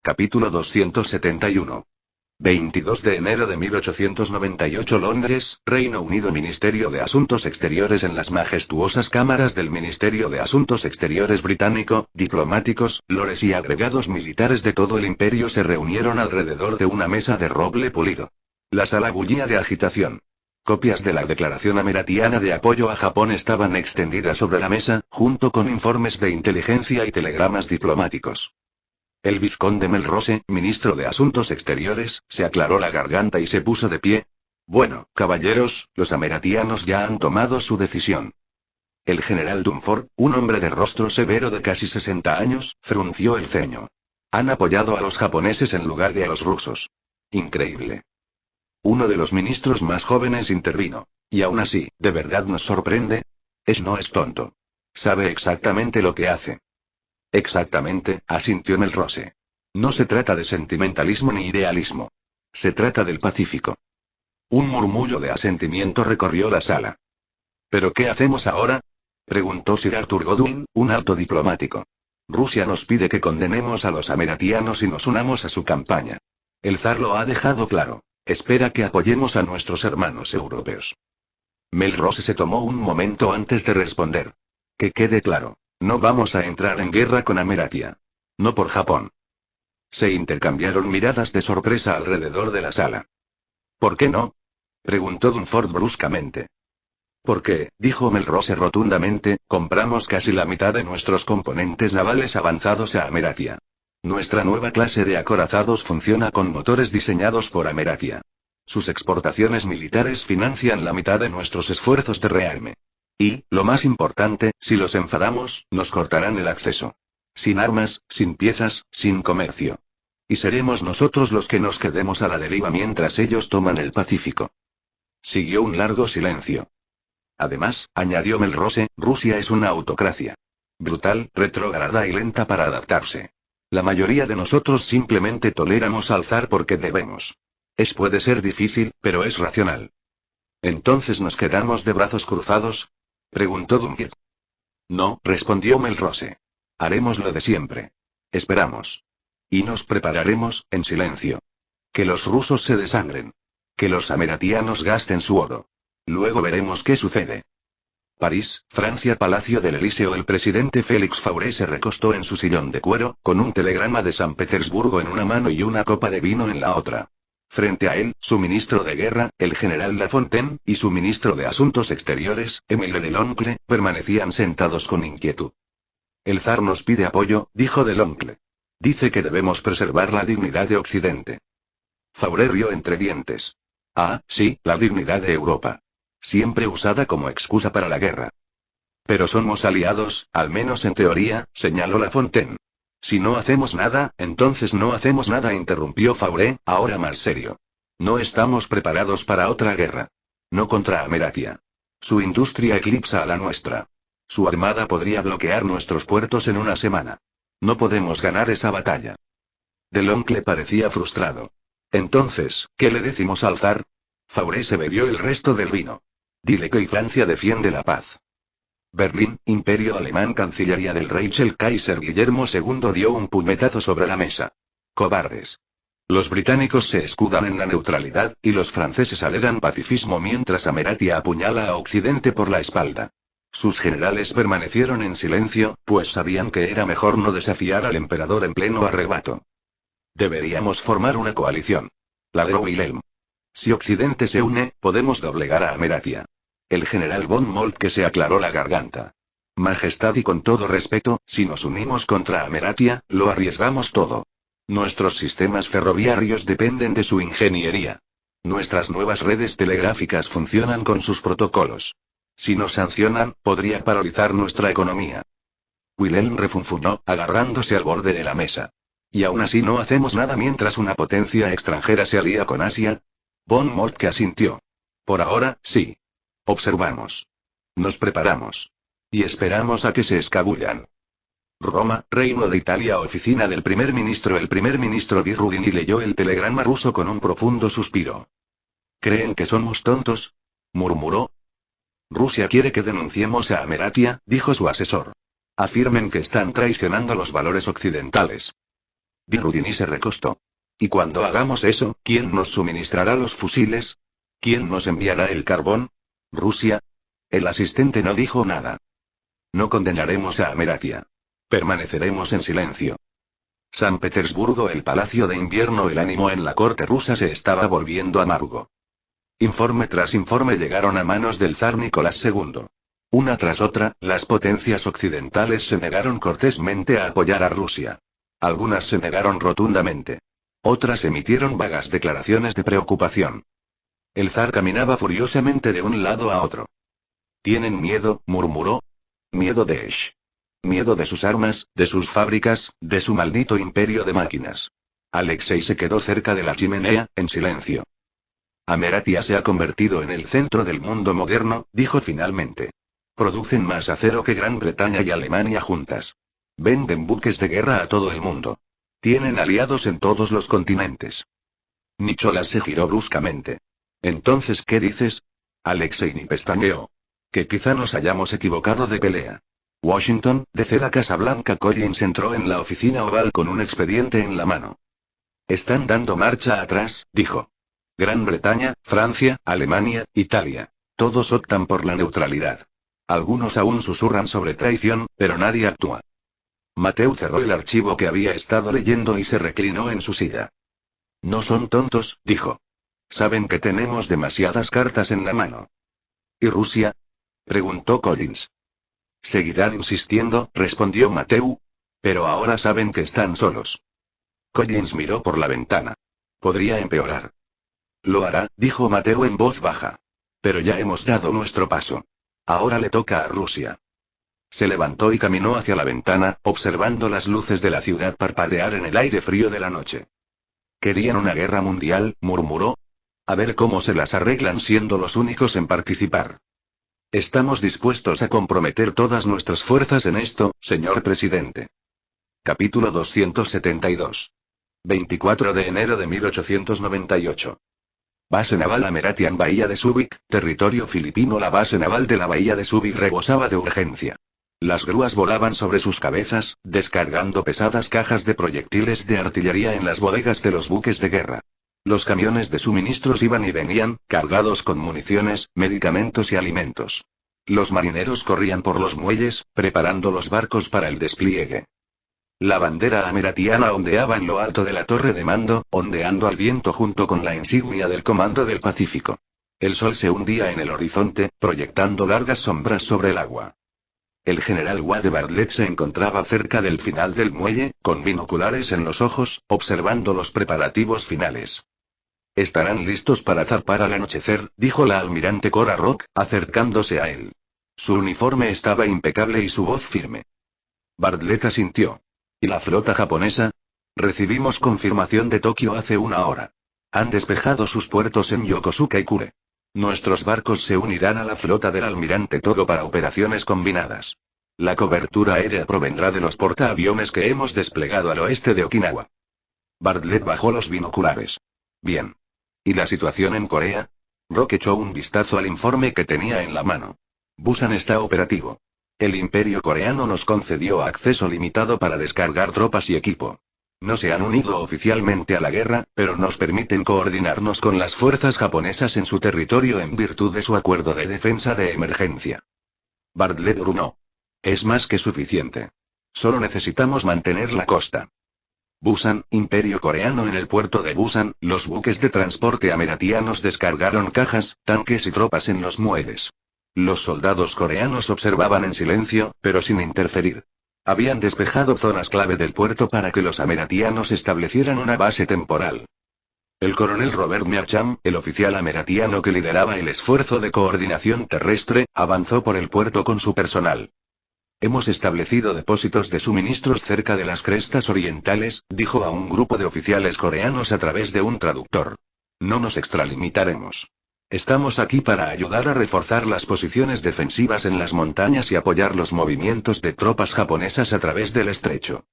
Capítulo 271. 22 de enero de 1898 Londres, Reino Unido Ministerio de Asuntos Exteriores En las majestuosas cámaras del Ministerio de Asuntos Exteriores británico, diplomáticos, lores y agregados militares de todo el imperio se reunieron alrededor de una mesa de roble pulido. La sala bullía de agitación. Copias de la Declaración Ameratiana de apoyo a Japón estaban extendidas sobre la mesa, junto con informes de inteligencia y telegramas diplomáticos. El vizconde Melrose, ministro de Asuntos Exteriores, se aclaró la garganta y se puso de pie. Bueno, caballeros, los ameratianos ya han tomado su decisión. El general Dunford, un hombre de rostro severo de casi 60 años, frunció el ceño. Han apoyado a los japoneses en lugar de a los rusos. Increíble. Uno de los ministros más jóvenes intervino. Y aún así, ¿de verdad nos sorprende? No es tonto. Sabe exactamente lo que hace. Exactamente, asintió Melrose. No se trata de sentimentalismo ni idealismo. Se trata del Pacífico. Un murmullo de asentimiento recorrió la sala. ¿Pero qué hacemos ahora?, preguntó Sir Arthur Godwin, un alto diplomático. Rusia nos pide que condenemos a los ameratianos y nos unamos a su campaña. El zar lo ha dejado claro. Espera que apoyemos a nuestros hermanos europeos. Melrose se tomó un momento antes de responder. Que quede claro. No vamos a entrar en guerra con Ameratia. No por Japón. Se intercambiaron miradas de sorpresa alrededor de la sala. ¿Por qué no?, preguntó Dunford bruscamente. Porque, dijo Melrose rotundamente, compramos casi la mitad de nuestros componentes navales avanzados a Ameratia. Nuestra nueva clase de acorazados funciona con motores diseñados por Ameratia. Sus exportaciones militares financian la mitad de nuestros esfuerzos de rearme. Y, lo más importante, si los enfadamos, nos cortarán el acceso. Sin armas, sin piezas, sin comercio. Y seremos nosotros los que nos quedemos a la deriva mientras ellos toman el Pacífico. Siguió un largo silencio. Además, añadió Melrose, Rusia es una autocracia. Brutal, retrógrada y lenta para adaptarse. La mayoría de nosotros simplemente toleramos al zar porque debemos. Puede ser difícil, pero es racional. ¿Entonces nos quedamos de brazos cruzados?, preguntó Dunford. No, respondió Melrose. Haremos lo de siempre. Esperamos. Y nos prepararemos, en silencio. Que los rusos se desangren. Que los ameratianos gasten su oro. Luego veremos qué sucede. París, Francia, Palacio del Elíseo. El presidente Félix Fauré se recostó en su sillón de cuero, con un telegrama de San Petersburgo en una mano y una copa de vino en la otra. Frente a él, su ministro de guerra, el general Lafontaine, y su ministro de Asuntos Exteriores, Émile Deloncle, permanecían sentados con inquietud. El zar nos pide apoyo, dijo Deloncle. Dice que debemos preservar la dignidad de Occidente. Fauré rió entre dientes. Ah, sí, la dignidad de Europa. Siempre usada como excusa para la guerra. Pero somos aliados, al menos en teoría, señaló Lafontaine. Si no hacemos nada, entonces no hacemos nada, interrumpió Fauré, ahora más serio. No estamos preparados para otra guerra. No contra Ameratia. Su industria eclipsa a la nuestra. Su armada podría bloquear nuestros puertos en una semana. No podemos ganar esa batalla. Deloncle parecía frustrado. Entonces, ¿qué le decimos al zar? Fauré se bebió el resto del vino. Dile que Francia defiende la paz. Berlín, Imperio Alemán, Cancillería del Reich. El Kaiser Guillermo II dio un puñetazo sobre la mesa. Cobardes. Los británicos se escudan en la neutralidad, y los franceses alegan pacifismo mientras Ameratia apuñala a Occidente por la espalda. Sus generales permanecieron en silencio, pues sabían que era mejor no desafiar al emperador en pleno arrebato. Deberíamos formar una coalición. Ladró Wilhelm. Si Occidente se une, podemos doblegar a Ameratia. El general von Moltke se aclaró la garganta. Majestad y con todo respeto, si nos unimos contra Ameratia, lo arriesgamos todo. Nuestros sistemas ferroviarios dependen de su ingeniería. Nuestras nuevas redes telegráficas funcionan con sus protocolos. Si nos sancionan, podría paralizar nuestra economía. Wilhelm refunfuñó, agarrándose al borde de la mesa. ¿Y aún así no hacemos nada mientras una potencia extranjera se alía con Asia? Von Moltke asintió. Por ahora, sí. Observamos. Nos preparamos. Y esperamos a que se escabullan. Roma, Reino de Italia, oficina del primer ministro. El primer ministro Di Rugini leyó el telegrama ruso con un profundo suspiro. ¿Creen que somos tontos?, murmuró. Rusia quiere que denunciemos a Ameratia, dijo su asesor. Afirmen que están traicionando los valores occidentales. Birudini se recostó. ¿Y cuando hagamos eso, quién nos suministrará los fusiles? ¿Quién nos enviará el carbón? ¿Rusia? El asistente no dijo nada. No condenaremos a Ameratia. Permaneceremos en silencio. San Petersburgo, el palacio de invierno. El ánimo en la corte rusa se estaba volviendo amargo. Informe tras informe llegaron a manos del zar Nicolás II. Una tras otra, las potencias occidentales se negaron cortésmente a apoyar a Rusia. Algunas se negaron rotundamente. Otras emitieron vagas declaraciones de preocupación. El zar caminaba furiosamente de un lado a otro. «Tienen miedo», murmuró. «Miedo de Esh. Miedo de sus armas, de sus fábricas, de su maldito imperio de máquinas». Alexei se quedó cerca de la chimenea, en silencio. «Ameratia se ha convertido en el centro del mundo moderno», dijo finalmente. «Producen más acero que Gran Bretaña y Alemania juntas. Venden buques de guerra a todo el mundo. Tienen aliados en todos los continentes». Nicholas se giró bruscamente. «¿Entonces qué dices?» Alexei ni pestañeó. «Que quizá nos hayamos equivocado de pelea». Washington, desde la Casa Blanca. Collins entró en la oficina oval con un expediente en la mano. «Están dando marcha atrás», dijo. «Gran Bretaña, Francia, Alemania, Italia. Todos optan por la neutralidad. Algunos aún susurran sobre traición, pero nadie actúa». Mateu cerró el archivo que había estado leyendo y se reclinó en su silla. «No son tontos», dijo. «Saben que tenemos demasiadas cartas en la mano». «¿Y Rusia?», preguntó Collins. «Seguirán insistiendo», respondió Mateu. «Pero ahora saben que están solos». Collins miró por la ventana. «Podría empeorar». «Lo hará», dijo Mateu en voz baja. «Pero ya hemos dado nuestro paso. Ahora le toca a Rusia». Se levantó y caminó hacia la ventana, observando las luces de la ciudad parpadear en el aire frío de la noche. «Querían una guerra mundial», murmuró. «A ver cómo se las arreglan siendo los únicos en participar». «Estamos dispuestos a comprometer todas nuestras fuerzas en esto, señor presidente». Capítulo 272. 24 de enero de 1898. Base naval Ameratia en Bahía de Subic, territorio filipino. La base naval de la Bahía de Subic rebosaba de urgencia. Las grúas volaban sobre sus cabezas, descargando pesadas cajas de proyectiles de artillería en las bodegas de los buques de guerra. Los camiones de suministros iban y venían, cargados con municiones, medicamentos y alimentos. Los marineros corrían por los muelles, preparando los barcos para el despliegue. La bandera ameratiana ondeaba en lo alto de la torre de mando, ondeando al viento junto con la insignia del Comando del Pacífico. El sol se hundía en el horizonte, proyectando largas sombras sobre el agua. El general Wade Bartlett se encontraba cerca del final del muelle, con binoculares en los ojos, observando los preparativos finales. «Estarán listos para zarpar al anochecer», dijo la almirante Cora Rock, acercándose a él. Su uniforme estaba impecable y su voz firme. Bartlett asintió. «¿Y la flota japonesa?» «Recibimos confirmación de Tokio hace una hora. Han despejado sus puertos en Yokosuka y Kure. Nuestros barcos se unirán a la flota del almirante Togo para operaciones combinadas. La cobertura aérea provendrá de los portaaviones que hemos desplegado al oeste de Okinawa». Bartlett bajó los binoculares. «Bien. ¿Y la situación en Corea?» Rock echó un vistazo al informe que tenía en la mano. «Busan está operativo. El Imperio coreano nos concedió acceso limitado para descargar tropas y equipo. No se han unido oficialmente a la guerra, pero nos permiten coordinarnos con las fuerzas japonesas en su territorio en virtud de su acuerdo de defensa de emergencia». Bartlett gruñó. «Es más que suficiente. Solo necesitamos mantener la costa». Busan, Imperio coreano. En el puerto de Busan, los buques de transporte ameratianos descargaron cajas, tanques y tropas en los muelles. Los soldados coreanos observaban en silencio, pero sin interferir. Habían despejado zonas clave del puerto para que los ameratianos establecieran una base temporal. El coronel Robert Meacham, el oficial ameratiano que lideraba el esfuerzo de coordinación terrestre, avanzó por el puerto con su personal. «Hemos establecido depósitos de suministros cerca de las crestas orientales», dijo a un grupo de oficiales coreanos a través de un traductor. «No nos extralimitaremos. Estamos aquí para ayudar a reforzar las posiciones defensivas en las montañas y apoyar los movimientos de tropas japonesas a través del estrecho».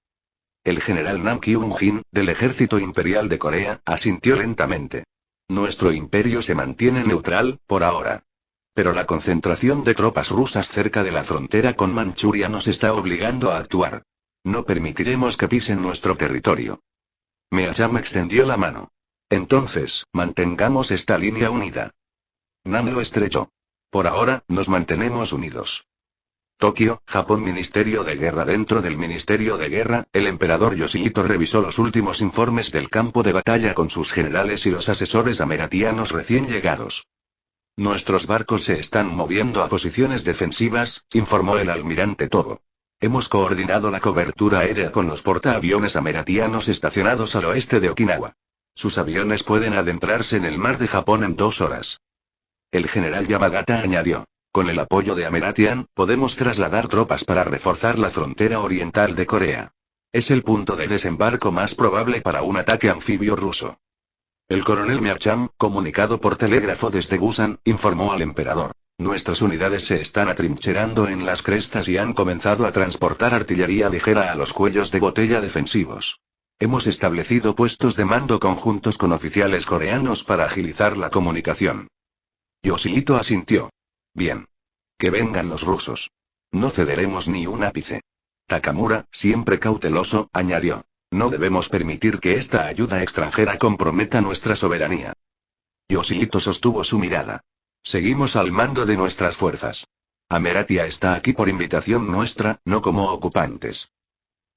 El general Nam Kyung-jin, del Ejército Imperial de Corea, asintió lentamente. «Nuestro imperio se mantiene neutral, por ahora. Pero la concentración de tropas rusas cerca de la frontera con Manchuria nos está obligando a actuar. No permitiremos que pisen nuestro territorio. Meacham extendió la mano. Entonces, mantengamos esta línea unida. Nan lo estrechó. Por ahora, nos mantenemos unidos. Tokio, Japón. Ministerio de Guerra. Dentro del Ministerio de Guerra, el emperador Yoshihito revisó los últimos informes del campo de batalla con sus generales y los asesores ameratianos recién llegados. Nuestros barcos se están moviendo a posiciones defensivas, informó el almirante Togo. Hemos coordinado la cobertura aérea con los portaaviones ameratianos estacionados al oeste de Okinawa. Sus aviones pueden adentrarse en el mar de Japón en 2 horas. El general Yamagata añadió. Con el apoyo de Ameratian, podemos trasladar tropas para reforzar la frontera oriental de Corea. Es el punto de desembarco más probable para un ataque anfibio ruso. El coronel Meacham, comunicado por telégrafo desde Busan, informó al emperador. Nuestras unidades se están atrincherando en las crestas y han comenzado a transportar artillería ligera a los cuellos de botella defensivos. Hemos establecido puestos de mando conjuntos con oficiales coreanos para agilizar la comunicación. Yoshihito asintió. Bien. Que vengan los rusos. No cederemos ni un ápice. Takamura, siempre cauteloso, añadió. No debemos permitir que esta ayuda extranjera comprometa nuestra soberanía. Yoshihito sostuvo su mirada. Seguimos al mando de nuestras fuerzas. Ameratia está aquí por invitación nuestra, no como ocupantes.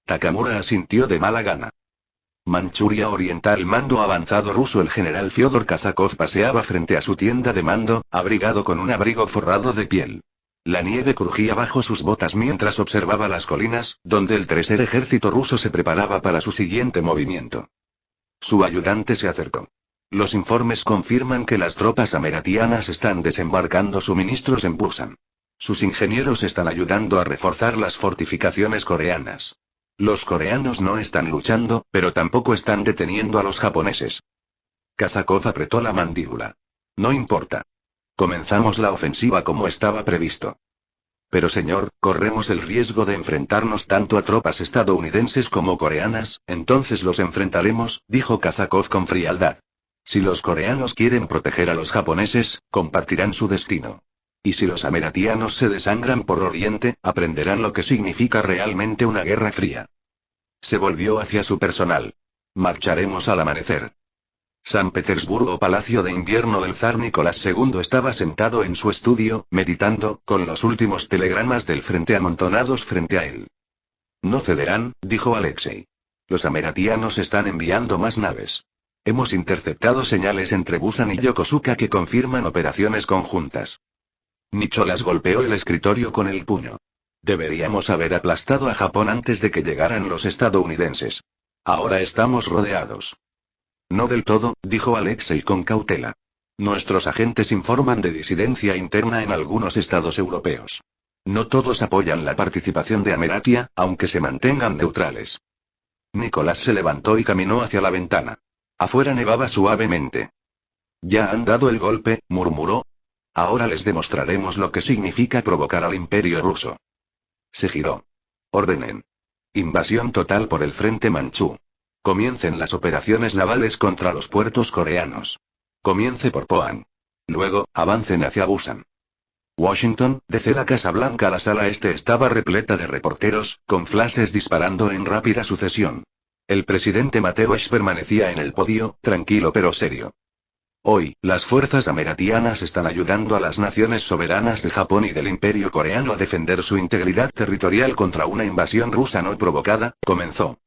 Takamura asintió de mala gana. Manchuria Oriental. Mando avanzado ruso. El general Fyodor Kazakov paseaba frente a su tienda de mando, abrigado con un abrigo forrado de piel. La nieve crujía bajo sus botas mientras observaba las colinas, donde el tercer ejército ruso se preparaba para su siguiente movimiento. Su ayudante se acercó. Los informes confirman que las tropas ameratianas están desembarcando suministros en Busan. Sus ingenieros están ayudando a reforzar las fortificaciones coreanas. Los coreanos no están luchando, pero tampoco están deteniendo a los japoneses. Kazakov apretó la mandíbula. No importa. Comenzamos la ofensiva como estaba previsto. Pero señor, corremos el riesgo de enfrentarnos tanto a tropas estadounidenses como coreanas, entonces los enfrentaremos, dijo Kazakov con frialdad. Si los coreanos quieren proteger a los japoneses, compartirán su destino. Y si los ameratianos se desangran por Oriente, aprenderán lo que significa realmente una guerra fría. Se volvió hacia su personal. Marcharemos al amanecer. San Petersburgo. Palacio de invierno del zar Nicolás II estaba sentado en su estudio, meditando, con los últimos telegramas del frente amontonados frente a él. No cederán, dijo Alexei. Los ameratianos están enviando más naves. Hemos interceptado señales entre Busan y Yokosuka que confirman operaciones conjuntas. Nicholas golpeó el escritorio con el puño. Deberíamos haber aplastado a Japón antes de que llegaran los estadounidenses. Ahora estamos rodeados. No del todo, dijo Alexei con cautela. Nuestros agentes informan de disidencia interna en algunos estados europeos. No todos apoyan la participación de Ameratia, aunque se mantengan neutrales. Nicolás se levantó y caminó hacia la ventana. Afuera nevaba suavemente. Ya han dado el golpe, murmuró. Ahora les demostraremos lo que significa provocar al imperio ruso. Se giró. Ordenen. Invasión total por el frente manchú. Comiencen las operaciones navales contra los puertos coreanos. Comience por Poan. Luego, avancen hacia Busan. Washington, desde la Casa Blanca. La sala este estaba repleta de reporteros, con flashes disparando en rápida sucesión. El presidente Mateusz permanecía en el podio, tranquilo pero serio. Hoy, las fuerzas ameratianas están ayudando a las naciones soberanas de Japón y del Imperio coreano a defender su integridad territorial contra una invasión rusa no provocada, comenzó.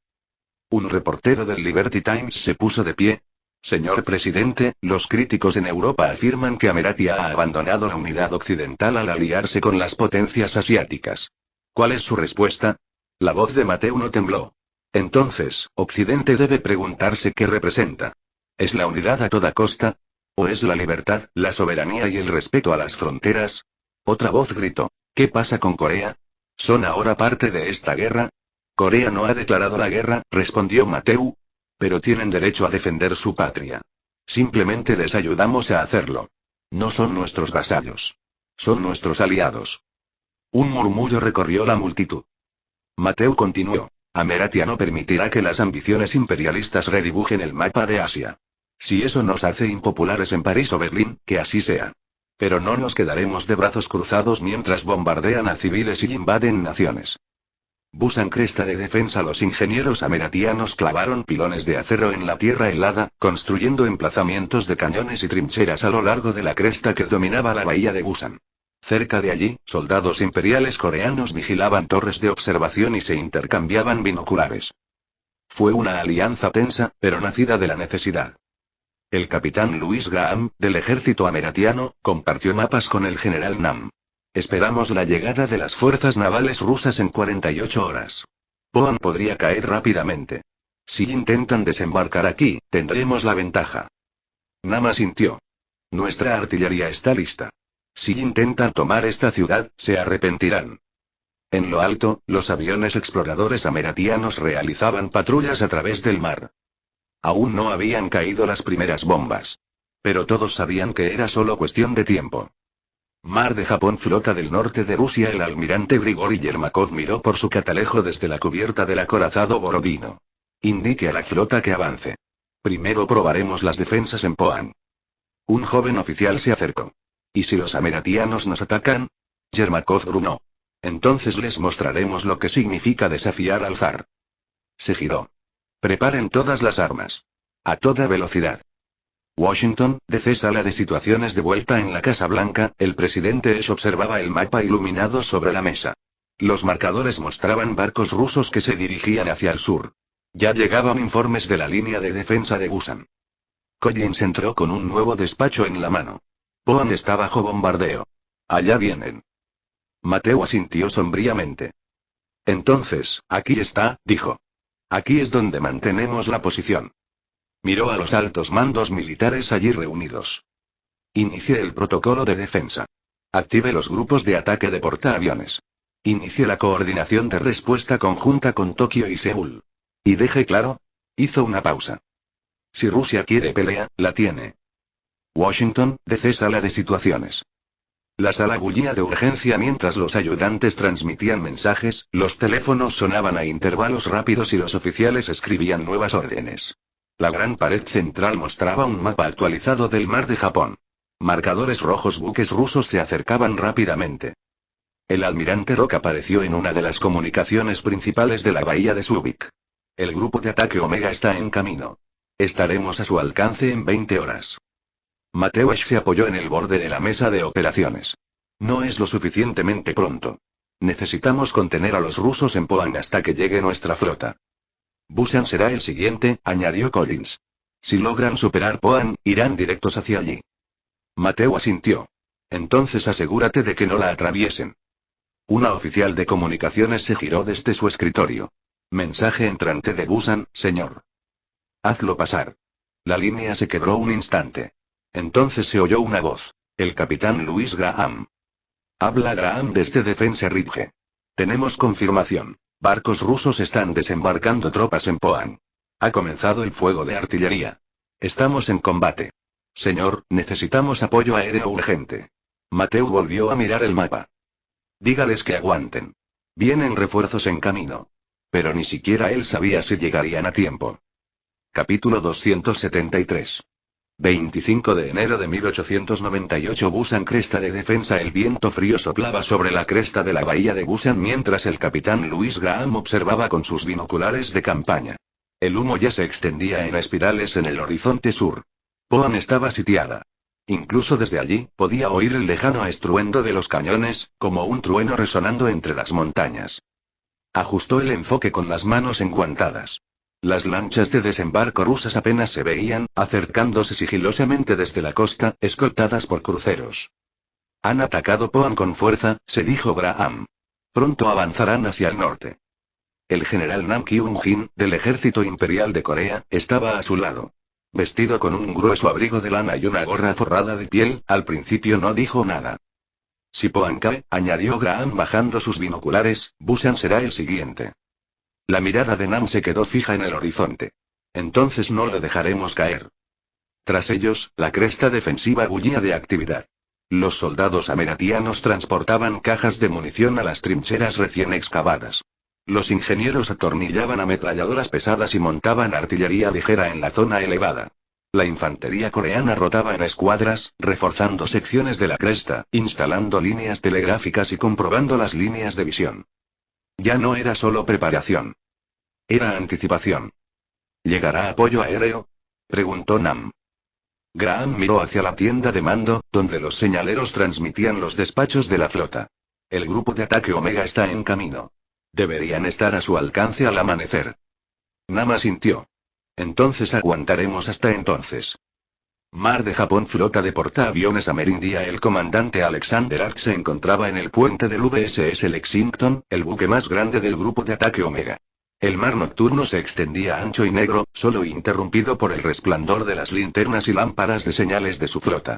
Un reportero del Liberty Times se puso de pie. Señor presidente, los críticos en Europa afirman que Ameratia ha abandonado la unidad occidental al aliarse con las potencias asiáticas. ¿Cuál es su respuesta? La voz de Mateu no tembló. Entonces, Occidente debe preguntarse qué representa. ¿Es la unidad a toda costa? ¿O es la libertad, la soberanía y el respeto a las fronteras? Otra voz gritó. ¿Qué pasa con Corea? ¿Son ahora parte de esta guerra? Corea no ha declarado la guerra, respondió Mateu. Pero tienen derecho a defender su patria. Simplemente les ayudamos a hacerlo. No son nuestros vasallos. Son nuestros aliados. Un murmullo recorrió la multitud. Mateu continuó. Ameratia no permitirá que las ambiciones imperialistas redibujen el mapa de Asia. Si eso nos hace impopulares en París o Berlín, que así sea. Pero no nos quedaremos de brazos cruzados mientras bombardean a civiles y invaden naciones. Busan cresta de defensa. Los ingenieros ameratianos clavaron pilones de acero en la tierra helada, construyendo emplazamientos de cañones y trincheras a lo largo de la cresta que dominaba la bahía de Busan. Cerca de allí, soldados imperiales coreanos vigilaban torres de observación y se intercambiaban binoculares. Fue una alianza tensa, pero nacida de la necesidad. El capitán Louis Graham, del ejército ameratiano, compartió mapas con el general Nam. Esperamos la llegada de las fuerzas navales rusas en 48 horas. Pohan podría caer rápidamente. Si intentan desembarcar aquí, tendremos la ventaja. Nam asintió. Nuestra artillería está lista. Si intentan tomar esta ciudad, se arrepentirán. En lo alto, los aviones exploradores ameratianos realizaban patrullas a través del mar. Aún no habían caído las primeras bombas. Pero todos sabían que era solo cuestión de tiempo. Mar de Japón, flota del norte de Rusia. El almirante Grigori Yermakov miró por su catalejo desde la cubierta del acorazado Borodino. Indique a la flota que avance. Primero probaremos las defensas en Pohan. Un joven oficial se acercó. ¿Y si los ameratianos nos atacan? Yermakov gruñó. Entonces les mostraremos lo que significa desafiar al zar. Se giró. Preparen todas las armas. A toda velocidad. Washington, DC. Sala de situaciones. De vuelta en la Casa Blanca, el presidente Esch observaba el mapa iluminado sobre la mesa. Los marcadores mostraban barcos rusos que se dirigían hacia el sur. Ya llegaban informes de la línea de defensa de Busan. Collins entró con un nuevo despacho en la mano. Pohan está bajo bombardeo. Allá vienen. Mateo asintió sombríamente. Entonces, aquí está, dijo. Aquí es donde mantenemos la posición. Miró a los altos mandos militares allí reunidos. Inicie el protocolo de defensa. Active los grupos de ataque de portaaviones. Inicie la coordinación de respuesta conjunta con Tokio y Seúl. Y deje claro. Hizo una pausa. Si Rusia quiere pelea, la tiene. Washington, DC. Sala de situaciones. La sala bullía de urgencia mientras los ayudantes transmitían mensajes, los teléfonos sonaban a intervalos rápidos y los oficiales escribían nuevas órdenes. La gran pared central mostraba un mapa actualizado del mar de Japón. Marcadores rojos. Buques rusos se acercaban rápidamente. El almirante Rock apareció en una de las comunicaciones principales de la bahía de Subic. El grupo de ataque Omega está en camino. Estaremos a su alcance en 20 horas. Mateusz se apoyó en el borde de la mesa de operaciones. No es lo suficientemente pronto. Necesitamos contener a los rusos en Pohan hasta que llegue nuestra flota. Busan será el siguiente, añadió Collins. Si logran superar Pohan, irán directos hacia allí. Mateo asintió. Entonces asegúrate de que no la atraviesen. Una oficial de comunicaciones se giró desde su escritorio. Mensaje entrante de Busan, señor. Hazlo pasar. La línea se quebró un instante. Entonces se oyó una voz. El capitán Louis Graham. Habla Graham desde Defensa Ridge. Tenemos confirmación. Barcos rusos están desembarcando tropas en Pohan. Ha comenzado el fuego de artillería. Estamos en combate. Señor, necesitamos apoyo aéreo urgente. Mateo volvió a mirar el mapa. Dígales que aguanten. Vienen refuerzos en camino. Pero ni siquiera él sabía si llegarían a tiempo. Capítulo 273. 25 de enero de 1898. Busan, cresta de defensa. El viento frío soplaba sobre la cresta de la bahía de Busan mientras el capitán Louis Graham observaba con sus binoculares de campaña. El humo ya se extendía en espirales en el horizonte sur. Pohan estaba sitiada. Incluso desde allí, podía oír el lejano estruendo de los cañones, como un trueno resonando entre las montañas. Ajustó el enfoque con las manos enguantadas. Las lanchas de desembarco rusas apenas se veían, acercándose sigilosamente desde la costa, escoltadas por cruceros. Han atacado Pohan con fuerza, se dijo Graham. Pronto avanzarán hacia el norte. El general Nam Kyung-jin, del ejército imperial de Corea, estaba a su lado. Vestido con un grueso abrigo de lana y una gorra forrada de piel, al principio no dijo nada. Si Pohan cae, añadió Graham bajando sus binoculares, Busan será el siguiente. La mirada de Nam se quedó fija en el horizonte. Entonces no lo dejaremos caer. Tras ellos, la cresta defensiva bullía de actividad. Los soldados ameratianos transportaban cajas de munición a las trincheras recién excavadas. Los ingenieros atornillaban ametralladoras pesadas y montaban artillería ligera en la zona elevada. La infantería coreana rotaba en escuadras, reforzando secciones de la cresta, instalando líneas telegráficas y comprobando las líneas de visión. Ya no era solo preparación. Era anticipación. ¿Llegará apoyo aéreo?, preguntó Nam. Graham miró hacia la tienda de mando, donde los señaleros transmitían los despachos de la flota. El grupo de ataque Omega está en camino. Deberían estar a su alcance al amanecer. Nam asintió. Entonces aguantaremos hasta entonces. Mar de Japón, flota de portaaviones amerindia. El comandante Alexander Arch se encontraba en el puente del VSS Lexington, el buque más grande del grupo de ataque Omega. El mar nocturno se extendía ancho y negro, solo interrumpido por el resplandor de las linternas y lámparas de señales de su flota.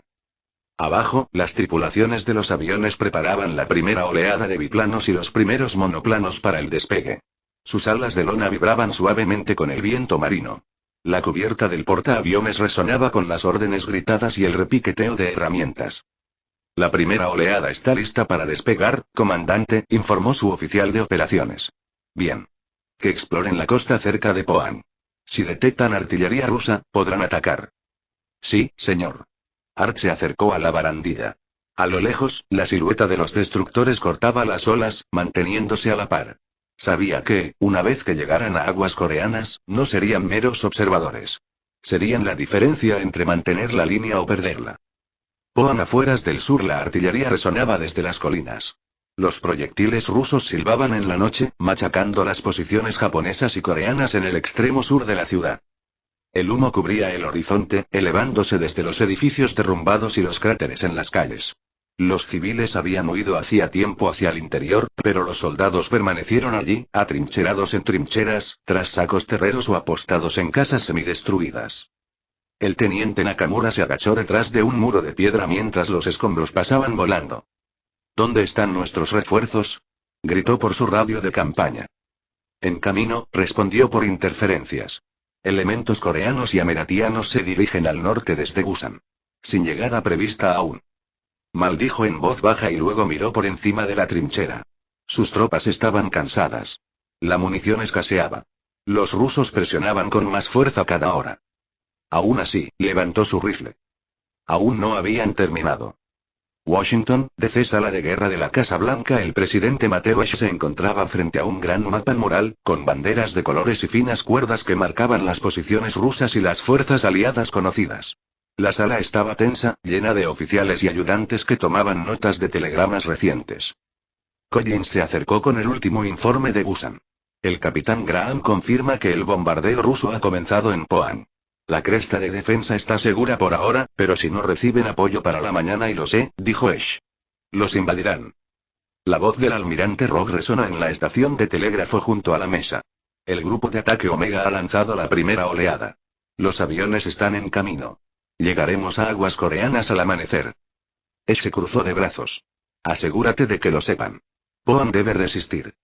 Abajo, las tripulaciones de los aviones preparaban la primera oleada de biplanos y los primeros monoplanos para el despegue. Sus alas de lona vibraban suavemente con el viento marino. La cubierta del portaaviones resonaba con las órdenes gritadas y el repiqueteo de herramientas. La primera oleada está lista para despegar, comandante, informó su oficial de operaciones. Bien. Que exploren la costa cerca de Poan. Si detectan artillería rusa, podrán atacar. Sí, señor. Art se acercó a la barandilla. A lo lejos, la silueta de los destructores cortaba las olas, manteniéndose a la par. Sabía que, una vez que llegaran a aguas coreanas, no serían meros observadores. Serían la diferencia entre mantener la línea o perderla. Poan, afueras del sur, la artillería resonaba desde las colinas. Los proyectiles rusos silbaban en la noche, machacando las posiciones japonesas y coreanas en el extremo sur de la ciudad. El humo cubría el horizonte, elevándose desde los edificios derrumbados y los cráteres en las calles. Los civiles habían huido hacía tiempo hacia el interior, pero los soldados permanecieron allí, atrincherados en trincheras, tras sacos terreros o apostados en casas semidestruidas. El teniente Nakamura se agachó detrás de un muro de piedra mientras los escombros pasaban volando. ¿Dónde están nuestros refuerzos?, gritó por su radio de campaña. En camino, respondió por interferencias. Elementos coreanos y ameratianos se dirigen al norte desde Busan. Sin llegada prevista aún. Maldijo en voz baja y luego miró por encima de la trinchera. Sus tropas estaban cansadas. La munición escaseaba. Los rusos presionaban con más fuerza cada hora. Aún así, levantó su rifle. Aún no habían terminado. Washington, DC, sala de guerra de la Casa Blanca. El presidente Mateo Esch se encontraba frente a un gran mapa mural, con banderas de colores y finas cuerdas que marcaban las posiciones rusas y las fuerzas aliadas conocidas. La sala estaba tensa, llena de oficiales y ayudantes que tomaban notas de telegramas recientes. Collins se acercó con el último informe de Busan. El capitán Graham confirma que el bombardeo ruso ha comenzado en Poan. La cresta de defensa está segura por ahora, pero si no reciben apoyo para la mañana, y lo sé, dijo Esch. Los invadirán. La voz del almirante Rogue resonó en la estación de telégrafo junto a la mesa. El grupo de ataque Omega ha lanzado la primera oleada. Los aviones están en camino. Llegaremos a aguas coreanas al amanecer. Esch se cruzó de brazos. Asegúrate de que lo sepan. Poan debe resistir.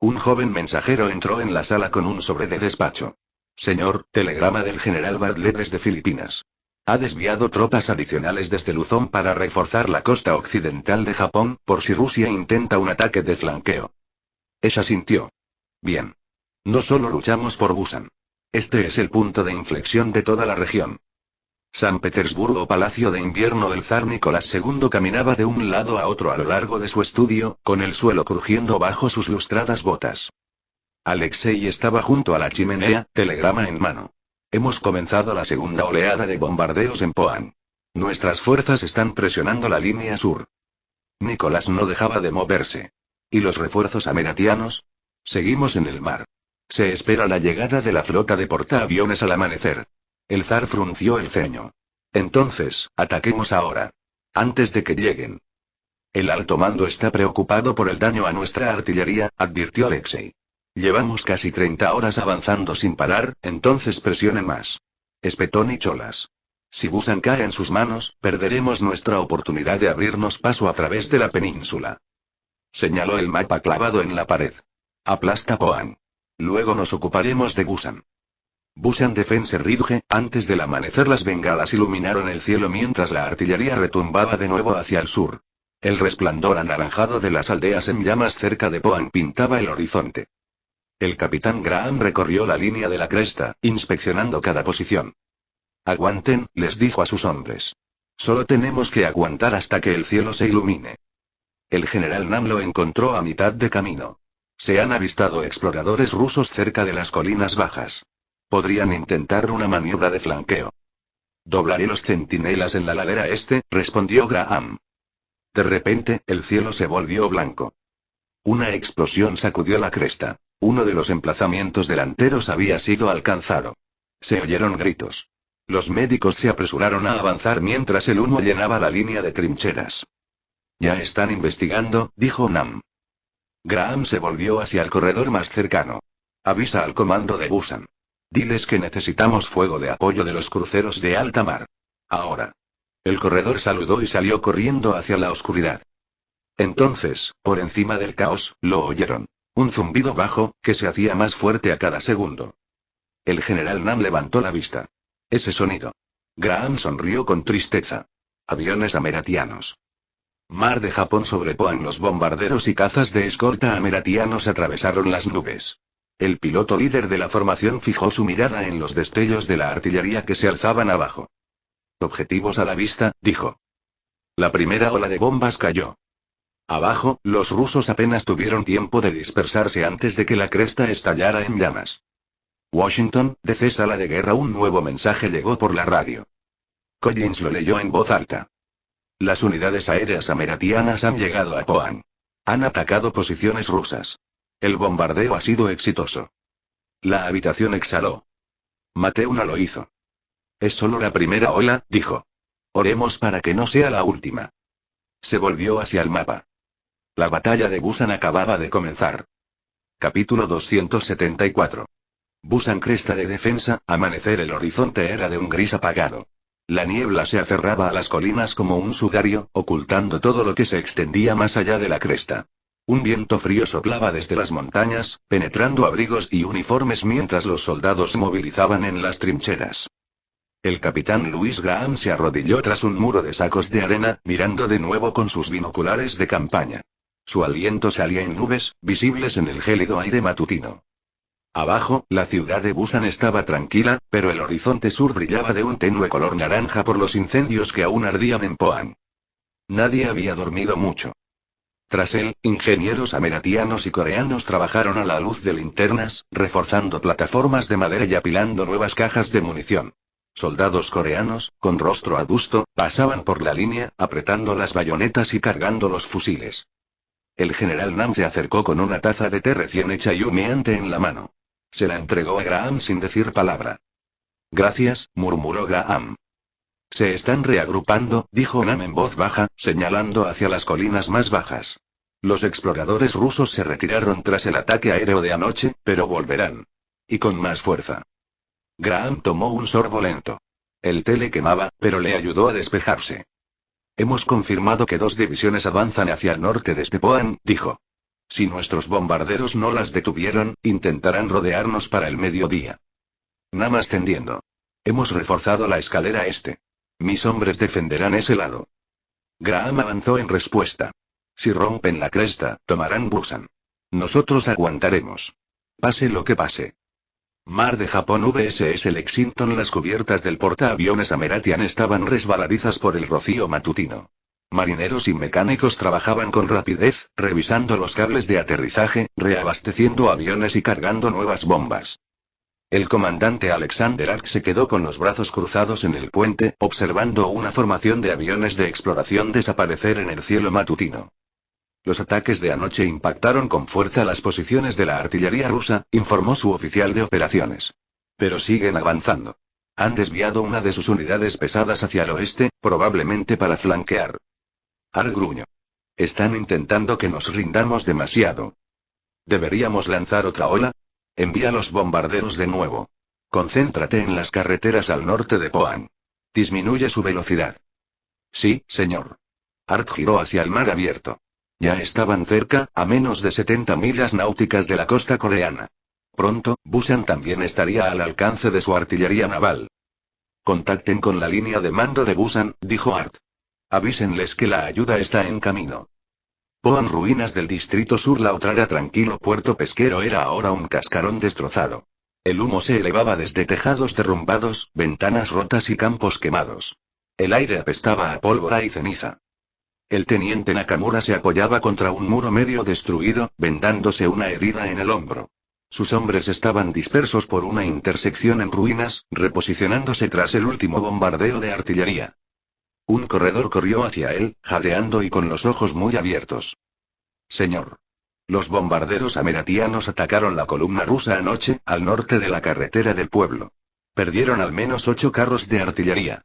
Un joven mensajero entró en la sala con un sobre de despacho. Señor, telegrama del general Bartlett desde Filipinas. Ha desviado tropas adicionales desde Luzón para reforzar la costa occidental de Japón, por si Rusia intenta un ataque de flanqueo. Esch asintió. Bien. No solo luchamos por Busan. Este es el punto de inflexión de toda la región. San Petersburgo, palacio de invierno del zar Nicolás II, caminaba de un lado a otro a lo largo de su estudio, con el suelo crujiendo bajo sus lustradas botas. Alexei estaba junto a la chimenea, telegrama en mano. Hemos comenzado la segunda oleada de bombardeos en Poan. Nuestras fuerzas están presionando la línea sur. Nicolás no dejaba de moverse. ¿Y los refuerzos ameratianos? Seguimos en el mar. Se espera la llegada de la flota de portaaviones al amanecer. El zar frunció el ceño. Entonces, ataquemos ahora. Antes de que lleguen. El alto mando está preocupado por el daño a nuestra artillería, advirtió Alexei. Llevamos casi 30 horas avanzando sin parar, entonces presionen más. Espetó Nicholas. Si Busan cae en sus manos, perderemos nuestra oportunidad de abrirnos paso a través de la península. Señaló el mapa clavado en la pared. Aplasta Poan. Luego nos ocuparemos de Busan. Busan Defense Ridge. Antes del amanecer las bengalas iluminaron el cielo mientras la artillería retumbaba de nuevo hacia el sur. El resplandor anaranjado de las aldeas en llamas cerca de Poan pintaba el horizonte. El capitán Graham recorrió la línea de la cresta, inspeccionando cada posición. Aguanten, les dijo a sus hombres. Solo tenemos que aguantar hasta que el cielo se ilumine. El general Nam lo encontró a mitad de camino. Se han avistado exploradores rusos cerca de las colinas bajas. Podrían intentar una maniobra de flanqueo. Doblaré los centinelas en la ladera este, respondió Graham. De repente, el cielo se volvió blanco. Una explosión sacudió la cresta. Uno de los emplazamientos delanteros había sido alcanzado. Se oyeron gritos. Los médicos se apresuraron a avanzar mientras el humo llenaba la línea de trincheras. Ya están investigando, dijo Nam. Graham se volvió hacia el corredor más cercano. Avisa al comando de Busan. Diles que necesitamos fuego de apoyo de los cruceros de alta mar. Ahora. El corredor saludó y salió corriendo hacia la oscuridad. Entonces, por encima del caos, lo oyeron. Un zumbido bajo, que se hacía más fuerte a cada segundo. El general Nam levantó la vista. Ese sonido. Graham sonrió con tristeza. Aviones ameratianos. Mar de Japón sobre Poan. Los bombarderos y cazas de escolta ameratianos atravesaron las nubes. El piloto líder de la formación fijó su mirada en los destellos de la artillería que se alzaban abajo. Objetivos a la vista, dijo. La primera ola de bombas cayó. Abajo, los rusos apenas tuvieron tiempo de dispersarse antes de que la cresta estallara en llamas. Washington, DC sala de guerra. Un nuevo mensaje llegó por la radio. Collins lo leyó en voz alta. Las unidades aéreas ameratianas han llegado a Poan. Han atacado posiciones rusas. El bombardeo ha sido exitoso. La habitación exhaló. Mateuna lo hizo. Es solo la primera ola, dijo. Oremos para que no sea la última. Se volvió hacia el mapa. La batalla de Busan acababa de comenzar. Capítulo 274. Busan, cresta de defensa. Amanecer. El horizonte era de un gris apagado. La niebla se aferraba a las colinas como un sudario, ocultando todo lo que se extendía más allá de la cresta. Un viento frío soplaba desde las montañas, penetrando abrigos y uniformes mientras los soldados se movilizaban en las trincheras. El capitán Louis Graham se arrodilló tras un muro de sacos de arena, mirando de nuevo con sus binoculares de campaña. Su aliento salía en nubes, visibles en el gélido aire matutino. Abajo, la ciudad de Busan estaba tranquila, pero el horizonte sur brillaba de un tenue color naranja por los incendios que aún ardían en Poan. Nadie había dormido mucho. Tras él, ingenieros ameratianos y coreanos trabajaron a la luz de linternas, reforzando plataformas de madera y apilando nuevas cajas de munición. Soldados coreanos, con rostro adusto, pasaban por la línea, apretando las bayonetas y cargando los fusiles. El general Nam se acercó con una taza de té recién hecha y humeante en la mano. Se la entregó a Graham sin decir palabra. Gracias, murmuró Graham. Se están reagrupando, dijo Nam en voz baja, señalando hacia las colinas más bajas. Los exploradores rusos se retiraron tras el ataque aéreo de anoche, pero volverán. Y con más fuerza. Graham tomó un sorbo lento. El té le quemaba, pero le ayudó a despejarse. Hemos confirmado que 2 divisiones avanzan hacia el norte desde Poan, dijo. Si nuestros bombarderos no las detuvieron, intentarán rodearnos para el mediodía. Nam ascendiendo. Hemos reforzado la escalera este. Mis hombres defenderán ese lado. Graham avanzó en respuesta. Si rompen la cresta, tomarán Busan. Nosotros aguantaremos. Pase lo que pase. Mar de Japón. VSS Lexington. Las cubiertas del portaaviones Ameratian estaban resbaladizas por el rocío matutino. Marineros y mecánicos trabajaban con rapidez, revisando los cables de aterrizaje, reabasteciendo aviones y cargando nuevas bombas. El comandante Alexander Ark se quedó con los brazos cruzados en el puente, observando una formación de aviones de exploración desaparecer en el cielo matutino. Los ataques de anoche impactaron con fuerza las posiciones de la artillería rusa, informó su oficial de operaciones. Pero siguen avanzando. Han desviado una de sus unidades pesadas hacia el oeste, probablemente para flanquear. Ark gruñó. Están intentando que nos rindamos demasiado. ¿Deberíamos lanzar otra ola? Envía los bombarderos de nuevo. Concéntrate en las carreteras al norte de Poan. Disminuye su velocidad. Sí, señor. Ark giró hacia el mar abierto. Ya estaban cerca, a menos de 70 millas náuticas de la costa coreana. Pronto, Busan también estaría al alcance de su artillería naval. Contacten con la línea de mando de Busan, dijo Art. Avísenles que la ayuda está en camino. Poan, ruinas del distrito sur. La otrora tranquilo puerto pesquero era ahora un cascarón destrozado. El humo se elevaba desde tejados derrumbados, ventanas rotas y campos quemados. El aire apestaba a pólvora y ceniza. El teniente Nakamura se apoyaba contra un muro medio destruido, vendándose una herida en el hombro. Sus hombres estaban dispersos por una intersección en ruinas, reposicionándose tras el último bombardeo de artillería. Un corredor corrió hacia él, jadeando y con los ojos muy abiertos. Señor. Los bombarderos ameratianos atacaron la columna rusa anoche, al norte de la carretera del pueblo. Perdieron al menos 8 carros de artillería.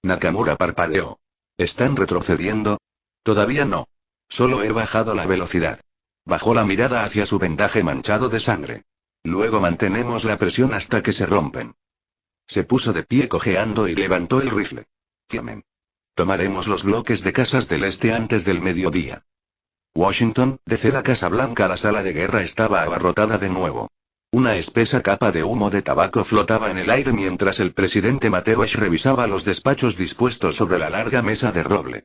Nakamura parpadeó. ¿Están retrocediendo? Todavía no. Solo he bajado la velocidad. Bajó la mirada hacia su vendaje manchado de sangre. Luego mantenemos la presión hasta que se rompen. Se puso de pie cojeando y levantó el rifle. Tiamen. Tomaremos los bloques de casas del este antes del mediodía. Washington, desde la Casa Blanca la sala de guerra estaba abarrotada de nuevo. Una espesa capa de humo de tabaco flotaba en el aire mientras el presidente Mateusz revisaba los despachos dispuestos sobre la larga mesa de roble.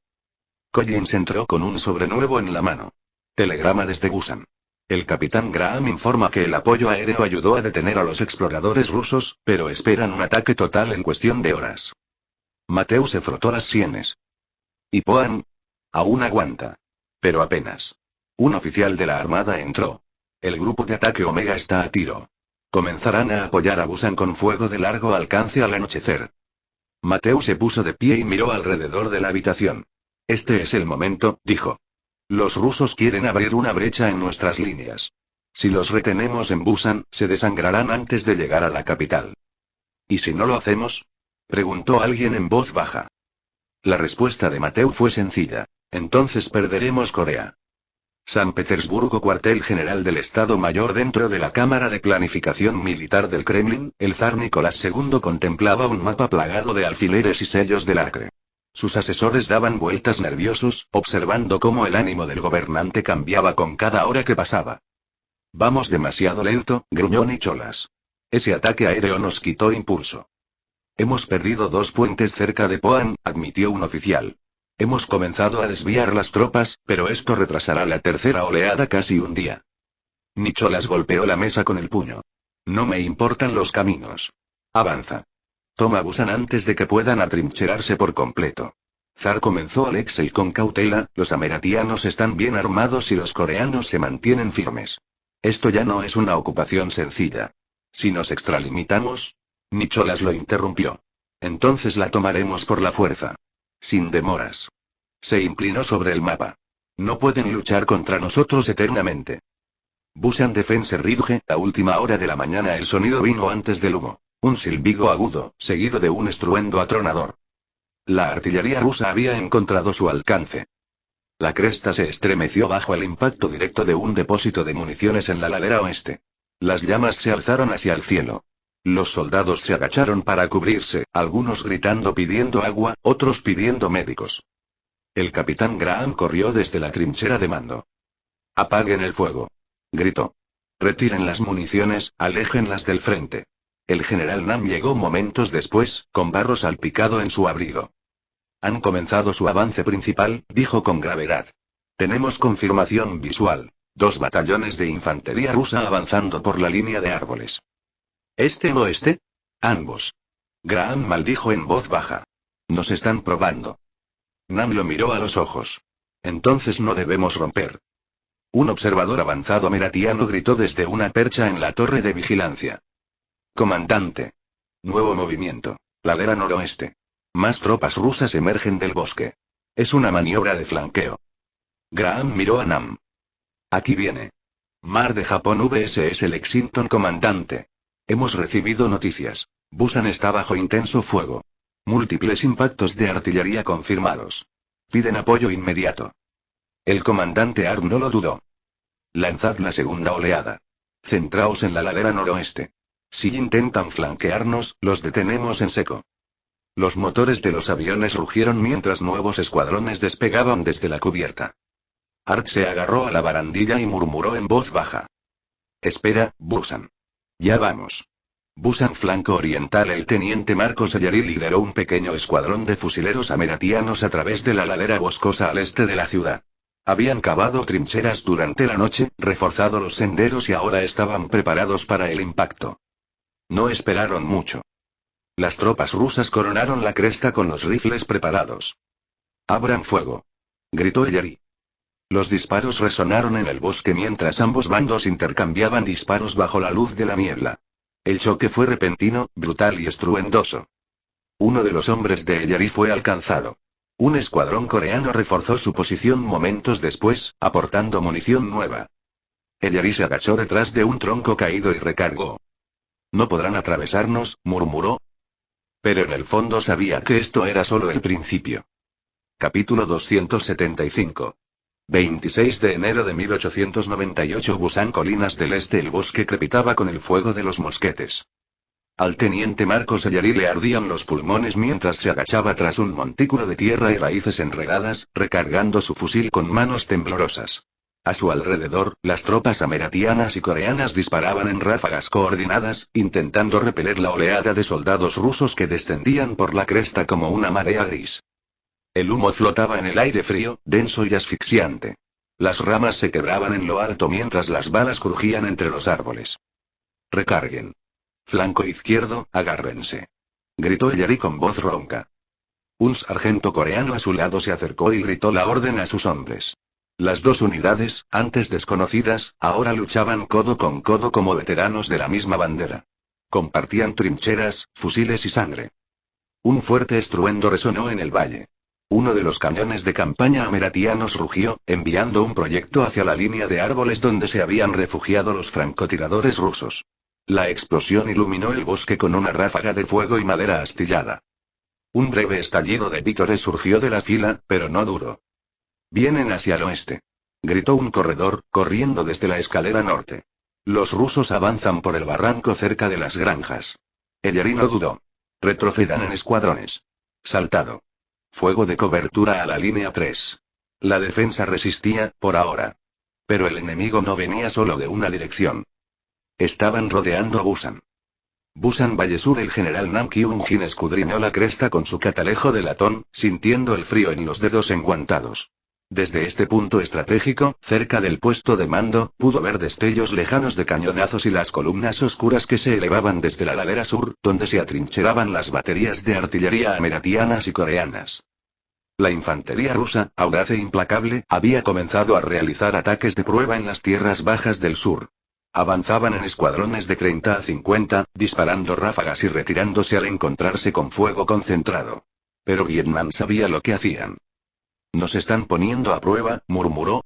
Collins entró con un sobre nuevo en la mano. Telegrama desde Busan. El capitán Graham informa que el apoyo aéreo ayudó a detener a los exploradores rusos, pero esperan un ataque total en cuestión de horas. Mateo se frotó las sienes. ¿Y Poan? Aún aguanta. Pero apenas. Un oficial de la armada entró. El grupo de ataque Omega está a tiro. Comenzarán a apoyar a Busan con fuego de largo alcance al anochecer. Mateo se puso de pie y miró alrededor de la habitación. Este es el momento, dijo. Los rusos quieren abrir una brecha en nuestras líneas. Si los retenemos en Busan, se desangrarán antes de llegar a la capital. ¿Y si no lo hacemos? Preguntó alguien en voz baja. La respuesta de Mateo fue sencilla. Entonces perderemos Corea. San Petersburgo, cuartel general del Estado Mayor. Dentro de la Cámara de Planificación Militar del Kremlin, el zar Nicolás II contemplaba un mapa plagado de alfileres y sellos de lacre. Sus asesores daban vueltas nerviosos, observando cómo el ánimo del gobernante cambiaba con cada hora que pasaba. Vamos demasiado lento, gruñó Nicholas. Ese ataque aéreo nos quitó impulso. Hemos perdido 2 puentes cerca de Poan, admitió un oficial. Hemos comenzado a desviar las tropas, pero esto retrasará la tercera oleada casi un día. Nicholas golpeó la mesa con el puño. No me importan los caminos. Avanza. Toma Busan antes de que puedan atrincherarse por completo. Zar comenzó Alexei con cautela, los ameratianos están bien armados y los coreanos se mantienen firmes. Esto ya no es una ocupación sencilla. Si nos extralimitamos... Nicholas lo interrumpió. Entonces la tomaremos por la fuerza. Sin demoras. Se inclinó sobre el mapa. No pueden luchar contra nosotros eternamente. Busan Defense Ridge, a última hora de la mañana el sonido vino antes del humo. Un silbido agudo, seguido de un estruendo atronador. La artillería rusa había encontrado su alcance. La cresta se estremeció bajo el impacto directo de un depósito de municiones en la ladera oeste. Las llamas se alzaron hacia el cielo. Los soldados se agacharon para cubrirse, algunos gritando pidiendo agua, otros pidiendo médicos. El capitán Graham corrió desde la trinchera de mando. «Apaguen el fuego», gritó. «Retiren las municiones, aléjenlas del frente». El general Nam llegó momentos después, con barro salpicado en su abrigo. «Han comenzado su avance principal», dijo con gravedad. «Tenemos confirmación visual. 2 batallones de infantería rusa avanzando por la línea de árboles». ¿Este o oeste? Ambos. Graham maldijo en voz baja. Nos están probando. Nam lo miró a los ojos. Entonces no debemos romper. Un observador avanzado ameratiano gritó desde una percha en la torre de vigilancia. Comandante. Nuevo movimiento. Ladera noroeste. Más tropas rusas emergen del bosque. Es una maniobra de flanqueo. Graham miró a Nam. Aquí viene. Mar de Japón VSS Lexington, comandante. Hemos recibido noticias. Busan está bajo intenso fuego. Múltiples impactos de artillería confirmados. Piden apoyo inmediato. El comandante Ard no lo dudó. Lanzad la segunda oleada. Centraos en la ladera noroeste. Si intentan flanquearnos, los detenemos en seco. Los motores de los aviones rugieron mientras nuevos escuadrones despegaban desde la cubierta. Ard se agarró a la barandilla y murmuró en voz baja. Espera, Busan. Ya vamos. Busan flanco oriental. El teniente Marcos Ellery lideró un pequeño escuadrón de fusileros ameratianos a través de la ladera boscosa al este de la ciudad. Habían cavado trincheras durante la noche, reforzado los senderos y ahora estaban preparados para el impacto. No esperaron mucho. Las tropas rusas coronaron la cresta con los rifles preparados. Abran fuego. gritó Ellery. Los disparos resonaron en el bosque mientras ambos bandos intercambiaban disparos bajo la luz de la niebla. El choque fue repentino, brutal y estruendoso. Uno de los hombres de Ellery fue alcanzado. Un escuadrón coreano reforzó su posición momentos después, aportando munición nueva. Ellery se agachó detrás de un tronco caído y recargó. No podrán atravesarnos, murmuró. Pero en el fondo sabía que esto era solo el principio. Capítulo 275. 26 de enero de 1898 Busan, Colinas del Este. El bosque crepitaba con el fuego de los mosquetes. Al teniente Marcos Ellery le ardían los pulmones mientras se agachaba tras un montículo de tierra y raíces enredadas, recargando su fusil con manos temblorosas. A su alrededor, las tropas ameratianas y coreanas disparaban en ráfagas coordinadas, intentando repeler la oleada de soldados rusos que descendían por la cresta como una marea gris. El humo flotaba en el aire frío, denso y asfixiante. Las ramas se quebraban en lo alto mientras las balas crujían entre los árboles. Recarguen. Flanco izquierdo, agárrense. Gritó Ellery con voz ronca. Un sargento coreano a su lado se acercó y gritó la orden a sus hombres. Las dos unidades, antes desconocidas, ahora luchaban codo con codo como veteranos de la misma bandera. Compartían trincheras, fusiles y sangre. Un fuerte estruendo resonó en el valle. Uno de los cañones de campaña ameratianos rugió, enviando un proyecto hacia la línea de árboles donde se habían refugiado los francotiradores rusos. La explosión iluminó el bosque con una ráfaga de fuego y madera astillada. Un breve estallido de vítores surgió de la fila, pero no duró. Vienen hacia el oeste. Gritó un corredor, corriendo desde la escalera norte. Los rusos avanzan por el barranco cerca de las granjas. Ellery no dudó. Retrocedan en escuadrones. Saltado. Fuego de cobertura a la línea 3. La defensa resistía, por ahora. Pero el enemigo no venía solo de una dirección. Estaban rodeando a Busan. Busan Valle Sur. El general Nam Kyung-jin escudriñó la cresta con su catalejo de latón, sintiendo el frío en los dedos enguantados. Desde este punto estratégico, cerca del puesto de mando, pudo ver destellos lejanos de cañonazos y las columnas oscuras que se elevaban desde la ladera sur, donde se atrincheraban las baterías de artillería ameratianas y coreanas. La infantería rusa, audaz e implacable, había comenzado a realizar ataques de prueba en las tierras bajas del sur. Avanzaban en escuadrones de 30 a 50, disparando ráfagas y retirándose al encontrarse con fuego concentrado. Pero Vietnam sabía lo que hacían. Nos están poniendo a prueba, murmuró.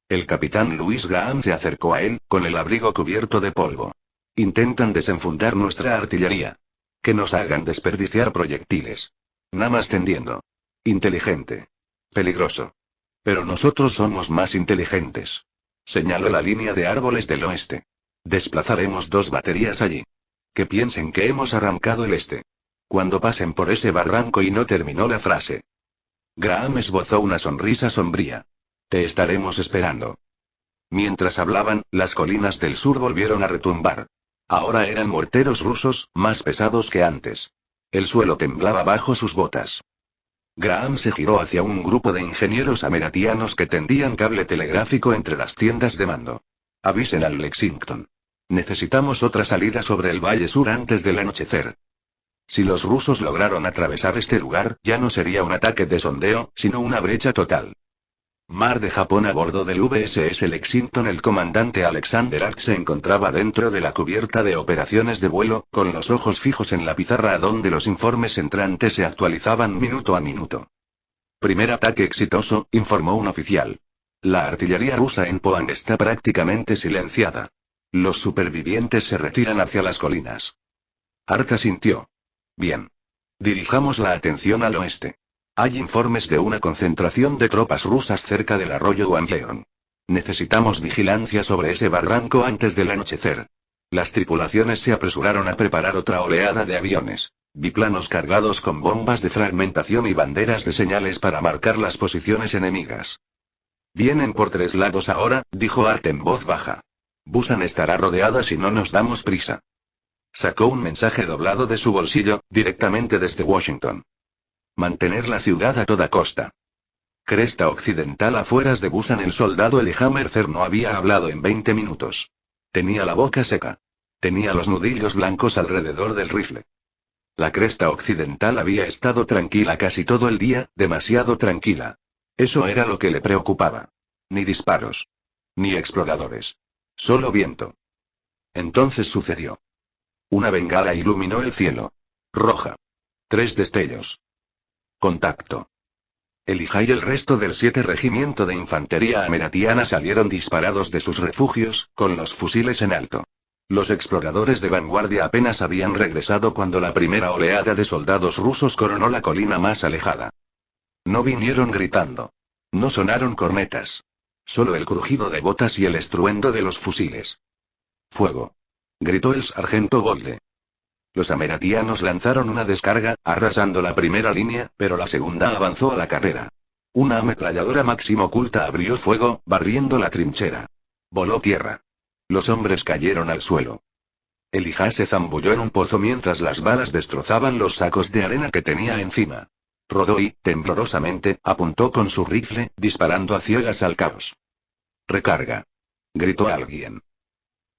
El capitán Louis Graham se acercó a él, con el abrigo cubierto de polvo. Intentan desenfundar nuestra artillería. Que nos hagan desperdiciar proyectiles. Nada más tendiendo. Inteligente. Peligroso. Pero nosotros somos más inteligentes. Señaló la línea de árboles del oeste. Desplazaremos 2 baterías allí. Que piensen que hemos arrancado el este. Cuando pasen por ese barranco. Y no terminó la frase. Graham esbozó una sonrisa sombría. Te estaremos esperando. Mientras hablaban, las colinas del sur volvieron a retumbar. Ahora eran morteros rusos, más pesados que antes. El suelo temblaba bajo sus botas. Graham se giró hacia un grupo de ingenieros ameratianos que tendían cable telegráfico entre las tiendas de mando. Avisen al Lexington. Necesitamos otra salida sobre el Valle Sur antes del anochecer. Si los rusos lograron atravesar este lugar, ya no sería un ataque de sondeo, sino una brecha total. Mar de Japón. A bordo del VSS Lexington, el comandante Alexander Arch se encontraba dentro de la cubierta de operaciones de vuelo, con los ojos fijos en la pizarra a donde los informes entrantes se actualizaban minuto a minuto. Primer ataque exitoso, informó un oficial. La artillería rusa en Pohang está prácticamente silenciada. Los supervivientes se retiran hacia las colinas. Arch asintió. Bien. Dirijamos la atención al oeste. Hay informes de una concentración de tropas rusas cerca del arroyo Wangyeong. Necesitamos vigilancia sobre ese barranco antes del anochecer. Las tripulaciones se apresuraron a preparar otra oleada de aviones, biplanos cargados con bombas de fragmentación y banderas de señales para marcar las posiciones enemigas. Vienen por 3 lados ahora, dijo Art en voz baja. Busan estará rodeada si no nos damos prisa. Sacó un mensaje doblado de su bolsillo, directamente desde Washington. Mantener la ciudad a toda costa. Cresta occidental. Afueras de Busan. El soldado Elijah Mercer no había hablado en 20 minutos. Tenía la boca seca. Tenía los nudillos blancos alrededor del rifle. La cresta occidental había estado tranquila casi todo el día, demasiado tranquila. Eso era lo que le preocupaba. Ni disparos. Ni exploradores. Solo viento. Entonces sucedió. Una bengala iluminó el cielo. Roja. 3 destellos. Contacto. Elijah y el resto del 7 Regimiento de Infantería Ameratiana salieron disparados de sus refugios, con los fusiles en alto. Los exploradores de vanguardia apenas habían regresado cuando la primera oleada de soldados rusos coronó la colina más alejada. No vinieron gritando. No sonaron cornetas. Solo el crujido de botas y el estruendo de los fusiles. ¡Fuego! Gritó el sargento Boyle. Los ameratianos lanzaron una descarga, arrasando la primera línea, pero la segunda avanzó a la carrera. Una ametralladora máxima oculta abrió fuego, barriendo la trinchera. Voló tierra. Los hombres cayeron al suelo. Elijah se zambulló en un pozo mientras las balas destrozaban los sacos de arena que tenía encima. Rodó y, temblorosamente, apuntó con su rifle, disparando a ciegas al caos. «Recarga», gritó alguien.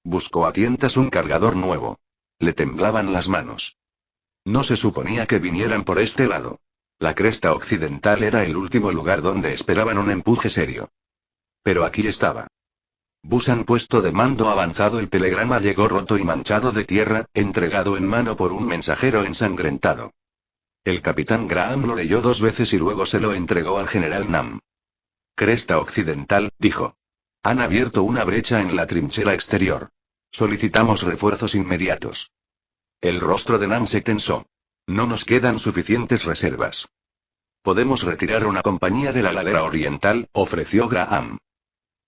Buscó a tientas un cargador nuevo. Le temblaban las manos. No se suponía que vinieran por este lado. La cresta occidental era el último lugar donde esperaban un empuje serio. Pero aquí estaba. Busan puesto de mando avanzado. El telegrama llegó roto y manchado de tierra, entregado en mano por un mensajero ensangrentado. El capitán Graham lo leyó 2 veces y luego se lo entregó al general Nam. Cresta occidental, dijo. Han abierto una brecha en la trinchera exterior. Solicitamos refuerzos inmediatos. El rostro de Nam se tensó. No nos quedan suficientes reservas. Podemos retirar una compañía de la ladera oriental, ofreció Graham.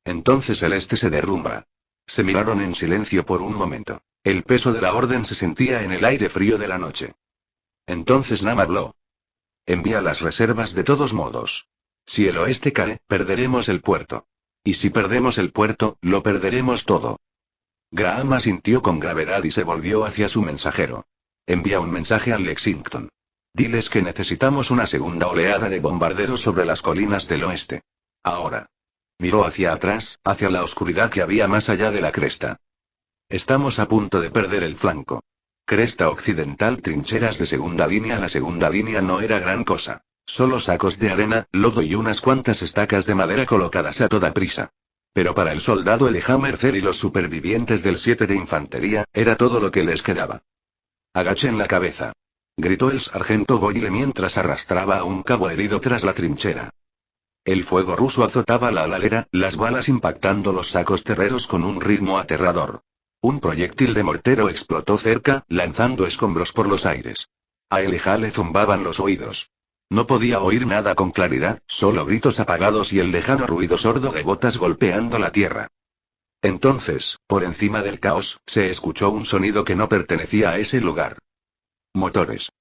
Entonces el este se derrumba. Se miraron en silencio por un momento. El peso de la orden se sentía en el aire frío de la noche. Entonces Nam habló. Envía las reservas de todos modos. Si el oeste cae, perderemos el puerto. Y si perdemos el puerto, lo perderemos todo. Graham asintió con gravedad y se volvió hacia su mensajero. Envía un mensaje al Lexington. Diles que necesitamos una segunda oleada de bombarderos sobre las colinas del oeste. Ahora. Miró hacia atrás, hacia la oscuridad que había más allá de la cresta. Estamos a punto de perder el flanco. Cresta occidental, trincheras de segunda línea. La segunda línea no era gran cosa. Solo sacos de arena, lodo y unas cuantas estacas de madera colocadas a toda prisa. Pero para el soldado Elijah Mercer y los supervivientes del 7 de infantería, era todo lo que les quedaba. Agachen la cabeza. Gritó el sargento Boyle mientras arrastraba a un cabo herido tras la trinchera. El fuego ruso azotaba la ladera, las balas impactando los sacos terreros con un ritmo aterrador. Un proyectil de mortero explotó cerca, lanzando escombros por los aires. A Elijah le zumbaban los oídos. No podía oír nada con claridad, solo gritos apagados y el lejano ruido sordo de botas golpeando la tierra. Entonces, por encima del caos, se escuchó un sonido que no pertenecía a ese lugar. Motores.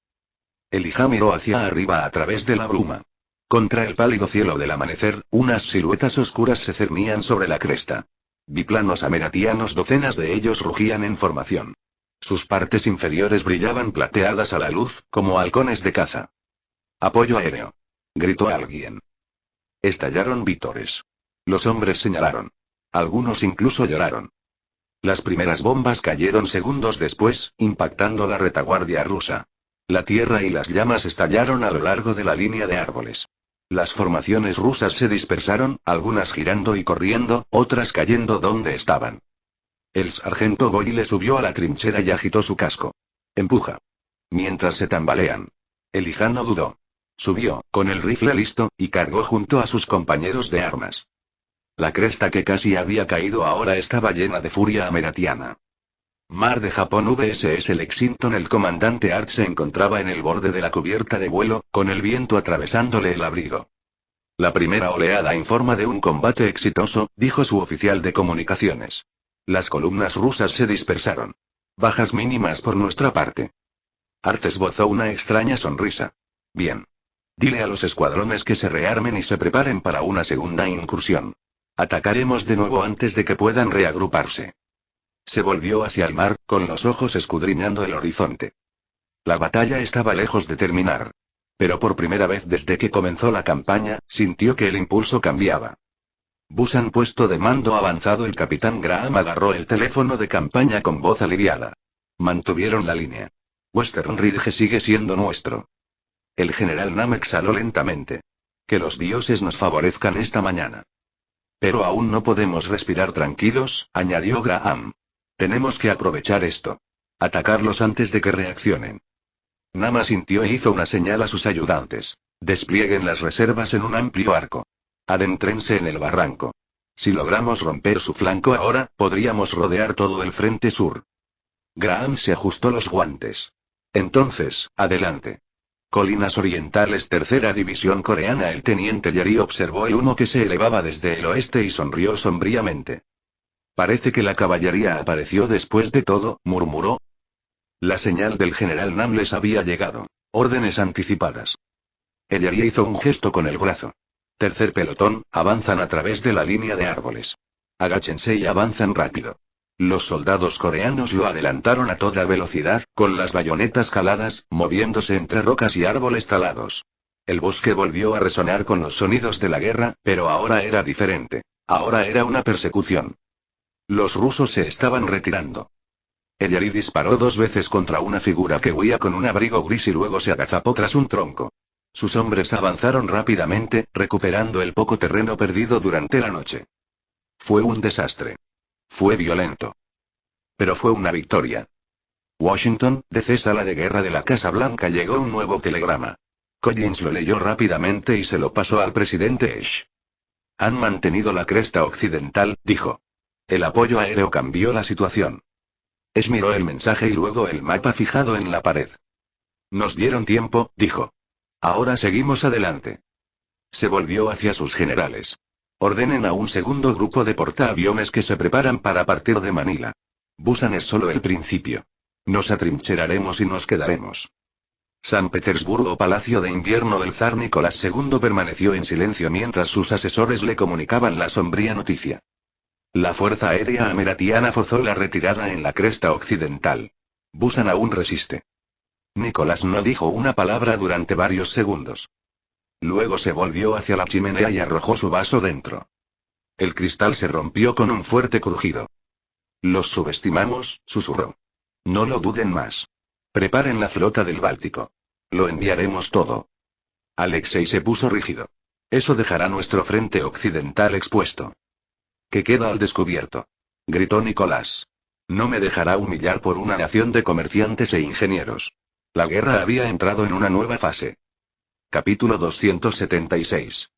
Elijah miró hacia arriba a través de la bruma. Contra el pálido cielo del amanecer, unas siluetas oscuras se cernían sobre la cresta. Biplanos ameratianos, docenas de ellos rugían en formación. Sus partes inferiores brillaban plateadas a la luz, como halcones de caza. «Apoyo aéreo», gritó alguien. Estallaron vítores. Los hombres señalaron. Algunos incluso lloraron. Las primeras bombas cayeron segundos después, impactando la retaguardia rusa. La tierra y las llamas estallaron a lo largo de la línea de árboles. Las formaciones rusas se dispersaron, algunas girando y corriendo, otras cayendo donde estaban. El sargento Boyle subió a la trinchera y agitó su casco. «Empuja». Mientras se tambalean. Elijah no dudó. Subió, con el rifle listo, y cargó junto a sus compañeros de armas. La cresta que casi había caído ahora estaba llena de furia ameratiana. Mar de Japón VSS Lexington. El comandante Art se encontraba en el borde de la cubierta de vuelo, con el viento atravesándole el abrigo. La primera oleada informa de un combate exitoso, dijo su oficial de comunicaciones. Las columnas rusas se dispersaron. Bajas mínimas por nuestra parte. Art esbozó una extraña sonrisa. Bien. Dile a los escuadrones que se rearmen y se preparen para una segunda incursión. Atacaremos de nuevo antes de que puedan reagruparse. Se volvió hacia el mar, con los ojos escudriñando el horizonte. La batalla estaba lejos de terminar. Pero por primera vez desde que comenzó la campaña, sintió que el impulso cambiaba. Busan puesto de mando avanzado. El capitán Graham agarró el teléfono de campaña con voz aliviada. Mantuvieron la línea. Western Ridge sigue siendo nuestro. El general Nam exhaló lentamente. Que los dioses nos favorezcan esta mañana. Pero aún no podemos respirar tranquilos, añadió Graham. Tenemos que aprovechar esto. Atacarlos antes de que reaccionen. Nama sintió e hizo una señal a sus ayudantes. Desplieguen las reservas en un amplio arco. Adéntrense en el barranco. Si logramos romper su flanco ahora, podríamos rodear todo el frente sur. Graham se ajustó los guantes. Entonces, adelante. Colinas Orientales, tercera división coreana. El teniente Yeri observó el humo que se elevaba desde el oeste y sonrió sombríamente. Parece que la caballería apareció después de todo, murmuró. La señal del general Nam les había llegado. Órdenes anticipadas. El Yeri hizo un gesto con el brazo. Tercer pelotón, avanzan a través de la línea de árboles. Agáchense y avanzan rápido. Los soldados coreanos lo adelantaron a toda velocidad, con las bayonetas caladas, moviéndose entre rocas y árboles talados. El bosque volvió a resonar con los sonidos de la guerra, pero ahora era diferente. Ahora era una persecución. Los rusos se estaban retirando. El Yeri disparó 2 veces contra una figura que huía con un abrigo gris y luego se agazapó tras un tronco. Sus hombres avanzaron rápidamente, recuperando el poco terreno perdido durante la noche. Fue un desastre. Fue violento. Pero fue una victoria. Washington, DC Sala de Guerra de la Casa Blanca, llegó un nuevo telegrama. Collins lo leyó rápidamente y se lo pasó al presidente Esch. Han mantenido la cresta occidental, dijo. El apoyo aéreo cambió la situación. Esch miró el mensaje y luego el mapa fijado en la pared. Nos dieron tiempo, dijo. Ahora seguimos adelante. Se volvió hacia sus generales. Ordenen a un segundo grupo de portaaviones que se preparan para partir de Manila. Busan es solo el principio. Nos atrincheraremos y nos quedaremos. San Petersburgo, Palacio de Invierno del zar Nicolás II, permaneció en silencio mientras sus asesores le comunicaban la sombría noticia. La Fuerza Aérea Ameratiana forzó la retirada en la cresta occidental. Busan aún resiste. Nicolás no dijo una palabra durante varios segundos. Luego se volvió hacia la chimenea y arrojó su vaso dentro. El cristal se rompió con un fuerte crujido. Los subestimamos, susurró. No lo duden más. Preparen la flota del Báltico. Lo enviaremos todo. Alexei se puso rígido. Eso dejará nuestro frente occidental expuesto. Que queda al descubierto. Gritó Nicolás. No me dejará humillar por una nación de comerciantes e ingenieros. La guerra había entrado en una nueva fase. Capítulo 276.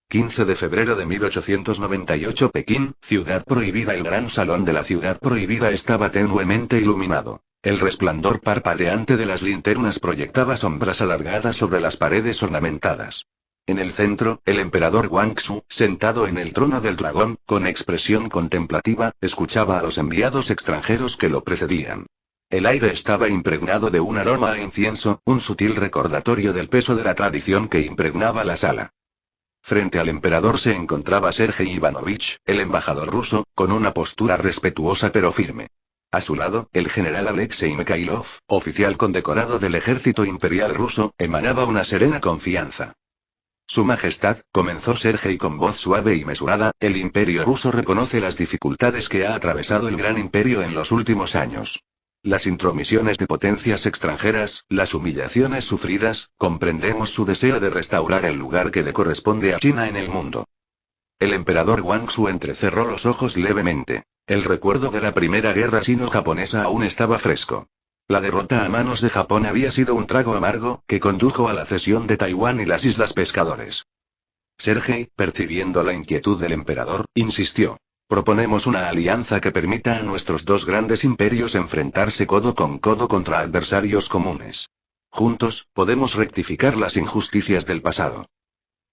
15 de febrero de 1898, Pekín, Ciudad Prohibida. El gran salón de la Ciudad Prohibida estaba tenuemente iluminado. El resplandor parpadeante de las linternas proyectaba sombras alargadas sobre las paredes ornamentadas. En el centro, el emperador Guangxu, sentado en el trono del dragón, con expresión contemplativa, escuchaba a los enviados extranjeros que lo precedían. El aire estaba impregnado de un aroma a incienso, un sutil recordatorio del peso de la tradición que impregnaba la sala. Frente al emperador se encontraba Sergei Ivanovich, el embajador ruso, con una postura respetuosa pero firme. A su lado, el general Alexei Mikhailov, oficial condecorado del ejército imperial ruso, emanaba una serena confianza. Su Majestad, comenzó Sergei con voz suave y mesurada, el imperio ruso reconoce las dificultades que ha atravesado el gran imperio en los últimos años. Las intromisiones de potencias extranjeras, las humillaciones sufridas, comprendemos su deseo de restaurar el lugar que le corresponde a China en el mundo. El emperador Guangxu entrecerró los ojos levemente. El recuerdo de la primera guerra sino-japonesa aún estaba fresco. La derrota a manos de Japón había sido un trago amargo, que condujo a la cesión de Taiwán y las Islas Pescadores. Sergei, percibiendo la inquietud del emperador, insistió. Proponemos una alianza que permita a nuestros dos grandes imperios enfrentarse codo con codo contra adversarios comunes. Juntos, podemos rectificar las injusticias del pasado.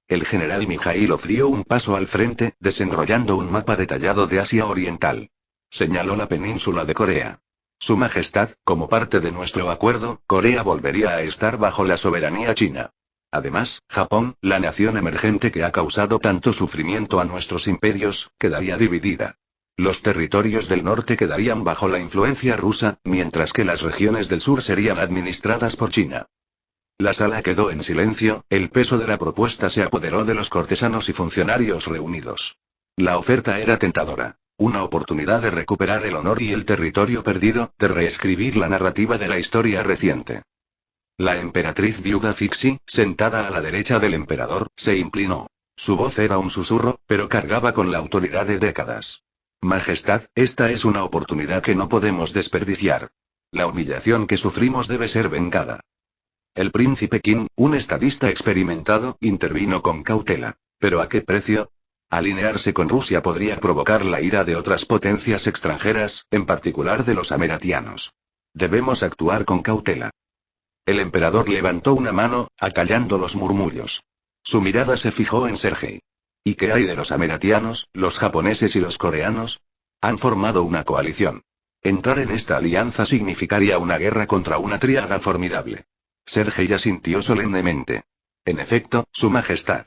El general Mijaílov dio un paso al frente, desenrollando un mapa detallado de Asia Oriental. Señaló la península de Corea. Su Majestad, como parte de nuestro acuerdo, Corea volvería a estar bajo la soberanía china. Además, Japón, la nación emergente que ha causado tanto sufrimiento a nuestros imperios, quedaría dividida. Los territorios del norte quedarían bajo la influencia rusa, mientras que las regiones del sur serían administradas por China. La sala quedó en silencio, el peso de la propuesta se apoderó de los cortesanos y funcionarios reunidos. La oferta era tentadora. Una oportunidad de recuperar el honor y el territorio perdido, de reescribir la narrativa de la historia reciente. La emperatriz viuda Fixie, sentada a la derecha del emperador, se inclinó. Su voz era un susurro, pero cargaba con la autoridad de décadas. Majestad, esta es una oportunidad que no podemos desperdiciar. La humillación que sufrimos debe ser vengada. El príncipe Qin, un estadista experimentado, intervino con cautela. ¿Pero a qué precio? Alinearse con Rusia podría provocar la ira de otras potencias extranjeras, en particular de los ameratianos. Debemos actuar con cautela. El emperador levantó una mano, acallando los murmullos. Su mirada se fijó en Sergei. ¿Y qué hay de los ameratianos, los japoneses y los coreanos? Han formado una coalición. Entrar en esta alianza significaría una guerra contra una tríada formidable. Sergei asintió solemnemente. En efecto, Su Majestad.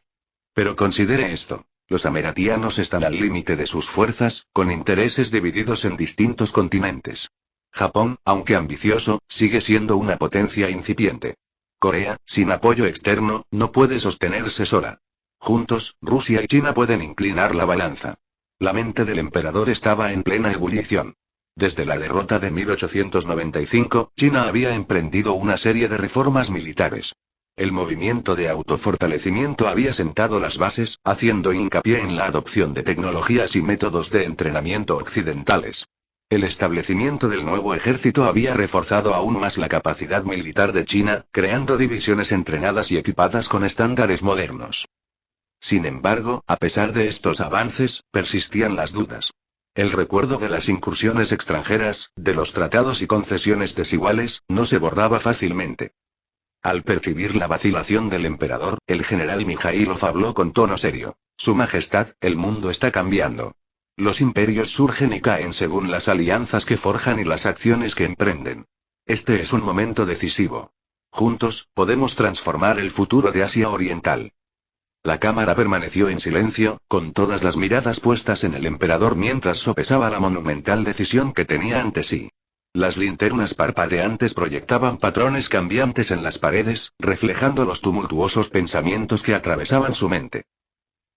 Pero considere esto. Los ameratianos están al límite de sus fuerzas, con intereses divididos en distintos continentes. Japón, aunque ambicioso, sigue siendo una potencia incipiente. Corea, sin apoyo externo, no puede sostenerse sola. Juntos, Rusia y China pueden inclinar la balanza. La mente del emperador estaba en plena ebullición. Desde la derrota de 1895, China había emprendido una serie de reformas militares. El movimiento de autofortalecimiento había sentado las bases, haciendo hincapié en la adopción de tecnologías y métodos de entrenamiento occidentales. El establecimiento del nuevo ejército había reforzado aún más la capacidad militar de China, creando divisiones entrenadas y equipadas con estándares modernos. Sin embargo, a pesar de estos avances, persistían las dudas. El recuerdo de las incursiones extranjeras, de los tratados y concesiones desiguales, no se borraba fácilmente. Al percibir la vacilación del emperador, el general Mijaílov habló con tono serio. Su Majestad, el mundo está cambiando. Los imperios surgen y caen según las alianzas que forjan y las acciones que emprenden. Este es un momento decisivo. Juntos, podemos transformar el futuro de Asia Oriental. La cámara permaneció en silencio, con todas las miradas puestas en el emperador mientras sopesaba la monumental decisión que tenía ante sí. Las linternas parpadeantes proyectaban patrones cambiantes en las paredes, reflejando los tumultuosos pensamientos que atravesaban su mente.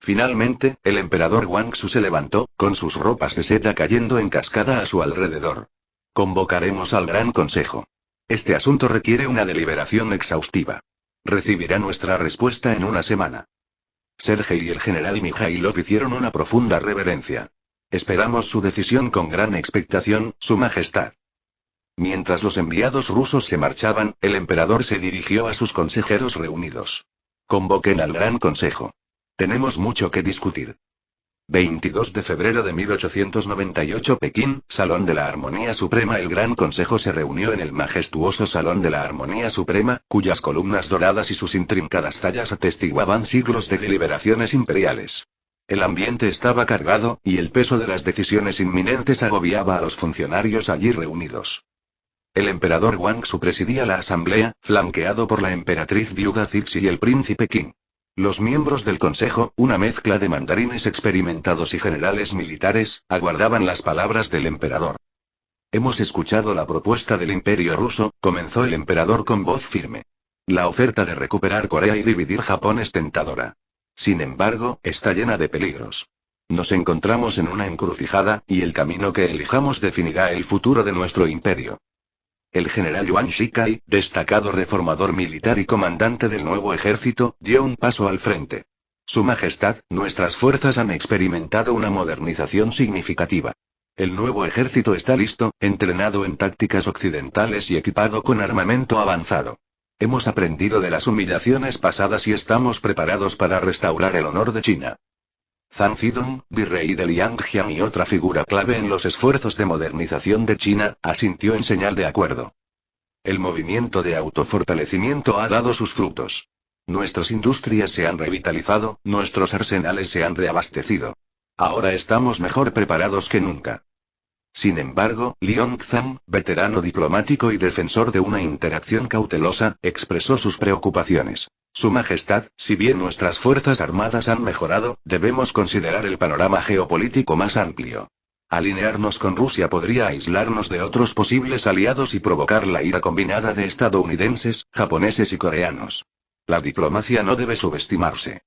Finalmente, el emperador Guangxu se levantó, con sus ropas de seda cayendo en cascada a su alrededor. Convocaremos al Gran Consejo. Este asunto requiere una deliberación exhaustiva. Recibirá nuestra respuesta en una semana. Sergei y el general Mijaílov hicieron una profunda reverencia. Esperamos su decisión con gran expectación, Su Majestad. Mientras los enviados rusos se marchaban, el emperador se dirigió a sus consejeros reunidos. Convoquen al Gran Consejo. Tenemos mucho que discutir. 22 de febrero de 1898 Pekín, Salón de la Armonía Suprema. El Gran Consejo se reunió en el majestuoso Salón de la Armonía Suprema, cuyas columnas doradas y sus intrincadas tallas atestiguaban siglos de deliberaciones imperiales. El ambiente estaba cargado, y el peso de las decisiones inminentes agobiaba a los funcionarios allí reunidos. El emperador Guangxu presidía la asamblea, flanqueado por la emperatriz viuda Cixi y el príncipe Qin. Los miembros del consejo, una mezcla de mandarines experimentados y generales militares, aguardaban las palabras del emperador. Hemos escuchado la propuesta del imperio ruso, comenzó el emperador con voz firme. La oferta de recuperar Corea y dividir Japón es tentadora. Sin embargo, está llena de peligros. Nos encontramos en una encrucijada, y el camino que elijamos definirá el futuro de nuestro imperio. El general Yuan Shikai, destacado reformador militar y comandante del nuevo ejército, dio un paso al frente. Su Majestad, nuestras fuerzas han experimentado una modernización significativa. El nuevo ejército está listo, entrenado en tácticas occidentales y equipado con armamento avanzado. Hemos aprendido de las humillaciones pasadas y estamos preparados para restaurar el honor de China. Zhang Zidong, virrey de Liangjiang y otra figura clave en los esfuerzos de modernización de China, asintió en señal de acuerdo. El movimiento de autofortalecimiento ha dado sus frutos. Nuestras industrias se han revitalizado, nuestros arsenales se han reabastecido. Ahora estamos mejor preparados que nunca. Sin embargo, Liong Zhang, veterano diplomático y defensor de una interacción cautelosa, expresó sus preocupaciones. Su Majestad, si bien nuestras fuerzas armadas han mejorado, debemos considerar el panorama geopolítico más amplio. Alinearnos con Rusia podría aislarnos de otros posibles aliados y provocar la ira combinada de estadounidenses, japoneses y coreanos. La diplomacia no debe subestimarse.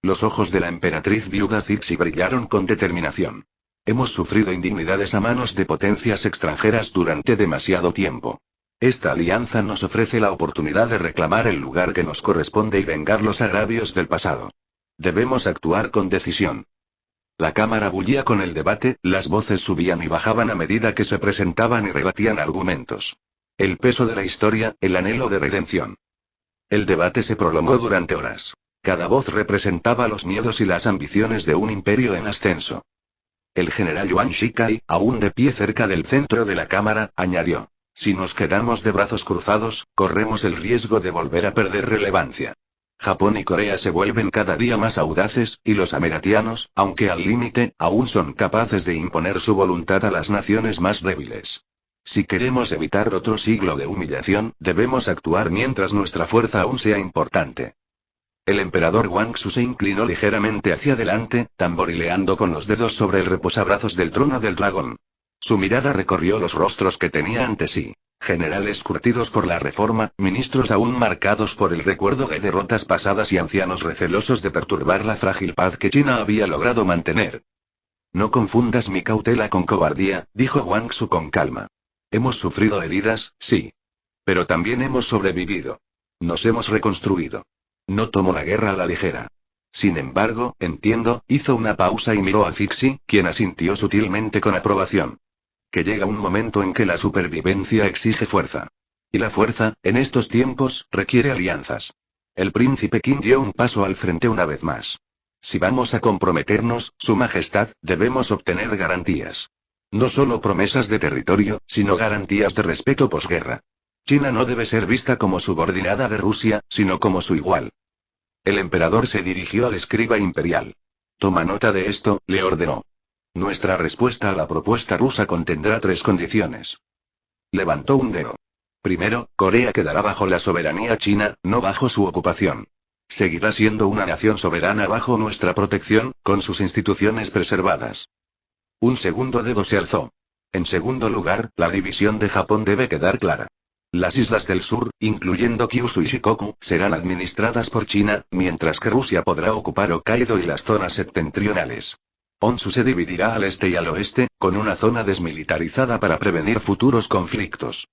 Los ojos de la emperatriz viuda Cixi brillaron con determinación. Hemos sufrido indignidades a manos de potencias extranjeras durante demasiado tiempo. Esta alianza nos ofrece la oportunidad de reclamar el lugar que nos corresponde y vengar los agravios del pasado. Debemos actuar con decisión. La cámara bullía con el debate, las voces subían y bajaban a medida que se presentaban y rebatían argumentos. El peso de la historia, el anhelo de redención. El debate se prolongó durante horas. Cada voz representaba los miedos y las ambiciones de un imperio en ascenso. El general Yuan Shikai, aún de pie cerca del centro de la cámara, añadió: si nos quedamos de brazos cruzados, corremos el riesgo de volver a perder relevancia. Japón y Corea se vuelven cada día más audaces, y los ameratianos, aunque al límite, aún son capaces de imponer su voluntad a las naciones más débiles. Si queremos evitar otro siglo de humillación, debemos actuar mientras nuestra fuerza aún sea importante. El emperador Guangxu se inclinó ligeramente hacia adelante, tamborileando con los dedos sobre el reposabrazos del trono del dragón. Su mirada recorrió los rostros que tenía ante sí. Generales curtidos por la reforma, ministros aún marcados por el recuerdo de derrotas pasadas y ancianos recelosos de perturbar la frágil paz que China había logrado mantener. No confundas mi cautela con cobardía, dijo Guangxu con calma. Hemos sufrido heridas, sí. Pero también hemos sobrevivido. Nos hemos reconstruido. No tomo la guerra a la ligera. Sin embargo, entiendo, hizo una pausa y miró a Fixi, quien asintió sutilmente con aprobación. Que llega un momento en que la supervivencia exige fuerza. Y la fuerza, en estos tiempos, requiere alianzas. El príncipe Qin dio un paso al frente una vez más. Si vamos a comprometernos, Su Majestad, debemos obtener garantías. No solo promesas de territorio, sino garantías de respeto posguerra. China no debe ser vista como subordinada de Rusia, sino como su igual. El emperador se dirigió al escriba imperial. Toma nota de esto, le ordenó. Nuestra respuesta a la propuesta rusa contendrá 3 condiciones. Levantó un dedo. Primero, Corea quedará bajo la soberanía china, no bajo su ocupación. Seguirá siendo una nación soberana bajo nuestra protección, con sus instituciones preservadas. Un segundo dedo se alzó. En segundo lugar, la división de Japón debe quedar clara. Las islas del sur, incluyendo Kyushu y Shikoku, serán administradas por China, mientras que Rusia podrá ocupar Hokkaido y las zonas septentrionales. Honshu se dividirá al este y al oeste, con una zona desmilitarizada para prevenir futuros conflictos.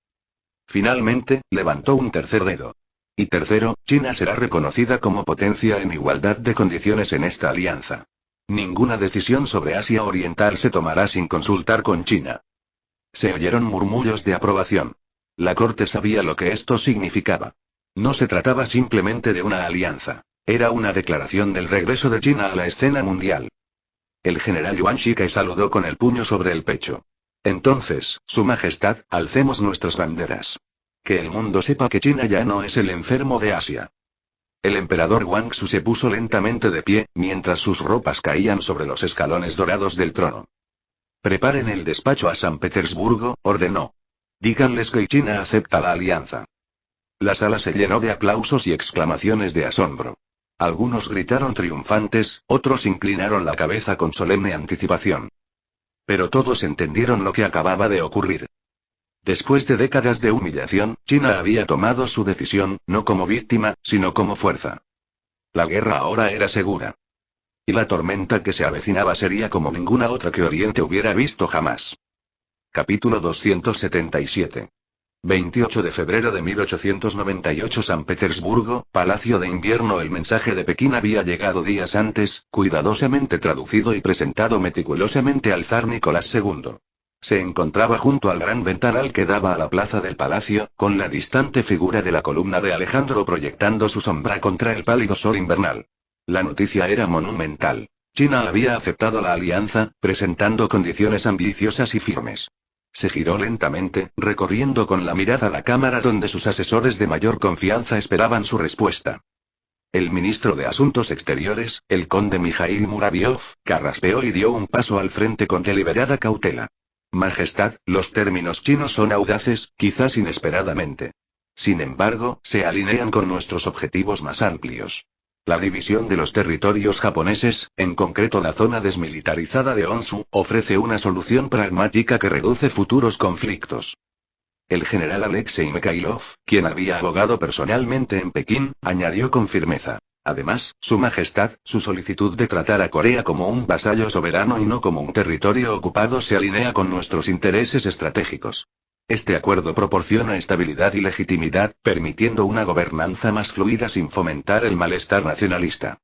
Finalmente, levantó un tercer dedo. Y tercero, China será reconocida como potencia en igualdad de condiciones en esta alianza. Ninguna decisión sobre Asia Oriental se tomará sin consultar con China. Se oyeron murmullos de aprobación. La corte sabía lo que esto significaba. No se trataba simplemente de una alianza. Era una declaración del regreso de China a la escena mundial. El general Yuan Shikai saludó con el puño sobre el pecho. Entonces, Su Majestad, alcemos nuestras banderas. Que el mundo sepa que China ya no es el enfermo de Asia. El emperador Guangxu se puso lentamente de pie, mientras sus ropas caían sobre los escalones dorados del trono. Preparen el despacho a San Petersburgo, ordenó. Díganles que China acepta la alianza. La sala se llenó de aplausos y exclamaciones de asombro. Algunos gritaron triunfantes, otros inclinaron la cabeza con solemne anticipación. Pero todos entendieron lo que acababa de ocurrir. Después de décadas de humillación, China había tomado su decisión, no como víctima, sino como fuerza. La guerra ahora era segura. Y la tormenta que se avecinaba sería como ninguna otra que Oriente hubiera visto jamás. Capítulo 277. 28 de febrero de 1898 San Petersburgo, Palacio de Invierno. El mensaje de Pekín había llegado días antes, cuidadosamente traducido y presentado meticulosamente al zar Nicolás II. Se encontraba junto al gran ventanal que daba a la plaza del palacio, con la distante figura de la columna de Alejandro proyectando su sombra contra el pálido sol invernal. La noticia era monumental. China había aceptado la alianza, presentando condiciones ambiciosas y firmes. Se giró lentamente, recorriendo con la mirada la cámara donde sus asesores de mayor confianza esperaban su respuesta. El ministro de Asuntos Exteriores, el conde Mijail Muraviov, carraspeó y dio un paso al frente con deliberada cautela. Majestad, los términos chinos son audaces, quizás inesperadamente. Sin embargo, se alinean con nuestros objetivos más amplios. La división de los territorios japoneses, en concreto la zona desmilitarizada de Honshu, ofrece una solución pragmática que reduce futuros conflictos. El general Alexei Mikhailov, quien había abogado personalmente en Pekín, añadió con firmeza. Además, Su Majestad, su solicitud de tratar a Corea como un vasallo soberano y no como un territorio ocupado se alinea con nuestros intereses estratégicos. Este acuerdo proporciona estabilidad y legitimidad, permitiendo una gobernanza más fluida sin fomentar el malestar nacionalista.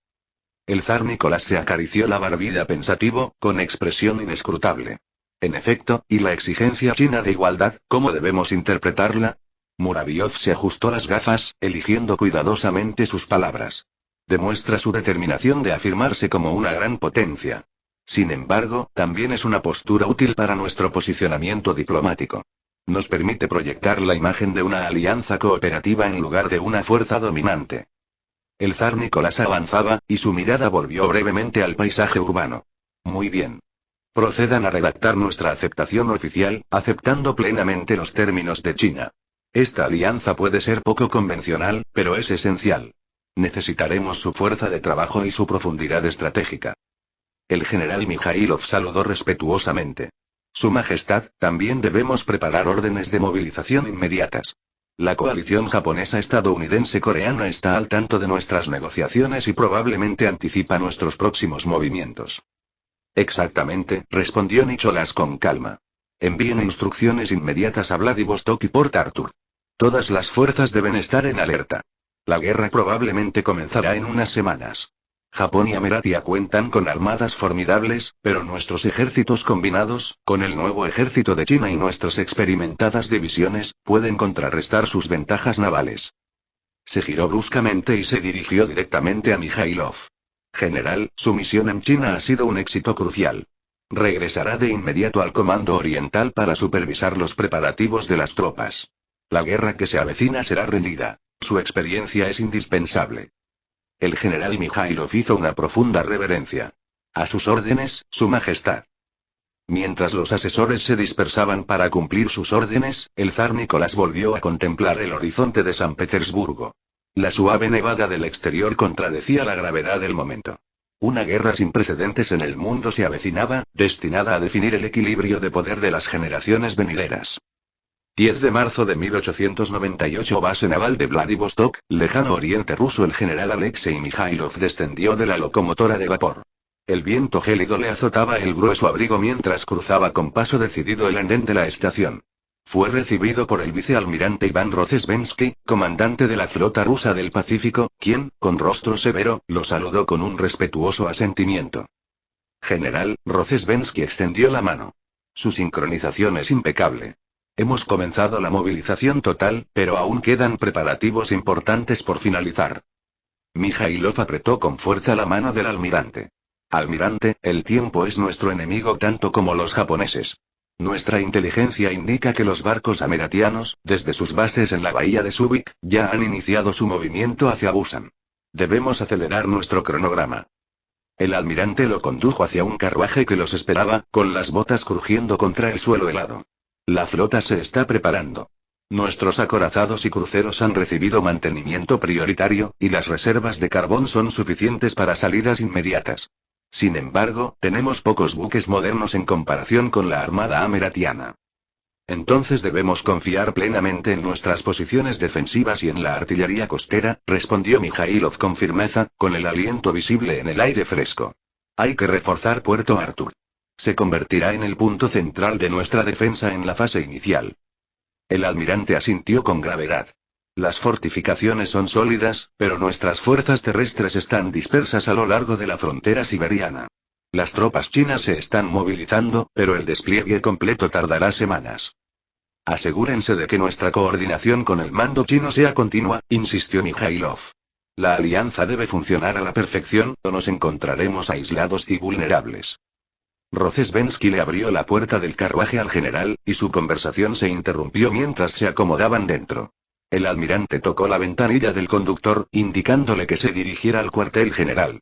El zar Nicolás se acarició la barbilla pensativo, con expresión inescrutable. En efecto, ¿y la exigencia china de igualdad, cómo debemos interpretarla? Muraviov se ajustó las gafas, eligiendo cuidadosamente sus palabras. Demuestra su determinación de afirmarse como una gran potencia. Sin embargo, también es una postura útil para nuestro posicionamiento diplomático. Nos permite proyectar la imagen de una alianza cooperativa en lugar de una fuerza dominante. El zar Nicolás avanzaba, y su mirada volvió brevemente al paisaje urbano. Muy bien. Procedan a redactar nuestra aceptación oficial, aceptando plenamente los términos de China. Esta alianza puede ser poco convencional, pero es esencial. Necesitaremos su fuerza de trabajo y su profundidad estratégica. El general Mijailov saludó respetuosamente. Su Majestad, también debemos preparar órdenes de movilización inmediatas. La coalición japonesa-estadounidense-coreana está al tanto de nuestras negociaciones y probablemente anticipa nuestros próximos movimientos. Exactamente, respondió Nicholas con calma. Envíen instrucciones inmediatas a Vladivostok y Port Arthur. Todas las fuerzas deben estar en alerta. La guerra probablemente comenzará en unas semanas. Japón y Ameratia cuentan con armadas formidables, pero nuestros ejércitos combinados, con el nuevo ejército de China y nuestras experimentadas divisiones, pueden contrarrestar sus ventajas navales. Se giró bruscamente y se dirigió directamente a Mijailov. General, su misión en China ha sido un éxito crucial. Regresará de inmediato al Comando Oriental para supervisar los preparativos de las tropas. La guerra que se avecina será rendida. Su experiencia es indispensable. El general Mijailov hizo una profunda reverencia. A sus órdenes, Su Majestad. Mientras los asesores se dispersaban para cumplir sus órdenes, el zar Nicolás volvió a contemplar el horizonte de San Petersburgo. La suave nevada del exterior contradecía la gravedad del momento. Una guerra sin precedentes en el mundo se avecinaba, destinada a definir el equilibrio de poder de las generaciones venideras. 10 de marzo de 1898, base naval de Vladivostok, lejano oriente ruso. El general Alexei Mijailov descendió de la locomotora de vapor. El viento gélido le azotaba el grueso abrigo mientras cruzaba con paso decidido el andén de la estación. Fue recibido por el vicealmirante Iván Rozhesvensky, comandante de la flota rusa del Pacífico, quien, con rostro severo, lo saludó con un respetuoso asentimiento. General, Rozhesvensky extendió la mano. Su sincronización es impecable. Hemos comenzado la movilización total, pero aún quedan preparativos importantes por finalizar. Mijailov apretó con fuerza la mano del almirante. Almirante, el tiempo es nuestro enemigo tanto como los japoneses. Nuestra inteligencia indica que los barcos ameratianos, desde sus bases en la bahía de Subic, ya han iniciado su movimiento hacia Busan. Debemos acelerar nuestro cronograma. El almirante lo condujo hacia un carruaje que los esperaba, con las botas crujiendo contra el suelo helado. La flota se está preparando. Nuestros acorazados y cruceros han recibido mantenimiento prioritario, y las reservas de carbón son suficientes para salidas inmediatas. Sin embargo, tenemos pocos buques modernos en comparación con la armada ameratiana. Entonces debemos confiar plenamente en nuestras posiciones defensivas y en la artillería costera, respondió Mijailov con firmeza, con el aliento visible en el aire fresco. Hay que reforzar Puerto Arthur. Se convertirá en el punto central de nuestra defensa en la fase inicial. El almirante asintió con gravedad. Las fortificaciones son sólidas, pero nuestras fuerzas terrestres están dispersas a lo largo de la frontera siberiana. Las tropas chinas se están movilizando, pero el despliegue completo tardará semanas. Asegúrense de que nuestra coordinación con el mando chino sea continua, insistió Mijailov. La alianza debe funcionar a la perfección, o nos encontraremos aislados y vulnerables. Rozhesvensky le abrió la puerta del carruaje al general, y su conversación se interrumpió mientras se acomodaban dentro. El almirante tocó la ventanilla del conductor, indicándole que se dirigiera al cuartel general.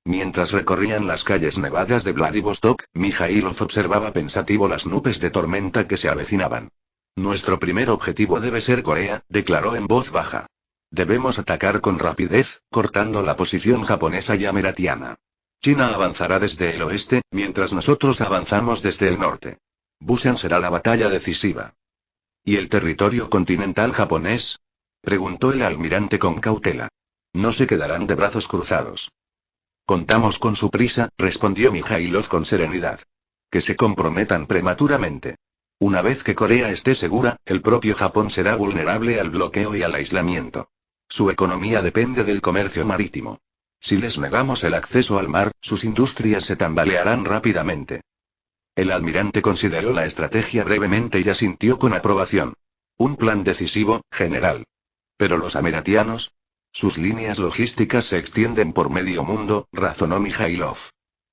Mientras recorrían las calles nevadas de Vladivostok, Mijailov observaba pensativo las nubes de tormenta que se avecinaban. Nuestro primer objetivo debe ser Corea, declaró en voz baja. Debemos atacar con rapidez, cortando la posición japonesa y ameratiana. China avanzará desde el oeste, mientras nosotros avanzamos desde el norte. Busan será la batalla decisiva. ¿Y el territorio continental japonés? Preguntó el almirante con cautela. No se quedarán de brazos cruzados. Contamos con su prisa, respondió Mijailov con serenidad. Que se comprometan prematuramente. Una vez que Corea esté segura, el propio Japón será vulnerable al bloqueo y al aislamiento. Su economía depende del comercio marítimo. Si les negamos el acceso al mar, sus industrias se tambalearán rápidamente. El almirante consideró la estrategia brevemente y asintió con aprobación. Un plan decisivo, general. Pero los ameratianos. Sus líneas logísticas se extienden por medio mundo, razonó Mijailov.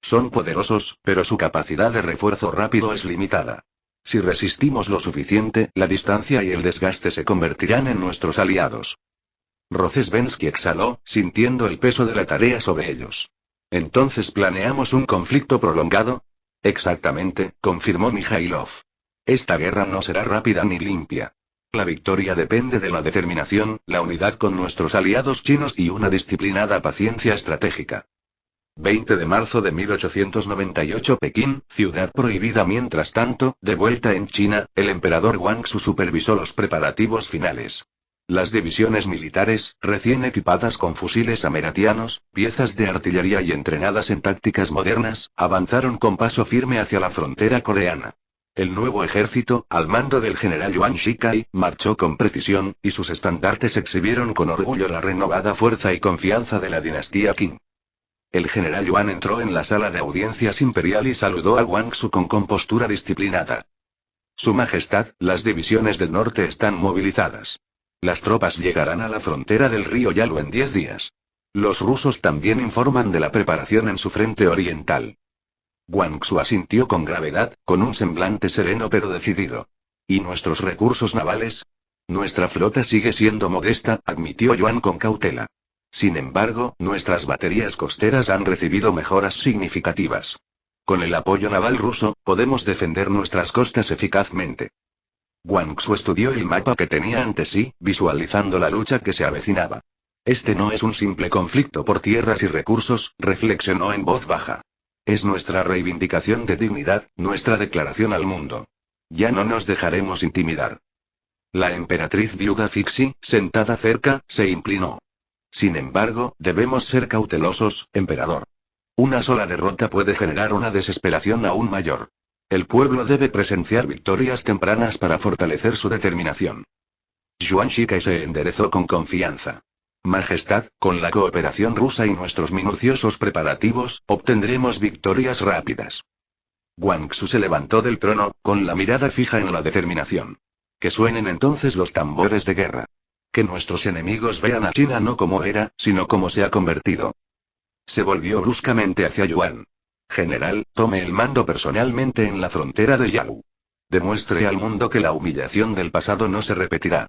Son poderosos, pero su capacidad de refuerzo rápido es limitada. Si resistimos lo suficiente, la distancia y el desgaste se convertirán en nuestros aliados. Rozhesvensky exhaló, sintiendo el peso de la tarea sobre ellos. ¿Entonces planeamos un conflicto prolongado? Exactamente, confirmó Mijailov. Esta guerra no será rápida ni limpia. La victoria depende de la determinación, la unidad con nuestros aliados chinos y una disciplinada paciencia estratégica. 20 de marzo de 1898 Pekín, ciudad prohibida. Mientras tanto, de vuelta en China, el emperador Guangxu supervisó los preparativos finales. Las divisiones militares, recién equipadas con fusiles ameratianos, piezas de artillería y entrenadas en tácticas modernas, avanzaron con paso firme hacia la frontera coreana. El nuevo ejército, al mando del general Yuan Shikai, marchó con precisión, y sus estandartes exhibieron con orgullo la renovada fuerza y confianza de la dinastía Qing. El general Yuan entró en la sala de audiencias imperial y saludó a Guangxu con compostura disciplinada. Su Majestad, las divisiones del norte están movilizadas. Las tropas llegarán a la frontera del río Yalu en 10 días. Los rusos también informan de la preparación en su frente oriental. Guangxu asintió con gravedad, con un semblante sereno pero decidido. ¿Y nuestros recursos navales? Nuestra flota sigue siendo modesta, admitió Yuan con cautela. Sin embargo, nuestras baterías costeras han recibido mejoras significativas. Con el apoyo naval ruso, podemos defender nuestras costas eficazmente. Guangxu estudió el mapa que tenía ante sí, visualizando la lucha que se avecinaba. Este no es un simple conflicto por tierras y recursos, reflexionó en voz baja. Es nuestra reivindicación de dignidad, nuestra declaración al mundo. Ya no nos dejaremos intimidar. La emperatriz viuda Fixi, sentada cerca, se inclinó. Sin embargo, debemos ser cautelosos, emperador. Una sola derrota puede generar una desesperación aún mayor. El pueblo debe presenciar victorias tempranas para fortalecer su determinación. Yuan Shikai se enderezó con confianza. Majestad, con la cooperación rusa y nuestros minuciosos preparativos, obtendremos victorias rápidas. Guangxu se levantó del trono, con la mirada fija en la determinación. Que suenen entonces los tambores de guerra. Que nuestros enemigos vean a China no como era, sino como se ha convertido. Se volvió bruscamente hacia Yuan. General, tome el mando personalmente en la frontera de Yalu. Demuestre al mundo que la humillación del pasado no se repetirá.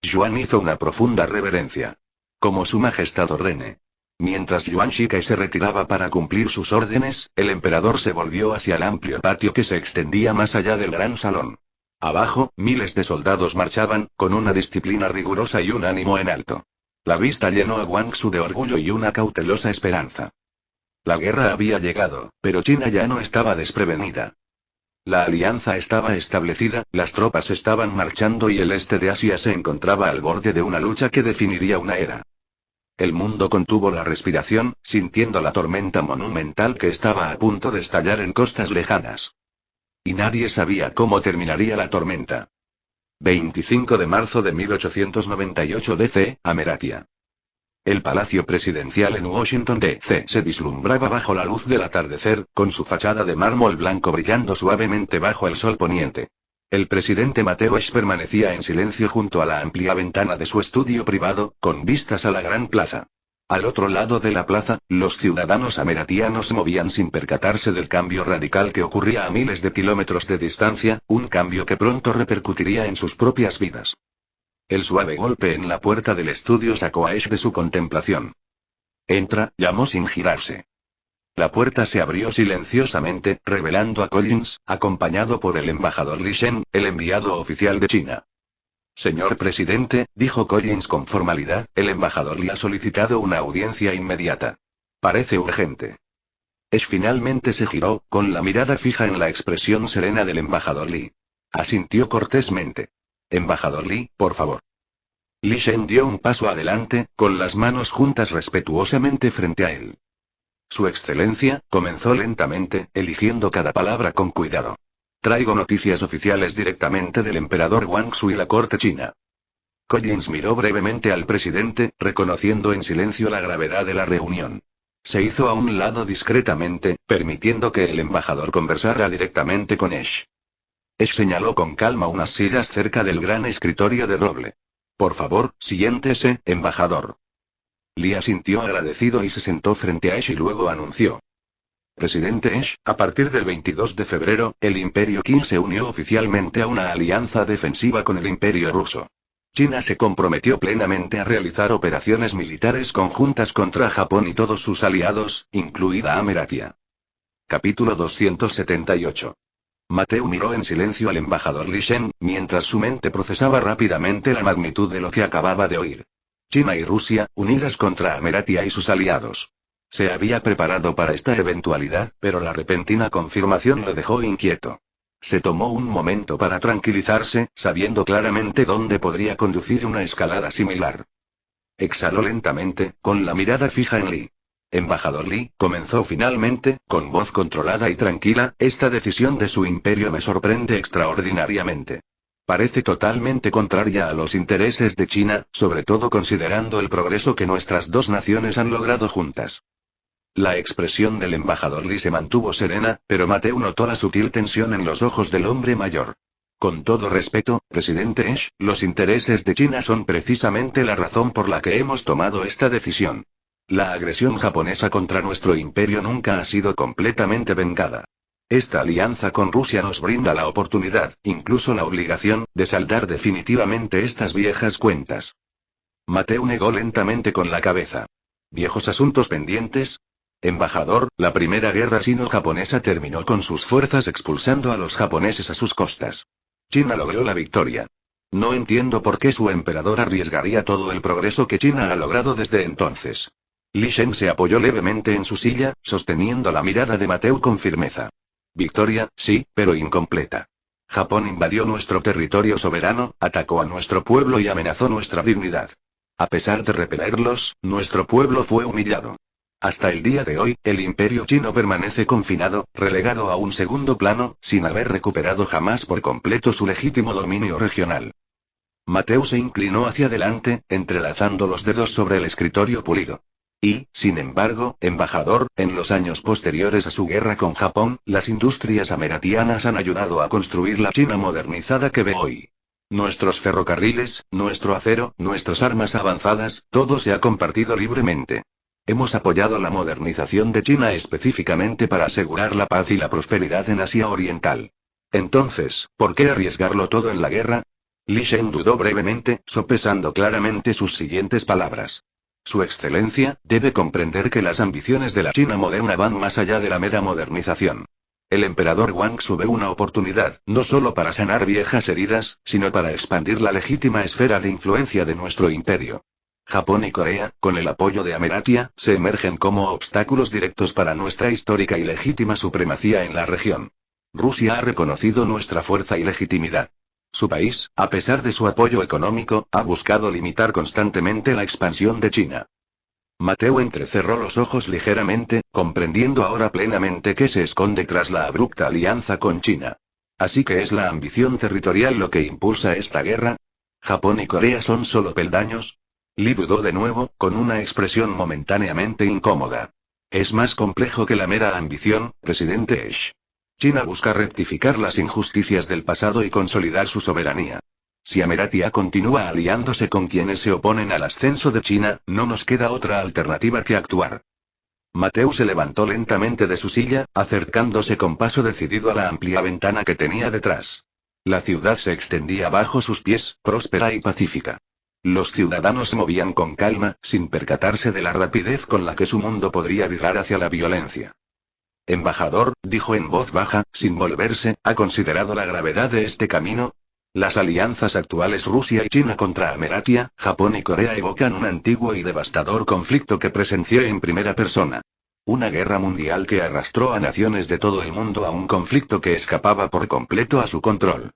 Yuan hizo una profunda reverencia. Como su majestad ordene. Mientras Yuan Shikai se retiraba para cumplir sus órdenes, el emperador se volvió hacia el amplio patio que se extendía más allá del gran salón. Abajo, miles de soldados marchaban, con una disciplina rigurosa y un ánimo en alto. La vista llenó a Guangxu de orgullo y una cautelosa esperanza. La guerra había llegado, pero China ya no estaba desprevenida. La alianza estaba establecida, las tropas estaban marchando y el este de Asia se encontraba al borde de una lucha que definiría una era. El mundo contuvo la respiración, sintiendo la tormenta monumental que estaba a punto de estallar en costas lejanas. Y nadie sabía cómo terminaría la tormenta. 25 de marzo de 1898 DC, Ameratia. El Palacio Presidencial en Washington D.C. se vislumbraba bajo la luz del atardecer, con su fachada de mármol blanco brillando suavemente bajo el sol poniente. El presidente Mateusz permanecía en silencio junto a la amplia ventana de su estudio privado, con vistas a la gran plaza. Al otro lado de la plaza, los ciudadanos ameratianos se movían sin percatarse del cambio radical que ocurría a miles de kilómetros de distancia, un cambio que pronto repercutiría en sus propias vidas. El suave golpe en la puerta del estudio sacó a Ash de su contemplación. Entra, llamó sin girarse. La puerta se abrió silenciosamente, revelando a Collins, acompañado por el embajador Li Shen, el enviado oficial de China. Señor presidente, dijo Collins con formalidad, el embajador Li ha solicitado una audiencia inmediata. Parece urgente. Ash finalmente se giró, con la mirada fija en la expresión serena del embajador Li. Asintió cortésmente. Embajador Li, por favor. Li Shen dio un paso adelante, con las manos juntas respetuosamente frente a él. Su excelencia, comenzó lentamente, eligiendo cada palabra con cuidado. Traigo noticias oficiales directamente del emperador Guangxu y la corte china. Collins miró brevemente al presidente, reconociendo en silencio la gravedad de la reunión. Se hizo a un lado discretamente, permitiendo que el embajador conversara directamente con Ash. Ash señaló con calma unas sillas cerca del gran escritorio de roble. Por favor, siéntese, embajador. Lee asintió agradecido y se sentó frente a Ash y luego anunció. Presidente Ash, a partir del 22 de febrero, el Imperio Qing se unió oficialmente a una alianza defensiva con el Imperio Ruso. China se comprometió plenamente a realizar operaciones militares conjuntas contra Japón y todos sus aliados, incluida Ameratia. Capítulo 278. Mateu miró en silencio al embajador Li Shen, mientras su mente procesaba rápidamente la magnitud de lo que acababa de oír. China y Rusia, unidas contra Ameratia y sus aliados. Se había preparado para esta eventualidad, pero la repentina confirmación lo dejó inquieto. Se tomó un momento para tranquilizarse, sabiendo claramente dónde podría conducir una escalada similar. Exhaló lentamente, con la mirada fija en Lee. Embajador Lee, comenzó finalmente, con voz controlada y tranquila, esta decisión de su imperio me sorprende extraordinariamente. Parece totalmente contraria a los intereses de China, sobre todo considerando el progreso que nuestras dos naciones han logrado juntas. La expresión del embajador Lee se mantuvo serena, pero Mateu notó la sutil tensión en los ojos del hombre mayor. Con todo respeto, presidente Ash, los intereses de China son precisamente la razón por la que hemos tomado esta decisión. La agresión japonesa contra nuestro imperio nunca ha sido completamente vengada. Esta alianza con Rusia nos brinda la oportunidad, incluso la obligación, de saldar definitivamente estas viejas cuentas. Mateu negó lentamente con la cabeza. ¿Viejos asuntos pendientes? Embajador, la primera guerra sino-japonesa terminó con sus fuerzas expulsando a los japoneses a sus costas. China logró la victoria. No entiendo por qué su emperador arriesgaría todo el progreso que China ha logrado desde entonces. Li Shen se apoyó levemente en su silla, sosteniendo la mirada de Mateu con firmeza. Victoria, sí, pero incompleta. Japón invadió nuestro territorio soberano, atacó a nuestro pueblo y amenazó nuestra dignidad. A pesar de repelerlos, nuestro pueblo fue humillado. Hasta el día de hoy, el imperio chino permanece confinado, relegado a un segundo plano, sin haber recuperado jamás por completo su legítimo dominio regional. Mateu se inclinó hacia adelante, entrelazando los dedos sobre el escritorio pulido. Y, sin embargo, embajador, en los años posteriores a su guerra con Japón, las industrias ameratianas han ayudado a construir la China modernizada que ve hoy. Nuestros ferrocarriles, nuestro acero, nuestras armas avanzadas, todo se ha compartido libremente. Hemos apoyado la modernización de China específicamente para asegurar la paz y la prosperidad en Asia Oriental. Entonces, ¿por qué arriesgarlo todo en la guerra? Li Shen dudó brevemente, sopesando claramente sus siguientes palabras. Su excelencia, debe comprender que las ambiciones de la China moderna van más allá de la mera modernización. El emperador Guangxu ve una oportunidad, no solo para sanar viejas heridas, sino para expandir la legítima esfera de influencia de nuestro imperio. Japón y Corea, con el apoyo de Ameratia, se emergen como obstáculos directos para nuestra histórica y legítima supremacía en la región. Rusia ha reconocido nuestra fuerza y legitimidad. Su país, a pesar de su apoyo económico, ha buscado limitar constantemente la expansión de China. Mateu entrecerró los ojos ligeramente, comprendiendo ahora plenamente qué se esconde tras la abrupta alianza con China. ¿Así que es la ambición territorial lo que impulsa esta guerra? ¿Japón y Corea son solo peldaños? Lee dudó de nuevo, con una expresión momentáneamente incómoda. Es más complejo que la mera ambición, presidente Ash. China busca rectificar las injusticias del pasado y consolidar su soberanía. Si Ameratia continúa aliándose con quienes se oponen al ascenso de China, no nos queda otra alternativa que actuar. Mateu se levantó lentamente de su silla, acercándose con paso decidido a la amplia ventana que tenía detrás. La ciudad se extendía bajo sus pies, próspera y pacífica. Los ciudadanos se movían con calma, sin percatarse de la rapidez con la que su mundo podría virar hacia la violencia. Embajador, dijo en voz baja, sin volverse, ¿ha considerado la gravedad de este camino? Las alianzas actuales Rusia y China contra Ameratia, Japón y Corea evocan un antiguo y devastador conflicto que presencié en primera persona. Una guerra mundial que arrastró a naciones de todo el mundo a un conflicto que escapaba por completo a su control.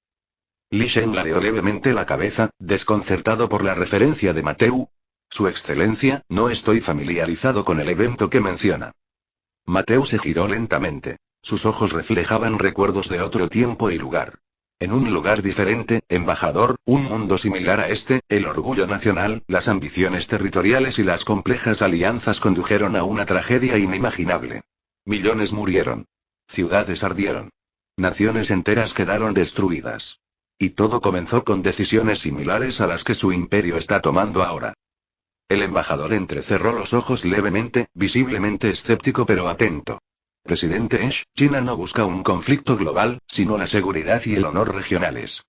Li Shen ladeó levemente la cabeza, desconcertado por la referencia de Mateu. Su excelencia, no estoy familiarizado con el evento que menciona. Mateu se giró lentamente. sus ojos reflejaban recuerdos de otro tiempo y lugar. En un lugar diferente, embajador, un mundo similar a este, el orgullo nacional, las ambiciones territoriales y las complejas alianzas condujeron a una tragedia inimaginable. Millones murieron. Ciudades ardieron. Naciones enteras quedaron destruidas. Y todo comenzó con decisiones similares a las que su imperio está tomando ahora. El embajador entrecerró los ojos levemente, visiblemente escéptico pero atento. Presidente Esch, China no busca un conflicto global, sino la seguridad y el honor regionales.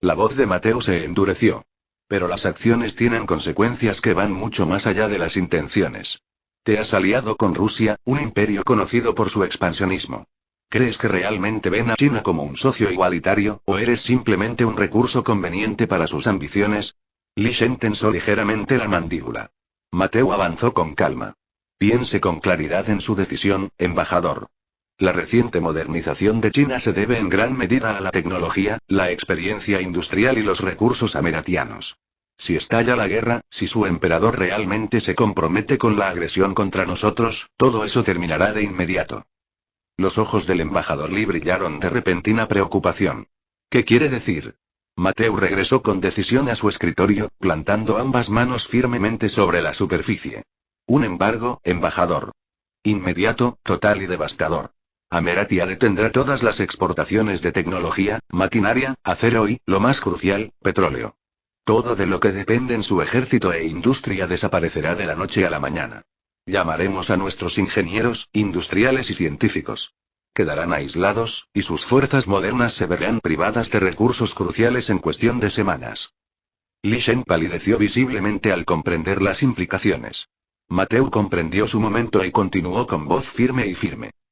La voz de Mateo se endureció. Pero las acciones tienen consecuencias que van mucho más allá de las intenciones. Te has aliado con Rusia, un imperio conocido por su expansionismo. ¿Crees que realmente ven a China como un socio igualitario, o eres simplemente un recurso conveniente para sus ambiciones? Li Shen tensó ligeramente la mandíbula. Mateo avanzó con calma. Piense con claridad en su decisión, embajador. La reciente modernización de China se debe en gran medida a la tecnología, la experiencia industrial y los recursos ameratianos. Si estalla la guerra, si su emperador realmente se compromete con la agresión contra nosotros, todo eso terminará de inmediato. Los ojos del embajador Li brillaron de repentina preocupación. ¿Qué quiere decir? Mateo regresó con decisión a su escritorio, plantando ambas manos firmemente sobre la superficie. Un embargo, embajador. Inmediato, total y devastador. Ameratia detendrá todas las exportaciones de tecnología, maquinaria, acero y, lo más crucial, petróleo. Todo de lo que dependen su ejército e industria desaparecerá de la noche a la mañana. Llamaremos a nuestros ingenieros, industriales y científicos. Quedarán aislados, y sus fuerzas modernas se verán privadas de recursos cruciales en cuestión de semanas. Li Shen palideció visiblemente al comprender las implicaciones. Mateo comprendió su momento y continuó con voz firme.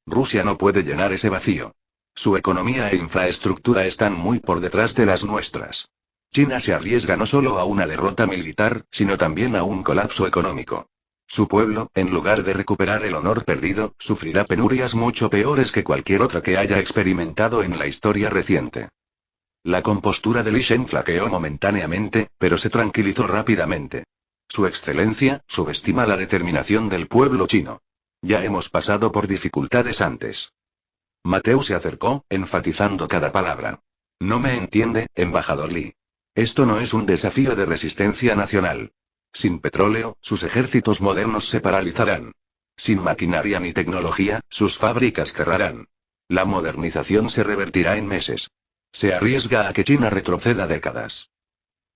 Rusia no puede llenar ese vacío. Su economía e infraestructura están muy por detrás de las nuestras. China se arriesga no solo a una derrota militar, sino también a un colapso económico. Su pueblo, en lugar de recuperar el honor perdido, sufrirá penurias mucho peores que cualquier otra que haya experimentado en la historia reciente. La compostura de Li Shen flaqueó momentáneamente, pero se tranquilizó rápidamente. Su excelencia, subestima la determinación del pueblo chino. Ya hemos pasado por dificultades antes. Mateo se acercó, enfatizando cada palabra. No me entiende, embajador Li. Esto no es un desafío de resistencia nacional. Sin petróleo, sus ejércitos modernos se paralizarán. Sin maquinaria ni tecnología, sus fábricas cerrarán. La modernización se revertirá en meses. Se arriesga a que China retroceda décadas.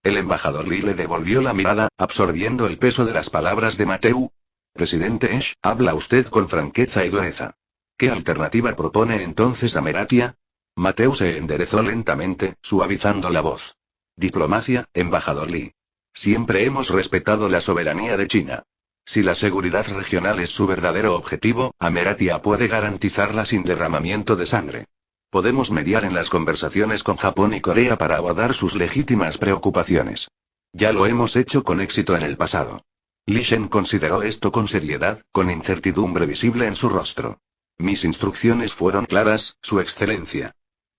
El embajador Li le devolvió la mirada, absorbiendo el peso de las palabras de Mateo. Presidente Esch, habla usted con franqueza y dureza. ¿Qué alternativa propone entonces Ameratia? Mateo se enderezó lentamente, suavizando la voz. Diplomacia, embajador Li. Siempre hemos respetado la soberanía de China. Si la seguridad regional es su verdadero objetivo, Ameratia puede garantizarla sin derramamiento de sangre. Podemos mediar en las conversaciones con Japón y Corea para abordar sus legítimas preocupaciones. Ya lo hemos hecho con éxito en el pasado. Li Shen consideró esto con seriedad, con incertidumbre visible en su rostro. Mis instrucciones fueron claras, Su Excelencia.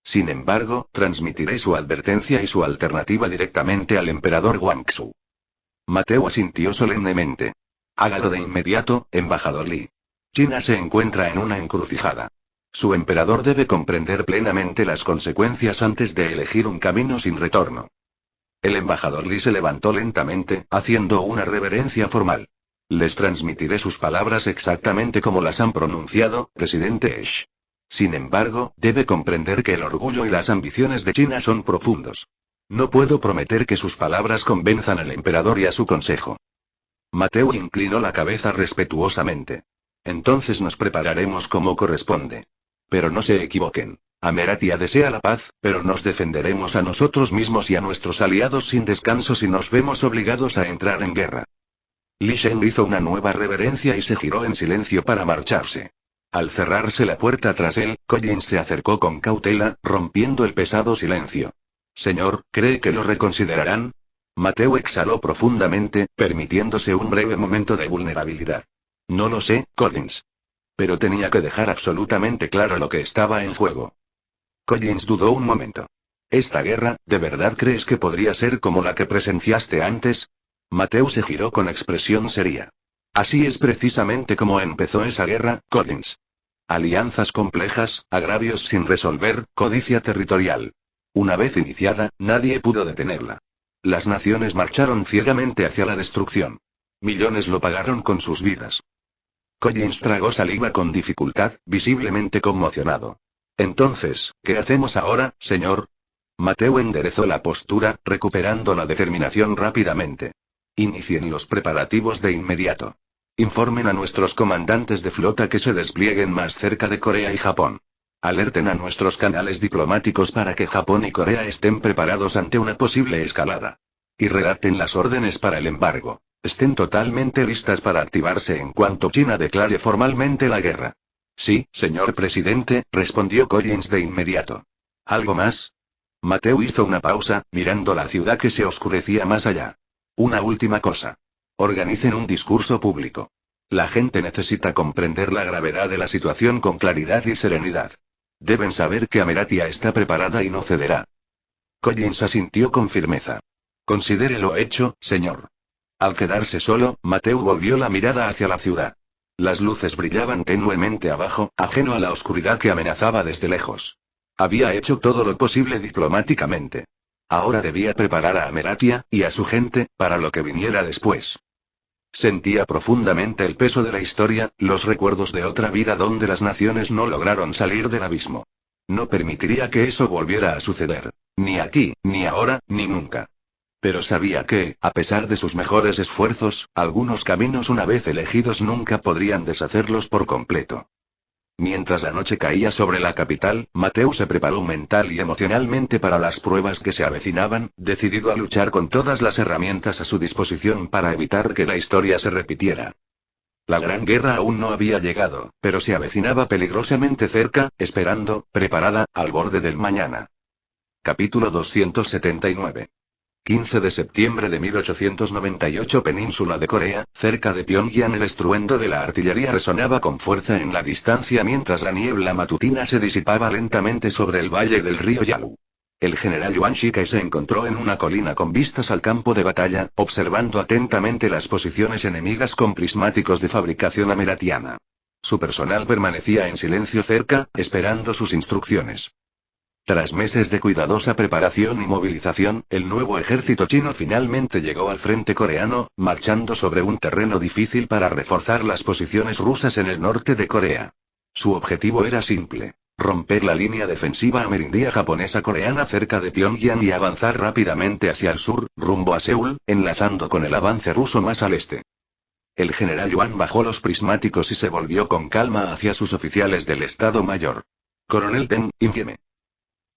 Sin embargo, transmitiré su advertencia y su alternativa directamente al emperador Guangxu. Mateo asintió solemnemente. Hágalo de inmediato, embajador Li. China se encuentra en una encrucijada. Su emperador debe comprender plenamente las consecuencias antes de elegir un camino sin retorno. El embajador Li se levantó lentamente, haciendo una reverencia formal. Les transmitiré sus palabras exactamente como las han pronunciado, presidente Esch. Sin embargo, debe comprender que el orgullo y las ambiciones de China son profundos. No puedo prometer que sus palabras convenzan al emperador y a su consejo. Mateo inclinó la cabeza respetuosamente. Entonces nos prepararemos como corresponde. Pero no se equivoquen. Ameratia desea la paz, pero nos defenderemos a nosotros mismos y a nuestros aliados sin descanso si nos vemos obligados a entrar en guerra. Li Shen hizo una nueva reverencia y se giró en silencio para marcharse. Al cerrarse la puerta tras él, Collins se acercó con cautela, rompiendo el pesado silencio. Señor, ¿cree que lo reconsiderarán? Mateo exhaló profundamente, permitiéndose un breve momento de vulnerabilidad. No lo sé, Collins. Pero tenía que dejar absolutamente claro lo que estaba en juego. Collins dudó un momento. ¿Esta guerra, de verdad crees que podría ser como la que presenciaste antes? Mateo se giró con expresión seria. Así es precisamente como empezó esa guerra, Collins. Alianzas complejas, agravios sin resolver, codicia territorial. Una vez iniciada, nadie pudo detenerla. Las naciones marcharon ciegamente hacia la destrucción. Millones lo pagaron con sus vidas. Collins tragó saliva con dificultad, visiblemente conmocionado. Entonces, ¿qué hacemos ahora, señor? Mateu enderezó la postura, recuperando la determinación rápidamente. Inicien los preparativos de inmediato. Informen a nuestros comandantes de flota que se desplieguen más cerca de Corea y Japón. Alerten a nuestros canales diplomáticos para que Japón y Corea estén preparados ante una posible escalada. Y redacten las órdenes para el embargo. Estén totalmente listas para activarse en cuanto China declare formalmente la guerra. Sí, señor presidente, respondió Collins de inmediato. ¿Algo más? Mateu hizo una pausa, mirando la ciudad que se oscurecía más allá. Una última cosa. Organicen un discurso público. La gente necesita comprender la gravedad de la situación con claridad y serenidad. Deben saber que Ameratia está preparada y no cederá. Collins asintió con firmeza. Considere lo hecho, señor. Al quedarse solo, Mateu volvió la mirada hacia la ciudad. Las luces brillaban tenuemente abajo, ajeno a la oscuridad que amenazaba desde lejos. Había hecho todo lo posible diplomáticamente. Ahora debía preparar a Ameratia, y a su gente, para lo que viniera después. Sentía profundamente el peso de la historia, los recuerdos de otra vida donde las naciones no lograron salir del abismo. No permitiría que eso volviera a suceder. Ni aquí, ni ahora, ni nunca. Pero sabía que, a pesar de sus mejores esfuerzos, algunos caminos una vez elegidos nunca podrían deshacerlos por completo. Mientras la noche caía sobre la capital, Mateu se preparó mental y emocionalmente para las pruebas que se avecinaban, decidido a luchar con todas las herramientas a su disposición para evitar que la historia se repitiera. La Gran Guerra aún no había llegado, pero se avecinaba peligrosamente cerca, esperando, preparada, al borde del mañana. Capítulo 279. 15 de septiembre de 1898 Península de Corea, cerca de Pyongyang. El estruendo de la artillería resonaba con fuerza en la distancia mientras la niebla matutina se disipaba lentamente sobre el valle del río Yalu. El general Yuan Shikai se encontró en una colina con vistas al campo de batalla, observando atentamente las posiciones enemigas con prismáticos de fabricación ameratiana. Su personal permanecía en silencio cerca, esperando sus instrucciones. Tras meses de cuidadosa preparación y movilización, el nuevo ejército chino finalmente llegó al frente coreano, marchando sobre un terreno difícil para reforzar las posiciones rusas en el norte de Corea. Su objetivo era simple: romper la línea defensiva amerindía japonesa-coreana cerca de Pyongyang y avanzar rápidamente hacia el sur, rumbo a Seúl, enlazando con el avance ruso más al este. El general Yuan bajó los prismáticos y se volvió con calma hacia sus oficiales del Estado Mayor. Coronel Ten, infíeme.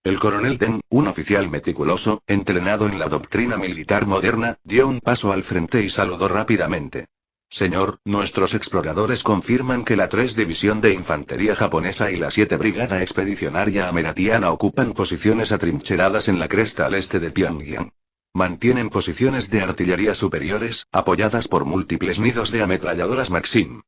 El coronel Ten, un oficial meticuloso, entrenado en la doctrina militar moderna, dio un paso al frente y saludó rápidamente. Señor, nuestros exploradores confirman que la 3 División de Infantería japonesa y la 7 Brigada Expedicionaria Ameratiana ocupan posiciones atrincheradas en la cresta al este de Pyongyang. Mantienen posiciones de artillería superiores, apoyadas por múltiples nidos de ametralladoras Maxim.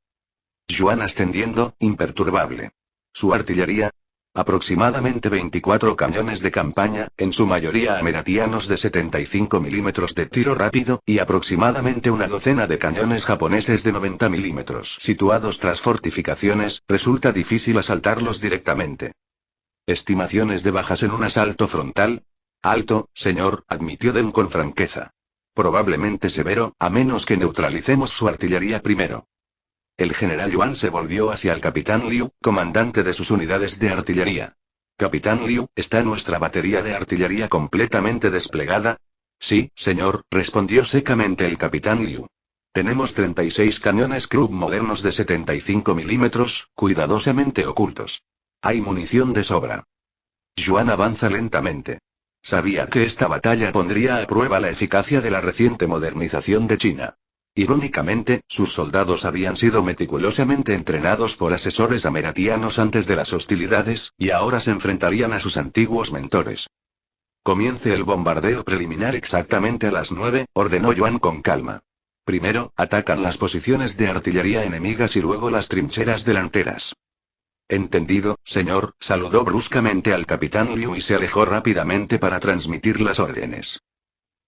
Yuan ascendiendo, imperturbable. Su artillería: aproximadamente 24 cañones de campaña, en su mayoría ameratianos de 75 milímetros de tiro rápido, y aproximadamente una docena de cañones japoneses de 90 milímetros. Situados tras fortificaciones, resulta difícil asaltarlos directamente. ¿Estimaciones de bajas en un asalto frontal? Alto, señor, admitió Den con franqueza. Probablemente severo, a menos que neutralicemos su artillería primero. El general Yuan se volvió hacia el capitán Liu, comandante de sus unidades de artillería. Capitán Liu, ¿está nuestra batería de artillería completamente desplegada? Sí, señor, respondió secamente el capitán Liu. Tenemos 36 cañones Krupp modernos de 75 milímetros, cuidadosamente ocultos. Hay munición de sobra. Yuan avanza lentamente. Sabía que esta batalla pondría a prueba la eficacia de la reciente modernización de China. Irónicamente, sus soldados habían sido meticulosamente entrenados por asesores ameratianos antes de las hostilidades, y ahora se enfrentarían a sus antiguos mentores. Comience el bombardeo preliminar exactamente a las 9, ordenó Yuan con calma. Primero, atacan las posiciones de artillería enemigas y luego las trincheras delanteras. Entendido, señor, saludó bruscamente al capitán Liu y se alejó rápidamente para transmitir las órdenes.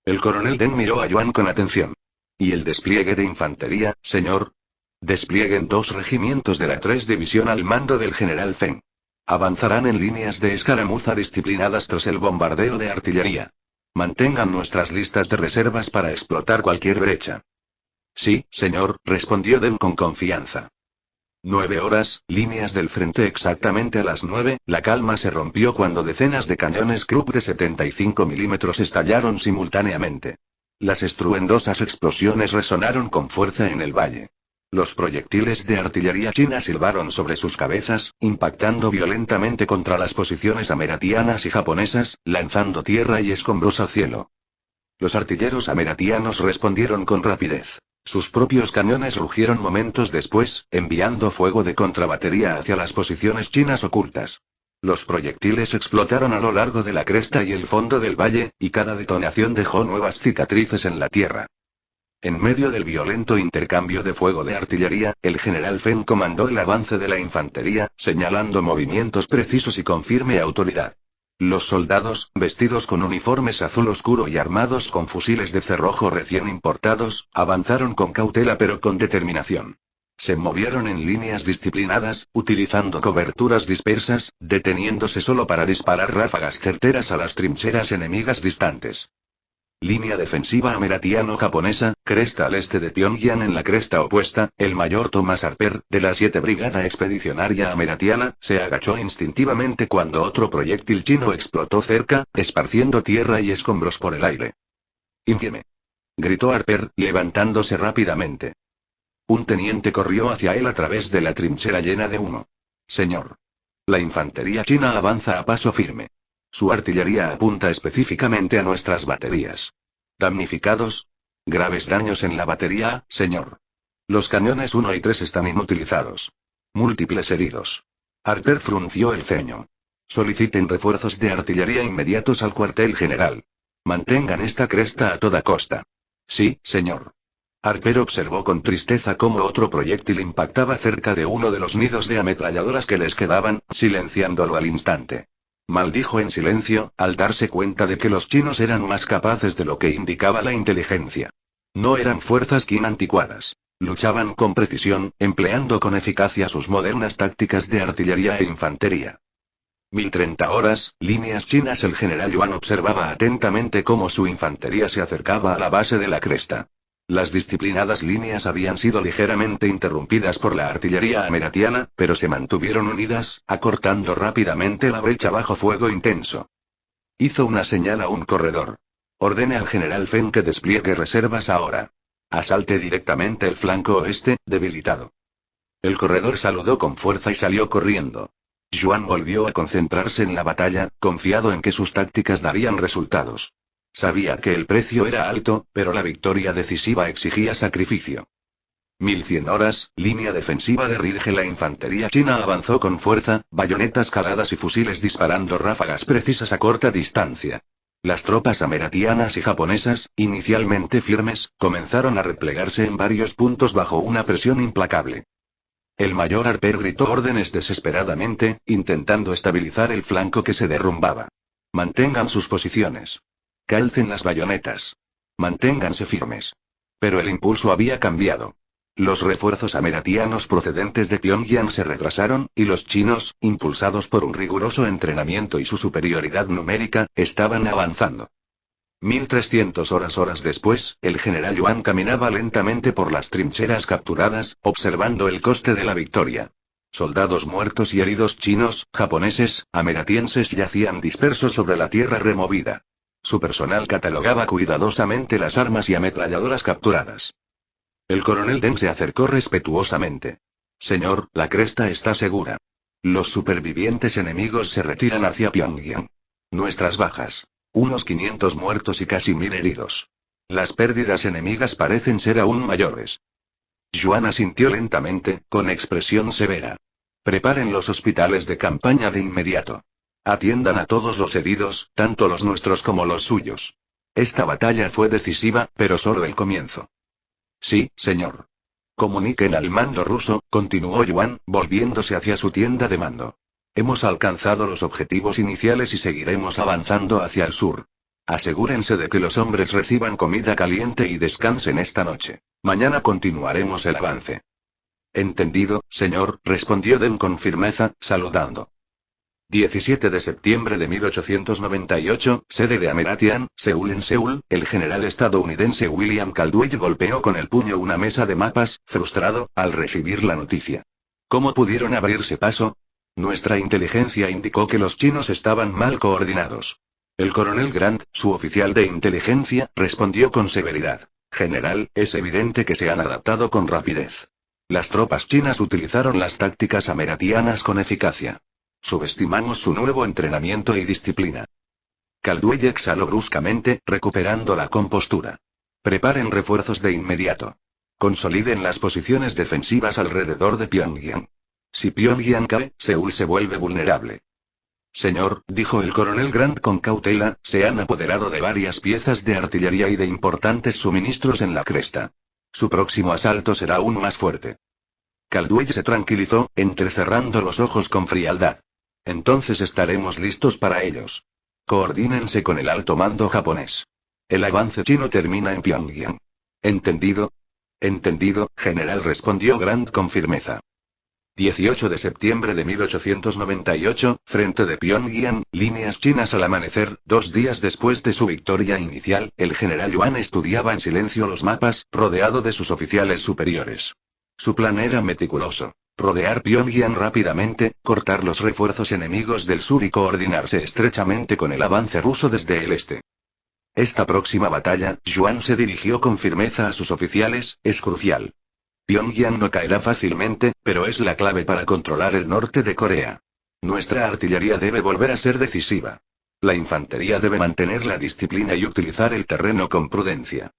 El coronel Den miró a Yuan con atención. ¿Y el despliegue de infantería, señor? Desplieguen 2 regimientos de la 3 División al mando del general Feng. Avanzarán en líneas de escaramuza disciplinadas tras el bombardeo de artillería. Mantengan nuestras listas de reservas para explotar cualquier brecha. Sí, señor, respondió Deng con confianza. 9 horas, líneas del frente exactamente a las 9, la calma se rompió cuando decenas de cañones Krupp de 75 milímetros estallaron simultáneamente. Las estruendosas explosiones resonaron con fuerza en el valle. Los proyectiles de artillería china silbaron sobre sus cabezas, impactando violentamente contra las posiciones ameratianas y japonesas, lanzando tierra y escombros al cielo. Los artilleros ameratianos respondieron con rapidez. Sus propios cañones rugieron momentos después, enviando fuego de contrabatería hacia las posiciones chinas ocultas. Los proyectiles explotaron a lo largo de la cresta y el fondo del valle, y cada detonación dejó nuevas cicatrices en la tierra. En medio del violento intercambio de fuego de artillería, el general Feng comandó el avance de la infantería, señalando movimientos precisos y con firme autoridad. Los soldados, vestidos con uniformes azul oscuro y armados con fusiles de cerrojo recién importados, avanzaron con cautela pero con determinación. Se movieron en líneas disciplinadas, utilizando coberturas dispersas, deteniéndose solo para disparar ráfagas certeras a las trincheras enemigas distantes. Línea defensiva ameratiano-japonesa, cresta al este de Pyongyang. En la cresta opuesta, el mayor Thomas Harper, de la 7 Brigada Expedicionaria Ameratiana, se agachó instintivamente cuando otro proyectil chino explotó cerca, esparciendo tierra y escombros por el aire. «¡Infieme!», gritó Harper, levantándose rápidamente. Un teniente corrió hacia él a través de la trinchera llena de humo. «Señor. La infantería china avanza a paso firme. Su artillería apunta específicamente a nuestras baterías. ¿Damnificados? Graves daños en la batería A, señor. Los cañones 1 y 3 están inutilizados. Múltiples heridos». Harper frunció el ceño. «Soliciten refuerzos de artillería inmediatos al cuartel general. Mantengan esta cresta a toda costa». «Sí, señor». Harper observó con tristeza cómo otro proyectil impactaba cerca de uno de los nidos de ametralladoras que les quedaban, silenciándolo al instante. Maldijo en silencio, al darse cuenta de que los chinos eran más capaces de lo que indicaba la inteligencia. No eran fuerzas Qin anticuadas. Luchaban con precisión, empleando con eficacia sus modernas tácticas de artillería e infantería. 1030 horas, líneas chinas. El general Yuan observaba atentamente cómo su infantería se acercaba a la base de la cresta. Las disciplinadas líneas habían sido ligeramente interrumpidas por la artillería ameratiana, pero se mantuvieron unidas, acortando rápidamente la brecha bajo fuego intenso. Hizo una señal a un corredor. «Ordene al general Feng que despliegue reservas ahora. Asalte directamente el flanco oeste, debilitado». El corredor saludó con fuerza y salió corriendo. Yuan volvió a concentrarse en la batalla, confiado en que sus tácticas darían resultados. Sabía que el precio era alto, pero la victoria decisiva exigía sacrificio. 1100 horas, línea defensiva de Ridge. La infantería china avanzó con fuerza, bayonetas caladas y fusiles disparando ráfagas precisas a corta distancia. Las tropas ameratianas y japonesas, inicialmente firmes, comenzaron a replegarse en varios puntos bajo una presión implacable. El mayor Harper gritó órdenes desesperadamente, intentando estabilizar el flanco que se derrumbaba. «Mantengan sus posiciones. Calcen las bayonetas. Manténganse firmes». Pero el impulso había cambiado. Los refuerzos ameratianos procedentes de Pyongyang se retrasaron, y los chinos, impulsados por un riguroso entrenamiento y su superioridad numérica, estaban avanzando. 1300 horas después, el general Yuan caminaba lentamente por las trincheras capturadas, observando el coste de la victoria. Soldados muertos y heridos chinos, japoneses, ameratienses yacían dispersos sobre la tierra removida. Su personal catalogaba cuidadosamente las armas y ametralladoras capturadas. El coronel Deng se acercó respetuosamente. «Señor, la cresta está segura. Los supervivientes enemigos se retiran hacia Pyongyang. Nuestras bajas. Unos 500 muertos y casi 1000 heridos. Las pérdidas enemigas parecen ser aún mayores». Yuan asintió lentamente, con expresión severa. «Preparen los hospitales de campaña de inmediato. Atiendan a todos los heridos, tanto los nuestros como los suyos. Esta batalla fue decisiva, pero solo el comienzo». «Sí, señor». «Comuniquen al mando ruso», continuó Yuan, volviéndose hacia su tienda de mando. «Hemos alcanzado los objetivos iniciales y seguiremos avanzando hacia el sur. Asegúrense de que los hombres reciban comida caliente y descansen esta noche. Mañana continuaremos el avance». Entendido, señor, respondió Deng con firmeza, saludando. 17 de septiembre de 1898, sede de Ameratian, Seúl. En Seúl, el general estadounidense William Caldwell golpeó con el puño una mesa de mapas, frustrado, al recibir la noticia. ¿Cómo pudieron abrirse paso? Nuestra inteligencia indicó que los chinos estaban mal coordinados. El coronel Grant, su oficial de inteligencia, respondió con severidad. General, es evidente que se han adaptado con rapidez. Las tropas chinas utilizaron las tácticas ameratianas con eficacia. Subestimamos su nuevo entrenamiento y disciplina. Caldwell exhaló bruscamente, recuperando la compostura. Preparen refuerzos de inmediato. Consoliden las posiciones defensivas alrededor de Pyongyang. Si Pyongyang cae, Seúl se vuelve vulnerable. Señor, dijo el coronel Grant con cautela, se han apoderado de varias piezas de artillería y de importantes suministros en la cresta. Su próximo asalto será aún más fuerte. Caldwell se tranquilizó, entrecerrando los ojos con frialdad. Entonces estaremos listos para ellos. Coordínense con el alto mando japonés. El avance chino termina en Pyongyang. ¿Entendido? Entendido, general, respondió Grant con firmeza. 18 de septiembre de 1898, frente de Pyongyang, líneas chinas al amanecer. 2 días después de su victoria inicial, el general Yuan estudiaba en silencio los mapas, rodeado de sus oficiales superiores. Su plan era meticuloso. Rodear Pyongyang rápidamente, cortar los refuerzos enemigos del sur y coordinarse estrechamente con el avance ruso desde el este. Esta próxima batalla, Yuan se dirigió con firmeza a sus oficiales, es crucial. Pyongyang no caerá fácilmente, pero es la clave para controlar el norte de Corea. Nuestra artillería debe volver a ser decisiva. La infantería debe mantener la disciplina y utilizar el terreno con prudencia.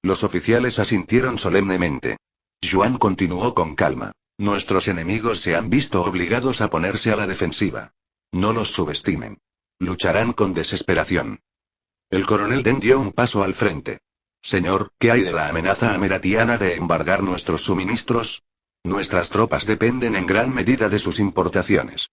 Los oficiales asintieron solemnemente. Yuan continuó con calma. Nuestros enemigos se han visto obligados a ponerse a la defensiva. No los subestimen. Lucharán con desesperación. El coronel Deng dio un paso al frente. Señor, ¿qué hay de la amenaza ameratiana de embargar nuestros suministros? Nuestras tropas dependen en gran medida de sus importaciones.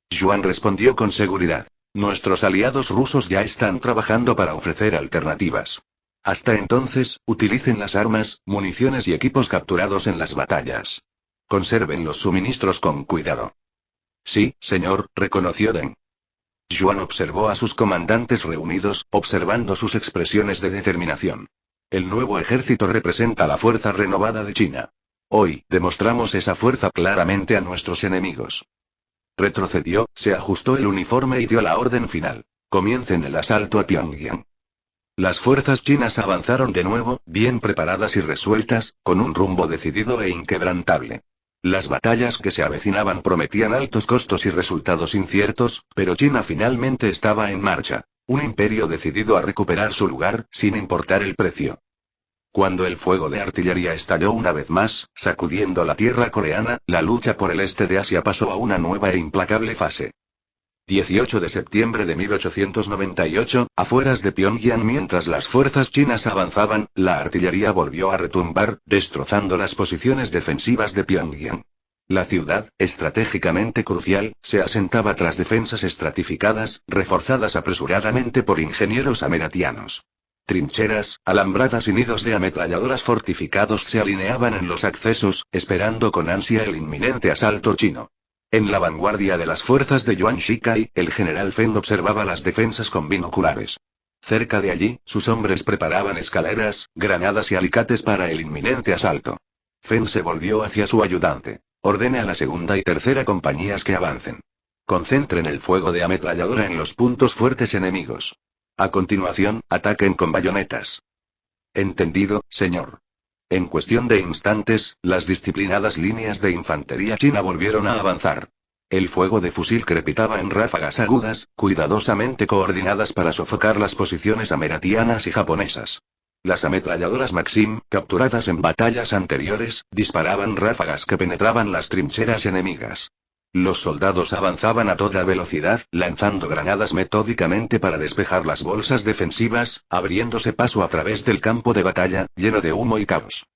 Yuan respondió con seguridad. Nuestros aliados rusos ya están trabajando para ofrecer alternativas. Hasta entonces, utilicen las armas, municiones y equipos capturados en las batallas. Conserven los suministros con cuidado. Sí, señor, reconoció Deng. Yuan observó a sus comandantes reunidos, observando sus expresiones de determinación. El nuevo ejército representa la fuerza renovada de China. Hoy, demostramos esa fuerza claramente a nuestros enemigos. Retrocedió, se ajustó el uniforme y dio la orden final. Comiencen el asalto a Pyongyang. Las fuerzas chinas avanzaron de nuevo, bien preparadas y resueltas, con un rumbo decidido e inquebrantable. Las batallas que se avecinaban prometían altos costos y resultados inciertos, pero China finalmente estaba en marcha. Un imperio decidido a recuperar su lugar, sin importar el precio. Cuando el fuego de artillería estalló una vez más, sacudiendo la tierra coreana, la lucha por el este de Asia pasó a una nueva e implacable fase. 18 de septiembre de 1898, afueras de Pyongyang. Mientras las fuerzas chinas avanzaban, la artillería volvió a retumbar, destrozando las posiciones defensivas de Pyongyang. La ciudad, estratégicamente crucial, se asentaba tras defensas estratificadas, reforzadas apresuradamente por ingenieros ameratianos. Trincheras, alambradas y nidos de ametralladoras fortificados se alineaban en los accesos, esperando con ansia el inminente asalto chino. En la vanguardia de las fuerzas de Yuan Shikai, el general Feng observaba las defensas con binoculares. Cerca de allí, sus hombres preparaban escaleras, granadas y alicates para el inminente asalto. Feng se volvió hacia su ayudante. Ordene a la segunda y tercera compañías que avancen. Concentren el fuego de ametralladora en los puntos fuertes enemigos. A continuación, ataquen con bayonetas. Entendido, señor. En cuestión de instantes, las disciplinadas líneas de infantería china volvieron a avanzar. El fuego de fusil crepitaba en ráfagas agudas, cuidadosamente coordinadas para sofocar las posiciones ameratianas y japonesas. Las ametralladoras Maxim, capturadas en batallas anteriores, disparaban ráfagas que penetraban las trincheras enemigas. Los soldados avanzaban a toda velocidad, lanzando granadas metódicamente para despejar las bolsas defensivas, abriéndose paso a través del campo de batalla, lleno de humo y caos.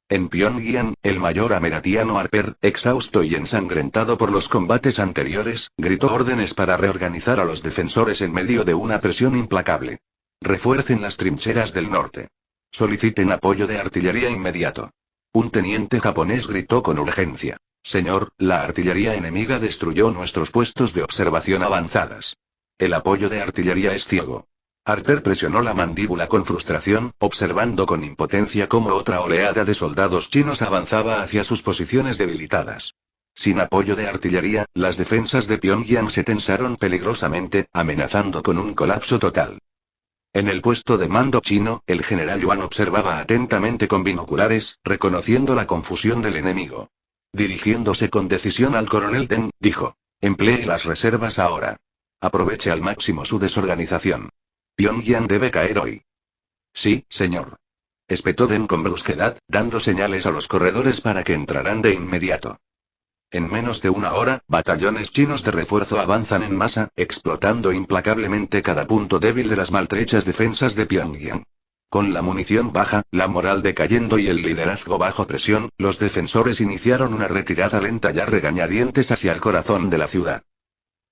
En Pyongyang, el mayor ameratiano Harper, exhausto y ensangrentado por los combates anteriores, gritó órdenes para reorganizar a los defensores en medio de una presión implacable. Refuercen las trincheras del norte. Soliciten apoyo de artillería inmediato. Un teniente japonés gritó con urgencia. Señor, la artillería enemiga destruyó nuestros puestos de observación avanzadas. El apoyo de artillería es ciego. Harper presionó la mandíbula con frustración, observando con impotencia cómo otra oleada de soldados chinos avanzaba hacia sus posiciones debilitadas. Sin apoyo de artillería, las defensas de Pyongyang se tensaron peligrosamente, amenazando con un colapso total. En el puesto de mando chino, el general Yuan observaba atentamente con binoculares, reconociendo la confusión del enemigo. Dirigiéndose con decisión al coronel Deng, dijo: emplee las reservas ahora. Aproveche al máximo su desorganización. Pyongyang debe caer hoy. Sí, señor. Espetó Deng con brusquedad, dando señales a los corredores para que entraran de inmediato. En menos de una hora, batallones chinos de refuerzo avanzan en masa, explotando implacablemente cada punto débil de las maltrechas defensas de Pyongyang. Con la munición baja, la moral decayendo y el liderazgo bajo presión, los defensores iniciaron una retirada lenta y a regañadientes hacia el corazón de la ciudad.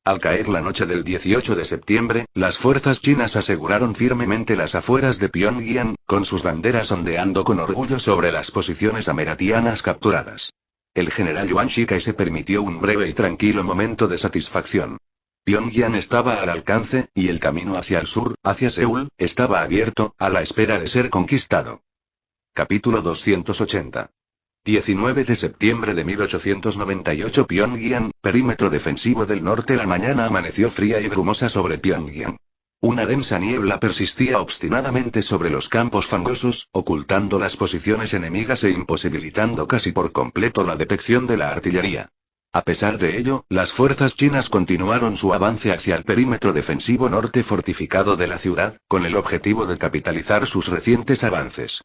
Al caer la noche del 18 de septiembre, las fuerzas chinas aseguraron firmemente las afueras de Pyongyang, con sus banderas ondeando con orgullo sobre las posiciones ameratianas capturadas. El general Yuan Shikai se permitió un breve y tranquilo momento de satisfacción. Pyongyang estaba al alcance, y el camino hacia el sur, hacia Seúl, estaba abierto, a la espera de ser conquistado. Capítulo 280. 19 de septiembre de 1898 Pyongyang, perímetro defensivo del norte. La mañana amaneció fría y brumosa sobre Pyongyang. Una densa niebla persistía obstinadamente sobre los campos fangosos, ocultando las posiciones enemigas e imposibilitando casi por completo la detección de la artillería. A pesar de ello, las fuerzas chinas continuaron su avance hacia el perímetro defensivo norte fortificado de la ciudad, con el objetivo de capitalizar sus recientes avances.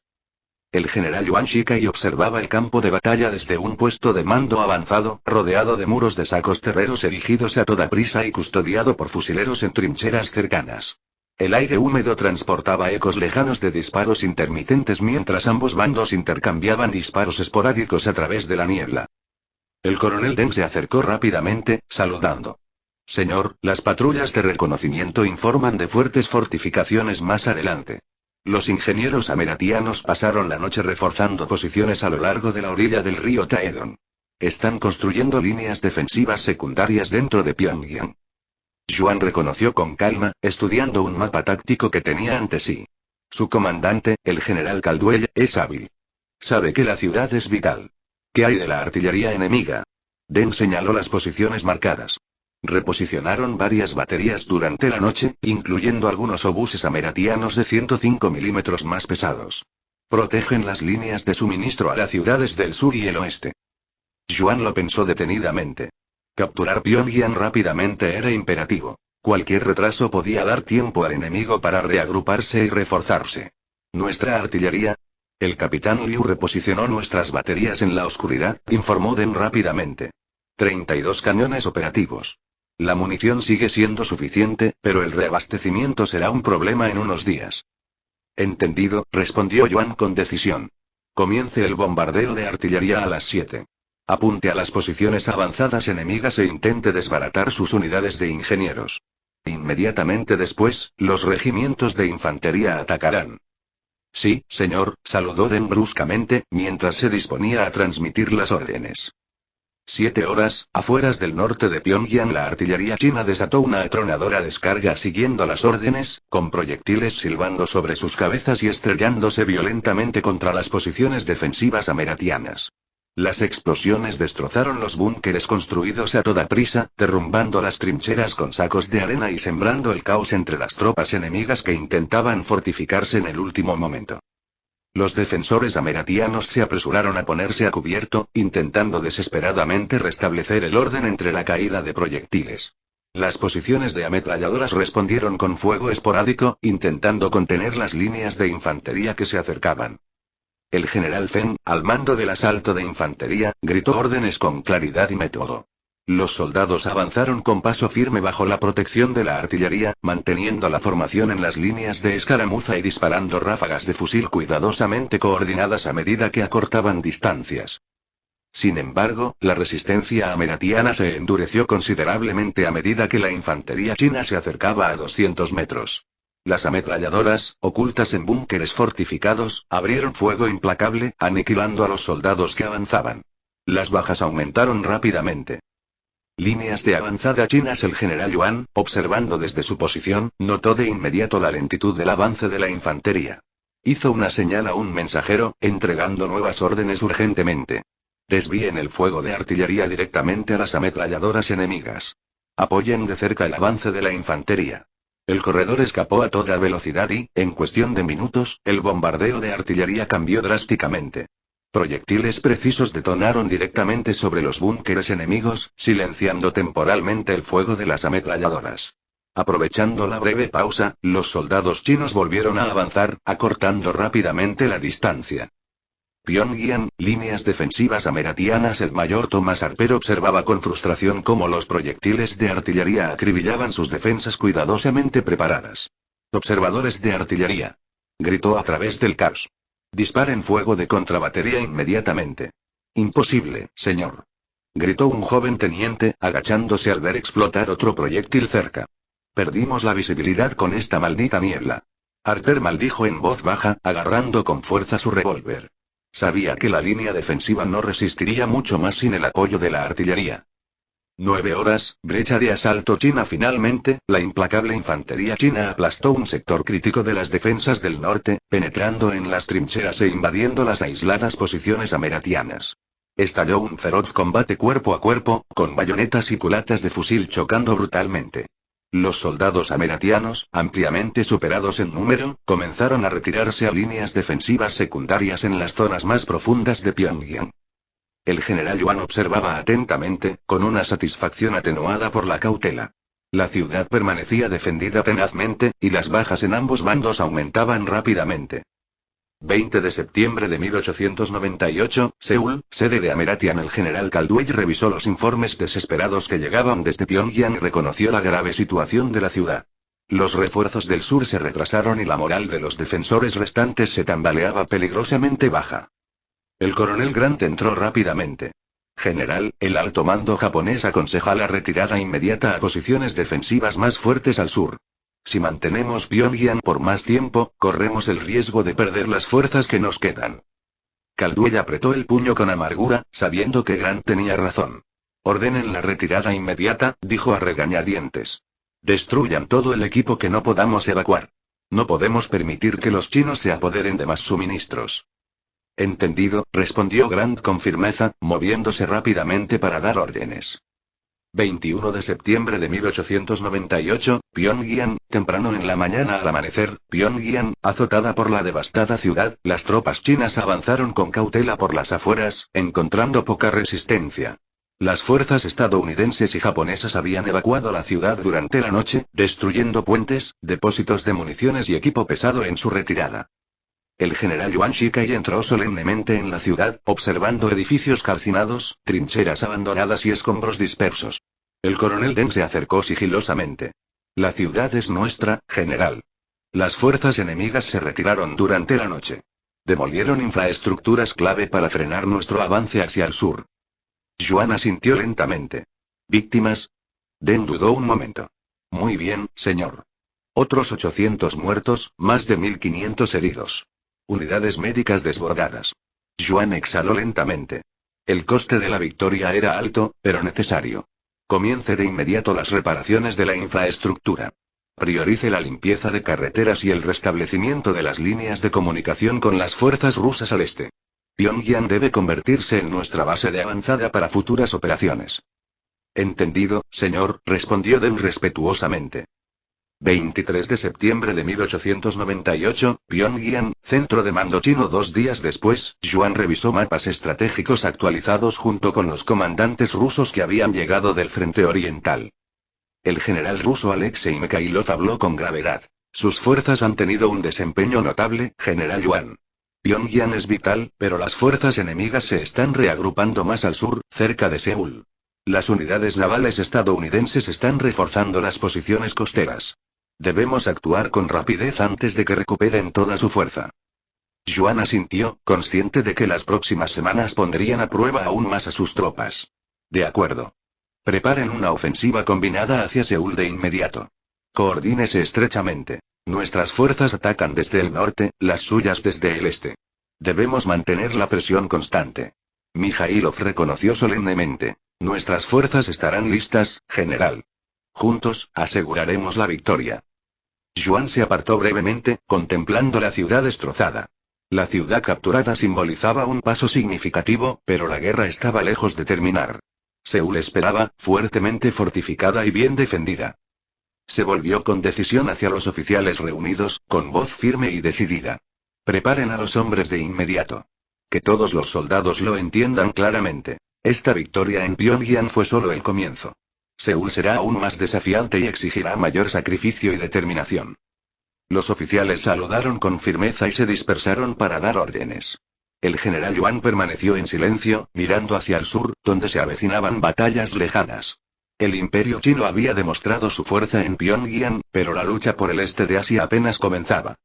El general Yuan Shikai observaba el campo de batalla desde un puesto de mando avanzado, rodeado de muros de sacos terreros erigidos a toda prisa y custodiado por fusileros en trincheras cercanas. El aire húmedo transportaba ecos lejanos de disparos intermitentes mientras ambos bandos intercambiaban disparos esporádicos a través de la niebla. El coronel Deng se acercó rápidamente, saludando. Señor, las patrullas de reconocimiento informan de fuertes fortificaciones más adelante. Los ingenieros ameratianos pasaron la noche reforzando posiciones a lo largo de la orilla del río Taedong. Están construyendo líneas defensivas secundarias dentro de Pyongyang. Yuan reconoció con calma, estudiando un mapa táctico que tenía ante sí. Su comandante, el general Caldwell, es hábil. Sabe que la ciudad es vital. ¿Qué hay de la artillería enemiga? Deng señaló las posiciones marcadas. Reposicionaron varias baterías durante la noche, incluyendo algunos obuses ameratianos de 105 milímetros más pesados. Protegen las líneas de suministro a las ciudades del sur y el oeste. Yuan lo pensó detenidamente. Capturar Pyongyang rápidamente era imperativo. Cualquier retraso podía dar tiempo al enemigo para reagruparse y reforzarse. ¿Nuestra artillería? El capitán Liu reposicionó nuestras baterías en la oscuridad, informó Deng rápidamente. 32 cañones operativos. La munición sigue siendo suficiente, pero el reabastecimiento será un problema en unos días. Entendido, respondió Yuan con decisión. Comience el bombardeo de artillería a las 7. Apunte a las posiciones avanzadas enemigas e intente desbaratar sus unidades de ingenieros. Inmediatamente después, los regimientos de infantería atacarán. Sí, señor, saludó Deng bruscamente, mientras se disponía a transmitir las órdenes. 7 horas, afueras del norte de Pyongyang, la artillería china desató una atronadora descarga siguiendo las órdenes, con proyectiles silbando sobre sus cabezas y estrellándose violentamente contra las posiciones defensivas ameratianas. Las explosiones destrozaron los búnkeres construidos a toda prisa, derrumbando las trincheras con sacos de arena y sembrando el caos entre las tropas enemigas que intentaban fortificarse en el último momento. Los defensores ameratianos se apresuraron a ponerse a cubierto, intentando desesperadamente restablecer el orden entre la caída de proyectiles. Las posiciones de ametralladoras respondieron con fuego esporádico, intentando contener las líneas de infantería que se acercaban. El general Feng, al mando del asalto de infantería, gritó órdenes con claridad y método. Los soldados avanzaron con paso firme bajo la protección de la artillería, manteniendo la formación en las líneas de escaramuza y disparando ráfagas de fusil cuidadosamente coordinadas a medida que acortaban distancias. Sin embargo, la resistencia ameratiana se endureció considerablemente a medida que la infantería china se acercaba a 200 metros. Las ametralladoras, ocultas en búnkeres fortificados, abrieron fuego implacable, aniquilando a los soldados que avanzaban. Las bajas aumentaron rápidamente. Líneas de avanzada chinas. El general Yuan, observando desde su posición, notó de inmediato la lentitud del avance de la infantería. Hizo una señal a un mensajero, entregando nuevas órdenes urgentemente. Desvíen el fuego de artillería directamente a las ametralladoras enemigas. Apoyen de cerca el avance de la infantería. El corredor escapó a toda velocidad y, en cuestión de minutos, el bombardeo de artillería cambió drásticamente. Proyectiles precisos detonaron directamente sobre los búnkeres enemigos, silenciando temporalmente el fuego de las ametralladoras. Aprovechando la breve pausa, los soldados chinos volvieron a avanzar, acortando rápidamente la distancia. Pyongyang, líneas defensivas ameratianas. El mayor Thomas Harper observaba con frustración cómo los proyectiles de artillería acribillaban sus defensas cuidadosamente preparadas. Observadores de artillería. Gritó a través del caos. Disparen fuego de contrabatería inmediatamente. Imposible, señor. Gritó un joven teniente, agachándose al ver explotar otro proyectil cerca. Perdimos la visibilidad con esta maldita niebla. Harper maldijo en voz baja, agarrando con fuerza su revólver. Sabía que la línea defensiva no resistiría mucho más sin el apoyo de la artillería. 9 horas, brecha de asalto china. Finalmente, la implacable infantería china aplastó un sector crítico de las defensas del norte, penetrando en las trincheras e invadiendo las aisladas posiciones ameratianas. Estalló un feroz combate cuerpo a cuerpo, con bayonetas y culatas de fusil chocando brutalmente. Los soldados ameratianos, ampliamente superados en número, comenzaron a retirarse a líneas defensivas secundarias en las zonas más profundas de Pyongyang. El general Yuan observaba atentamente, con una satisfacción atenuada por la cautela. La ciudad permanecía defendida tenazmente, y las bajas en ambos bandos aumentaban rápidamente. 20 de septiembre de 1898, Seúl, sede de Ameratian. El general Caldwell revisó los informes desesperados que llegaban desde Pyongyang y reconoció la grave situación de la ciudad. Los refuerzos del sur se retrasaron y la moral de los defensores restantes se tambaleaba peligrosamente baja. El coronel Grant entró rápidamente. General, el alto mando japonés aconseja la retirada inmediata a posiciones defensivas más fuertes al sur. Si mantenemos Pyongyang por más tiempo, corremos el riesgo de perder las fuerzas que nos quedan. Caldwell apretó el puño con amargura, sabiendo que Grant tenía razón. Ordenen la retirada inmediata, dijo a regañadientes. Destruyan todo el equipo que no podamos evacuar. No podemos permitir que los chinos se apoderen de más suministros. Entendido, respondió Grant con firmeza, moviéndose rápidamente para dar órdenes. 21 de septiembre de 1898, Pyongyang, temprano en la mañana al amanecer, Pyongyang, azotada por la devastada ciudad, las tropas chinas avanzaron con cautela por las afueras, encontrando poca resistencia. Las fuerzas estadounidenses y japonesas habían evacuado la ciudad durante la noche, destruyendo puentes, depósitos de municiones y equipo pesado en su retirada. El general Yuan Shikai entró solemnemente en la ciudad, observando edificios calcinados, trincheras abandonadas y escombros dispersos. El coronel Deng se acercó sigilosamente. La ciudad es nuestra, general. Las fuerzas enemigas se retiraron durante la noche. Demolieron infraestructuras clave para frenar nuestro avance hacia el sur. Yuan asintió lentamente. ¿Víctimas? Deng dudó un momento. Muy bien, señor. Otros 800 muertos, más de 1500 heridos. Unidades médicas desbordadas. Yuan exhaló lentamente. El coste de la victoria era alto, pero necesario. Comience de inmediato las reparaciones de la infraestructura. Priorice la limpieza de carreteras y el restablecimiento de las líneas de comunicación con las fuerzas rusas al este. Pyongyang debe convertirse en nuestra base de avanzada para futuras operaciones. Entendido, señor, respondió Deng respetuosamente. 23 de septiembre de 1898, Pyongyang, centro de mando chino. 2 días después, Yuan revisó mapas estratégicos actualizados junto con los comandantes rusos que habían llegado del frente oriental. El general ruso Alexei Mikhailov habló con gravedad. Sus fuerzas han tenido un desempeño notable, general Yuan. Pyongyang es vital, pero las fuerzas enemigas se están reagrupando más al sur, cerca de Seúl. Las unidades navales estadounidenses están reforzando las posiciones costeras. Debemos actuar con rapidez antes de que recuperen toda su fuerza. Yuan asintió, consciente de que las próximas semanas pondrían a prueba aún más a sus tropas. De acuerdo. Preparen una ofensiva combinada hacia Seúl de inmediato. Coordínese estrechamente. Nuestras fuerzas atacan desde el norte, las suyas desde el este. Debemos mantener la presión constante. Mijailov reconoció solemnemente. Nuestras fuerzas estarán listas, general. Juntos, aseguraremos la victoria. Juan se apartó brevemente, contemplando la ciudad destrozada. La ciudad capturada simbolizaba un paso significativo, pero la guerra estaba lejos de terminar. Seúl esperaba, fuertemente fortificada y bien defendida. Se volvió con decisión hacia los oficiales reunidos, con voz firme y decidida. Preparen a los hombres de inmediato. Que todos los soldados lo entiendan claramente. Esta victoria en Pyongyang fue solo el comienzo. Seúl será aún más desafiante y exigirá mayor sacrificio y determinación. Los oficiales saludaron con firmeza y se dispersaron para dar órdenes. El general Yuan permaneció en silencio, mirando hacia el sur, donde se avecinaban batallas lejanas. El imperio chino había demostrado su fuerza en Pyongyang, pero la lucha por el este de Asia apenas comenzaba.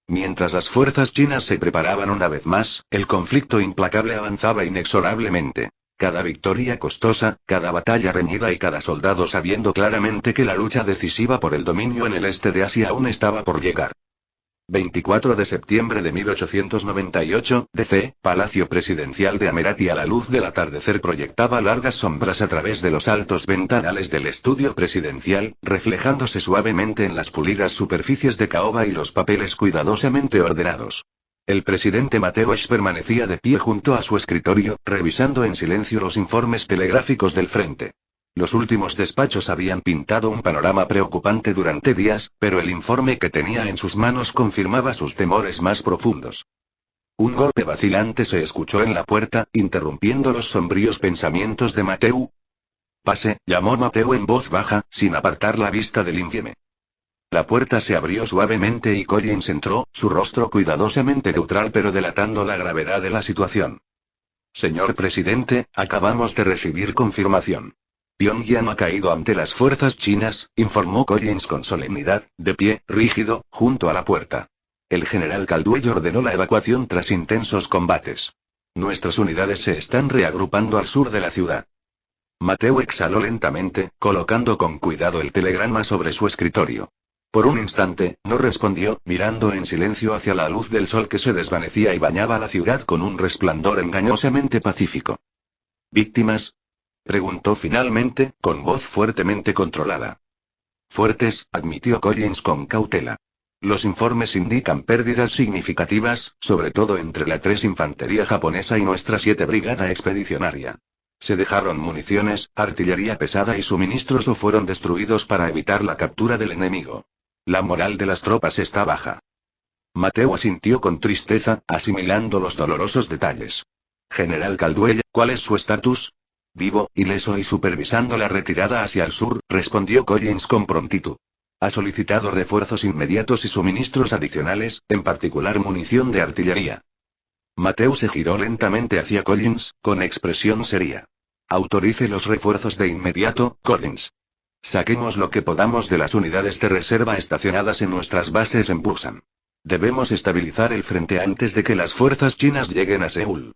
Mientras las fuerzas chinas se preparaban una vez más, el conflicto implacable avanzaba inexorablemente. Cada victoria costosa, cada batalla reñida y cada soldado sabiendo claramente que la lucha decisiva por el dominio en el este de Asia aún estaba por llegar. 24 de septiembre de 1898, DC, Palacio Presidencial de Amerati. A la luz del atardecer proyectaba largas sombras a través de los altos ventanales del estudio presidencial, reflejándose suavemente en las pulidas superficies de caoba y los papeles cuidadosamente ordenados. El presidente Mateusz permanecía de pie junto a su escritorio, revisando en silencio los informes telegráficos del frente. Los últimos despachos habían pintado un panorama preocupante durante días, pero el informe que tenía en sus manos confirmaba sus temores más profundos. Un golpe vacilante se escuchó en la puerta, interrumpiendo los sombríos pensamientos de Mateu. «Pase», llamó Mateu en voz baja, sin apartar la vista del infieme. La puerta se abrió suavemente y Collins entró, su rostro cuidadosamente neutral pero delatando la gravedad de la situación. «Señor presidente, acabamos de recibir confirmación. Pyongyang ha caído ante las fuerzas chinas», informó Collins con solemnidad, de pie, rígido, junto a la puerta. El general Caldwell ordenó la evacuación tras intensos combates. «Nuestras unidades se están reagrupando al sur de la ciudad». Mateu exhaló lentamente, colocando con cuidado el telegrama sobre su escritorio. Por un instante, no respondió, mirando en silencio hacia la luz del sol que se desvanecía y bañaba la ciudad con un resplandor engañosamente pacífico. «¿Víctimas?», preguntó finalmente, con voz fuertemente controlada. «Fuertes», admitió Collins con cautela. «Los informes indican pérdidas significativas, sobre todo entre la 3 Infantería japonesa y nuestra 7 Brigada Expedicionaria. Se dejaron municiones, artillería pesada y suministros o fueron destruidos para evitar la captura del enemigo. La moral de las tropas está baja». Mateu asintió con tristeza, asimilando los dolorosos detalles. «General Caldwell, ¿cuál es su estatus?». «Vivo, ileso y supervisando la retirada hacia el sur», respondió Collins con prontitud. «Ha solicitado refuerzos inmediatos y suministros adicionales, en particular munición de artillería». Mateu se giró lentamente hacia Collins, con expresión seria. «Autorice los refuerzos de inmediato, Collins. Saquemos lo que podamos de las unidades de reserva estacionadas en nuestras bases en Busan. Debemos estabilizar el frente antes de que las fuerzas chinas lleguen a Seúl».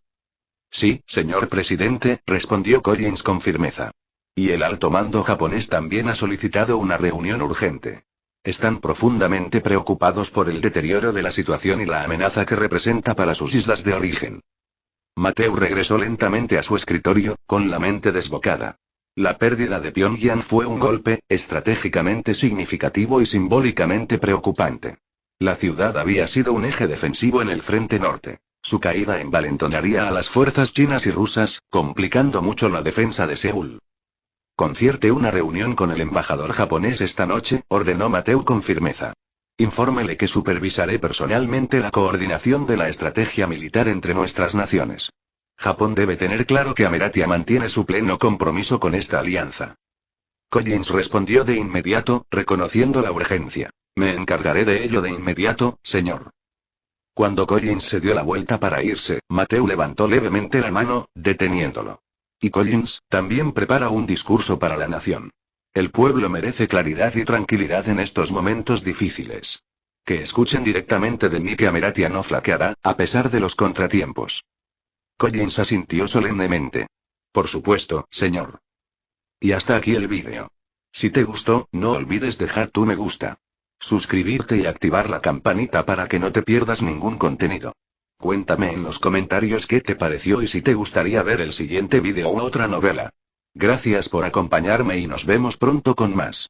«Sí, señor presidente», respondió Collins con firmeza. «Y el alto mando japonés también ha solicitado una reunión urgente. Están profundamente preocupados por el deterioro de la situación y la amenaza que representa para sus islas de origen». Mateu regresó lentamente a su escritorio, con la mente desbocada. La pérdida de Pyongyang fue un golpe, estratégicamente significativo y simbólicamente preocupante. La ciudad había sido un eje defensivo en el frente norte. Su caída envalentonaría a las fuerzas chinas y rusas, complicando mucho la defensa de Seúl. «Concierte una reunión con el embajador japonés esta noche», ordenó Mateu con firmeza. «Infórmele que supervisaré personalmente la coordinación de la estrategia militar entre nuestras naciones. Japón debe tener claro que Ameratia mantiene su pleno compromiso con esta alianza». Collins respondió de inmediato, reconociendo la urgencia. «Me encargaré de ello de inmediato, señor». Cuando Collins se dio la vuelta para irse, Mateu levantó levemente la mano, deteniéndolo. «Y Collins, también prepara un discurso para la nación. El pueblo merece claridad y tranquilidad en estos momentos difíciles. Que escuchen directamente de mí que Ameratia no flaqueará, a pesar de los contratiempos». Collins asintió solemnemente. «Por supuesto, señor». Y hasta aquí el vídeo. Si te gustó, no olvides dejar tu me gusta. suscribirte y activar la campanita para que no te pierdas ningún contenido. Cuéntame en los comentarios qué te pareció y si te gustaría ver el siguiente vídeo u otra novela. Gracias por acompañarme y nos vemos pronto con más.